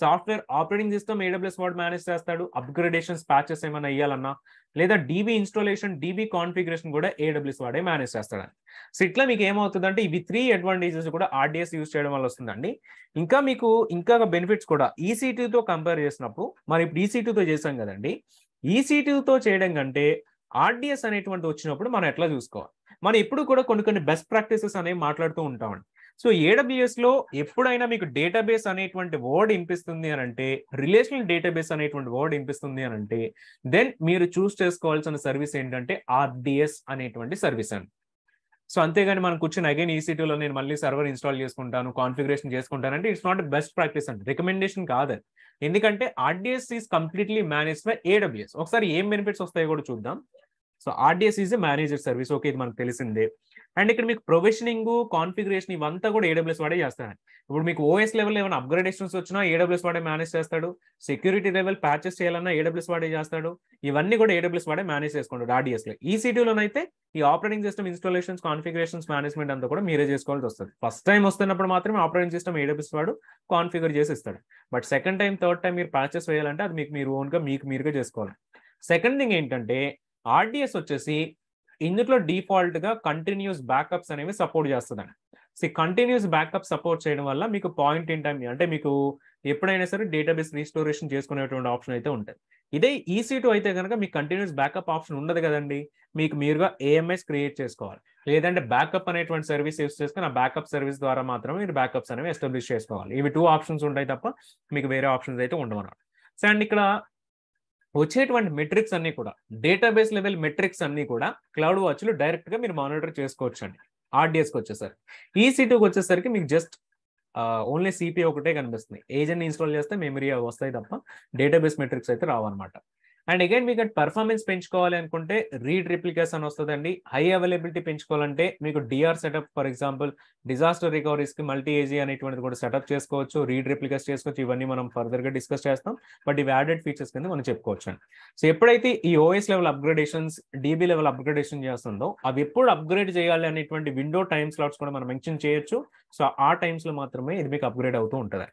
సాఫ్ట్వేర్ ఆపరేటింగ్ సిస్టమ్ AWS వాడు మేనేజ్ చేస్తాడు, అప్గ్రేడేషన్స్ ప్యాచెస్ ఏమైనా ఇవ్వాలన్నా లేదా DB ఇన్స్టాలేషన్, DB కాన్ఫిగరేషన్ కూడా AWS వాడే మేనేజ్ చేస్తాడండి. సో ఇట్లా మీకు ఏమవుతుందంటే ఇవి 3 అడ్వాంటేజెస్ కూడా ఆర్డిఎస్ యూజ్ చేయడం వల్ల వస్తుందండి. ఇంకా మీకు ఇంకా బెనిఫిట్స్ కూడా EC2తో కంపేర్ చేసినప్పుడు, మరి ఇప్పుడు EC2తో చేసాం కదండి, EC2తో చేయడం కంటే ఆర్డిఎస్ అనేటువంటి వచ్చినప్పుడు మనం ఎట్లా చూసుకోవాలి, మనం ఎప్పుడు కూడా కొన్ని బెస్ట్ ప్రాక్టీసెస్ అనేవి మాట్లాడుతూ ఉంటామండి. సో ఏడబ్ల్యూఎస్లో ఎప్పుడైనా మీకు డేటాబేస్ అనేటువంటి వర్డ్ వినిపిస్తుంది అని అంటే, రిలేషనల్ డేటాబేస్ అనేటువంటి వర్డ్ వినిపిస్తుంది అని అంటే, దెన్ మీరు చూస్ చేసుకోవాల్సిన సర్వీస్ ఏంటంటే ఆర్డిఎస్ అనేటువంటి సర్వీస్ అండి. సో అంతేగాని మనం కూర్చొని అగైన్ EC2లో నేను మళ్ళీ సర్వర్ ఇన్స్టాల్ చేసుకుంటాను, కాన్ఫిగరేషన్ చేసుకుంటానంటే ఇట్స్ నాట్ బెస్ట్ ప్రాక్టీస్ అండి, రికమెండేషన్ కాదు. ఎందుకంటే RDS is completely managed by AWS. ఒకసారి ఏం బెనిఫిట్స్ వస్తాయో కూడా చూద్దాం. So RDS is a manager service, okay, ఇది మనకు తెలిసిందే. అండ్ ఇక్కడ మీకు ప్రొవిజనింగ్, కాన్ఫిగరేషన్ ఇవంతా కూడా AWS వాడే చేస్తాడు. ఇప్పుడు మీకు OS లెవెల్ ఏమైనా అప్గ్రేడేషన్స్ వచ్చినా AWS వాడే మేనేజ్ చేస్తాడు. సెక్యూరిటీ లెవెల్ ప్యాచెస్ చేయాలన్నా AWS వాడే చేస్తాడు. ఇవన్నీ కూడా AWS వాడే మేనేజ్ చేసుకుంటాడు RDS లో. EC2లోనైతే ఈ operating system installations, configurations, management అంతా కూడా మీరే చేసుకోవాల్సి వస్తుంది. ఫస్ట్ టైం వస్తున్నప్పుడు మాత్రమే ఆపరేటింగ్ సిస్టమ్ AWS వాడు కాన్ఫిగర్ చేసి ఇస్తాడు. But second time, third time మీరు ప్యాచెస్ వేయాలంటే అది మీకు మీరు ఓన్గా మీరుగా చేసుకోవాలి. సెకండ్ థింగ్ ఏంటంటే ఆర్డిఎస్ వచ్చేసి ఇందులో డిఫాల్ట్ గా కంటిన్యూస్ బ్యాకప్స్ అనేవి సపోర్ట్ చేస్తుందండి. సో కంటిన్యూస్ బ్యాకప్ సపోర్ట్ చేయడం వల్ల మీకు పాయింట్ ఇన్ టైం అంటే మీకు ఎప్పుడైనా సరే డేటాబేస్ రీస్టోరేషన్ చేసుకునేటువంటి ఆప్షన్ అయితే ఉంటుంది. ఇదే EC2 అయితే కనుక మీకు కంటిన్యూస్ బ్యాకప్ ఆప్షన్ ఉండదు కదండి. మీకు మీరుగా AMS క్రియేట్ చేసుకోవాలి, లేదంటే బ్యాకప్ అనేటువంటి సర్వీస్ యూస్ చేసుకుని ఆ బ్యాకప్ సర్వీస్ ద్వారా మాత్రమే మీరు బ్యాకప్స్ అనేవి ఎస్టాబ్లిష్ చేసుకోవాలి. ఇవి 2 ఆప్షన్స్ ఉంటాయి తప్ప మీకు వేరే ఆప్షన్స్ అయితే ఉండవన్నమాట. సో అండ్ ఇక్కడ వచ్చేటువంటి మెట్రిక్స్ అన్ని కూడా డేటాబేస్ లెవెల్ మెట్రిక్స్ అన్ని కూడా క్లౌడ్ వాచ్లో డైరెక్ట్ గా మీరు మానిటర్ చేసుకోవచ్చు అండి. ఆర్డిఎస్కి వచ్చేసరికి, EC2కి వచ్చేసరికి మీకు జస్ట్ ఓన్లీ CPI ఒకటే కనిపిస్తుంది. ఏజెంట్ ఇన్స్టాల్ చేస్తే మెమరీ వస్తాయి తప్ప డేటాబేస్ మెట్రిక్స్ అయితే రావన్నమాట. అండ్ అగైన్ మీకు పర్ఫార్మెన్స్ పెంచుకోవాలి అనుకుంటే రీడ్ రిప్లికేస్ అని వస్తుందండి. హై అవైలబిలిటీ పెంచుకోవాలంటే మీకు DR setup, for example disaster recoveries కి మల్టీ ఏజీ అనేటువంటిది కూడా సెటప్ చేసుకోవచ్చు, రీడ్ రిప్లికేస్ చేసుకోవచ్చు. ఇవన్నీ మనం ఫర్దర్ గా డిస్కస్ చేస్తాం, బట్ ఇవి యాడెడ్ ఫీచర్స్ కింద మనం చెప్పుకోవచ్చు అండి. సో ఎప్పుడైతే ఈ OS level upgradations, DB level upgradation చేస్తుందో అవి ఎప్పుడు అప్గ్రేడ్ చేయాలి అనేటువంటి విండో టైమ్ స్లాట్స్ కూడా మనం మెన్షన్ చేయొచ్చు. సో ఆ టైమ్స్ లో మాత్రమే ఇది మీకు అప్గ్రేడ్ అవుతూ ఉంటుంది.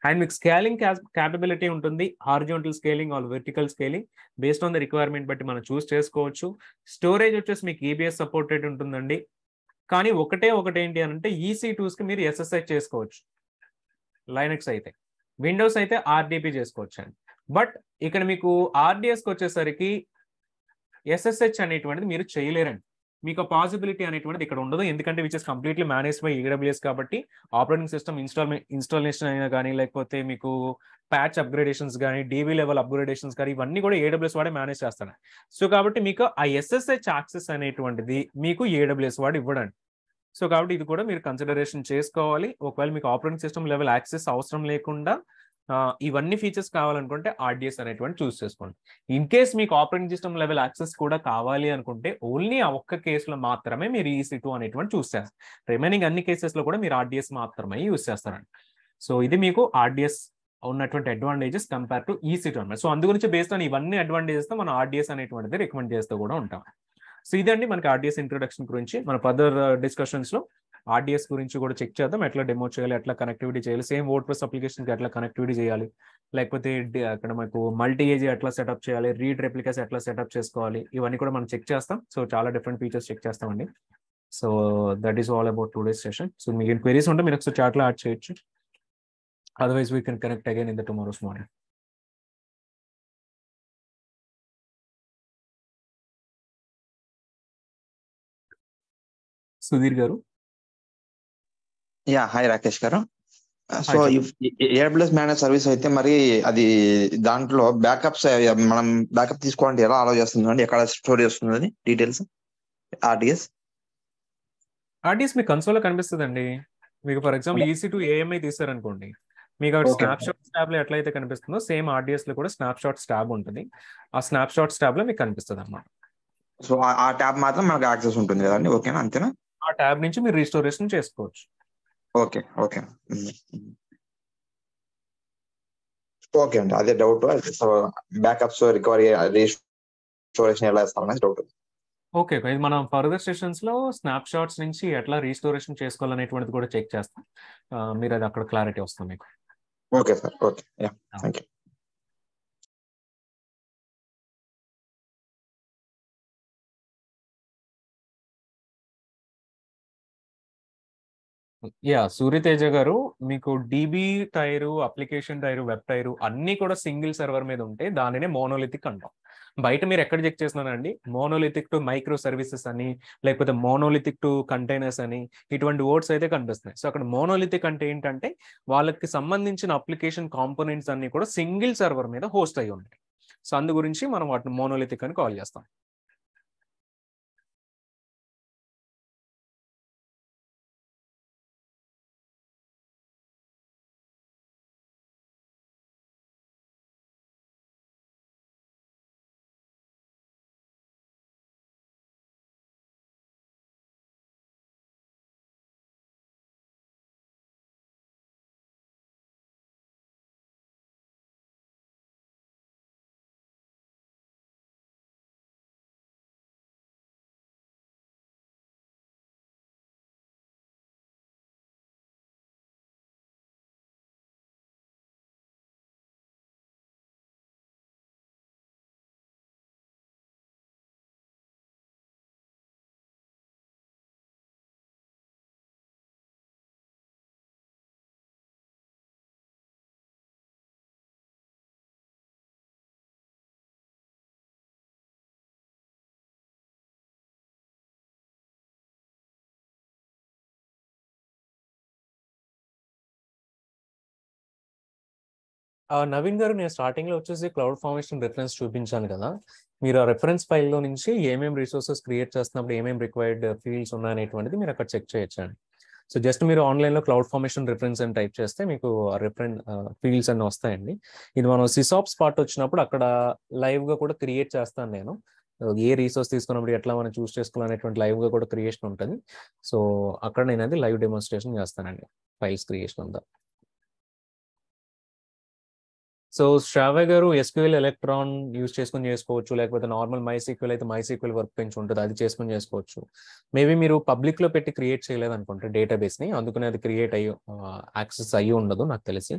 అండ్ మీకు స్కేలింగ్ క్యాపబిలిటీ ఉంటుంది, horizontal scaling or vertical scaling based on the requirement బట్టి మనం చూస్ చేసుకోవచ్చు. స్టోరేజ్ వచ్చేసి మీకు EBS సపోర్టెడ్ ఉంటుందండి. కానీ ఒకటి ఏంటి అని అంటే EC2s కి మీరు SSH చేసుకోవచ్చు, లైనక్స్ అయితే. విండోస్ అయితే RDP చేసుకోవచ్చు అండి. బట్ ఇక్కడ మీకు RDSకి వచ్చేసరికి SSH అనేటువంటిది మీరు చేయలేరండి. మీకు పాసిబిలిటీ అనేటువంటిది ఇక్కడ ఉండదు, ఎందుకంటే which is completely manage by AWS కాబట్టి ఆపరేటింగ్ సిస్టమ్ ఇన్స్టాలేషన్ అయినా కానీ, లేకపోతే మీకు ప్యాచ్ అప్గ్రేడేషన్స్ కానీ, DB లెవెల్ అప్గ్రేడేషన్స్ కానీ ఇవన్నీ కూడా AWS వాడే మేనేజ్ చేస్తాడు. సో కాబట్టి మీకు ఆ SSH యాక్సెస్ అనేటువంటిది మీకు AWS వాడు ఇవ్వడండి. సో కాబట్టి ఇది కూడా మీరు కన్సిడరేషన్ చేసుకోవాలి. ఒకవేళ మీకు ఆపరేటింగ్ సిస్టమ్ లెవెల్ యాక్సెస్ అవసరం లేకుండా ఇవన్నీ ఫీచర్స్ కావాలనుకుంటే RDS అనేటువంటి చూస్ చేసుకోండి. ఇన్ కేస్ మీకు ఆపరేటింగ్ సిస్టమ్ లెవెల్ యాక్సెస్ కూడా కావాలి అనుకుంటే ఓన్లీ ఆ ఒక్క కేసులో మాత్రమే మీరు EC2 అనేటువంటి చూస్ చేస్తారు. రిమైనింగ్ అన్ని కేసెస్ లో కూడా మీరు RDS మాత్రమే యూస్ చేస్తారండి. సో ఇది మీకు RDS ఉన్నటువంటి అడ్వాంటేజెస్ కంపేర్ టు EC2 అన్నమాట. సో అందు గురించి బేస్డ్ ఆన్ ఇవన్నీ అడ్వాంటేజెస్ తో మనం RDS అనేటువంటిది రికమెండ్ చేస్తూ కూడా ఉంటాం. సో ఇదండి మనకి RDS ఇంట్రొడక్షన్ గురించి. మన ఫర్దర్ డిస్కషన్స్ లో RDS గురించి కూడా చెక్ చేద్దాం, ఎట్లా డెమో చేయాలి, ఎట్లా కనెక్టివిటీ చేయాలి, సేమ్ వర్డ్ప్రెస్ అప్లికేషన్కి ఎట్లా కనెక్టివిటీ చేయాలి, లేకపోతే అక్కడ మనకు మల్టీ ఏజీ ఎట్లా సెటప్ చేయాలి, రీడ్ రెప్లికేస్ ఎట్లా సెటప్ చేసుకోవాలి, ఇవన్నీ కూడా మనం చెక్ చేస్తాం. సో చాలా డిఫరెంట్ ఫీచర్స్ చెక్ చేస్తామండి. So that is all about today's session. So మీకు క్వెరీస్ ఉంటే మీరు ఒకసారి చాట్లో యాడ్ చేయొచ్చు. Otherwise we can connect again in the tomorrow's morning. Sudhir గారు. యా, హాయ్ రాకేష్ గారు. సో AWS మేనేజ్ సర్వీస్ అయితే మరి అది దాంట్లో బ్యాకప్స్ మనం బ్యాకప్ తీసుకోవాలంటే ఎలా అలౌ చేస్తుంది అండి, ఎక్కడ స్టోర్ చేస్తుంది అది డీటెయిల్స్? RDS మీకు కన్సోల్ లో కనిపిస్తుందండి. మీకు ఫర్ ఎగ్జాంపుల్ EC2 AMI తీసారనుకోండి, మీకు అక్కడ స్నాప్ షాట్ ట్యాబ్ లో ఎట్లయితే కనిపిస్తుందో సేమ్ RDS లో కూడా స్నాప్ షాట్ ట్యాబ్ ఉంటుంది. ఆ స్నాప్ షాట్ ట్యాబ్ లో మీకు కనిపిస్తుంది అన్నమాట. సో ఆ ట్యాబ్ మాత్రం మనకు యాక్సెస్ ఉంటుంది కదండి, ఓకేనా? అంతేనా? ఆ ట్యాబ్ నుంచి మీరు రీస్టోరేషన్ చేసుకోవచ్చు. ఓకే ఓకే ఓకే అండి, అదే డౌట్. బ్యాకప్స్ రికవరీ రీస్టోరేషన్ ఎలా చేస్తారనేది డౌట్. ఓకే, ఇది మనం ఫర్దర్ సెషన్స్ లో స్నాప్ షాట్స్ నుంచి ఎట్లా రీస్టోరేషన్ చేసుకోవాలనేటువంటిది కూడా చెక్ చేస్తాం. మీరు అది అక్కడ క్లారిటీ వస్తుంది మీకు. Okay sir, okay, yeah, thank you. Yeah, Surya Teja గారు, మీకు DB tyre, application tyre, web tyre అన్ని కూడా సింగిల్ సర్వర్ మీద ఉంటే దానినే మోనోలిథిక్ అంటాం. బయట మీరు ఎక్కడ చెక్ చేస్తున్నారండి, మోనోలిథిక్ టు మైక్రో సర్వీసెస్ అని, లేకపోతే మోనోలిథిక్ టు కంటైనర్స్ అని, ఇటువంటి వర్డ్స్ అయితే కనిపిస్తున్నాయి. సో అక్కడ మోనోలిథిక్ అంటే ఏంటంటే వాళ్ళకి సంబంధించిన అప్లికేషన్ కాంపోనెంట్స్ అన్ని కూడా సింగిల్ సర్వర్ మీద హోస్ట్ అయ్యి ఉంటాయి. సో అందు గురించి మనం వాటిని మోనోలిథిక్ అని కాల్ చేస్తాం. నవీన్ గారు, నేను స్టార్టింగ్ లో వచ్చేసి క్లౌడ్ ఫార్మేషన్ రిఫరెన్స్ చూపించాను కదా, మీరు ఆ రిఫరెన్స్ ఫైల్లో నుంచి ఏమేమి రిసోర్సెస్ క్రియేట్ చేస్తున్నప్పుడు ఏమేమి రిక్వైర్డ్ ఫీల్డ్స్ ఉన్నాయనేటువంటిది మీరు అక్కడ చెక్ చేయొచ్చండి. సో జస్ట్ మీరు ఆన్లైన్లో క్లౌడ్ ఫార్మేషన్ రిఫరెన్స్ అని టైప్ చేస్తే మీకు రిఫరెన్స్ ఫీల్డ్స్ అన్ని వస్తాయండి. ఇది మనం సిసాప్స్ పార్ట్ వచ్చినప్పుడు అక్కడ లైవ్గా కూడా క్రియేట్ చేస్తాను నేను. ఏ రీసోర్స్ తీసుకున్నప్పుడు ఎట్లా మనం చూస్ చేసుకోవాలనేటువంటి లైవ్గా కూడా క్రియేషన్ ఉంటుంది. సో అక్కడ నేను అది లైవ్ డెమోన్స్ట్రేషన్ చేస్తానండి, ఫైల్స్ క్రియేషన్ అంతా. సో శ్రావ్య గారు, ఎస్క్యూఎల్ ఎలక్ట్రాన్ యూస్ చేసుకొని చేసుకోవచ్చు, లేకపోతే నార్మల్ మైసీక్వెల్ అయితే మైసీక్వెల్ వర్క్ బెంచ్ ఉంటుంది, అది చేసుకొని చేసుకోవచ్చు. మేబీ మీరు పబ్లిక్ లో పెట్టి క్రియేట్ చేయలేదు అనుకుంటే డేటాబేస్ ని, అందుకని అది క్రియేట్ అయ్యి యాక్సెస్ అయ్యి ఉండదు నాకు తెలిసి.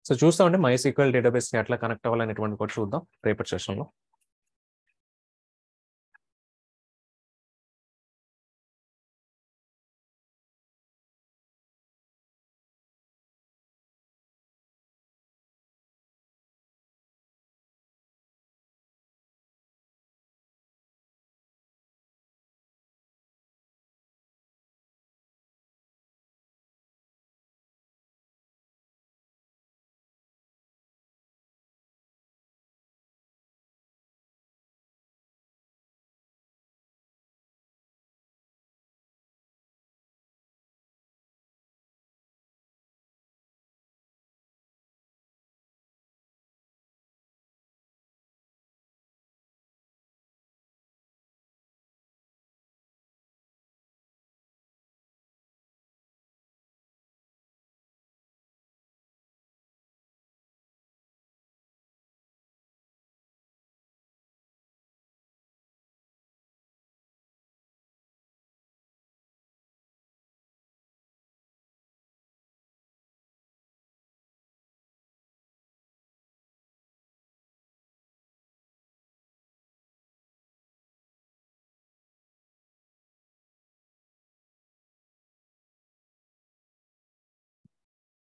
సో చూస్తామంటే మైసీక్వెల్ డేటాబేస్ ని ఎట్లా కనెక్ట్ అవ్వాలనేటువంటి కూడా చూద్దాం రేపటి సెషన్ లో.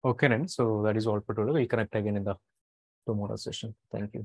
ఓకేనండి, so that is all for today. Will connect again in the tomorrow session. Thank you.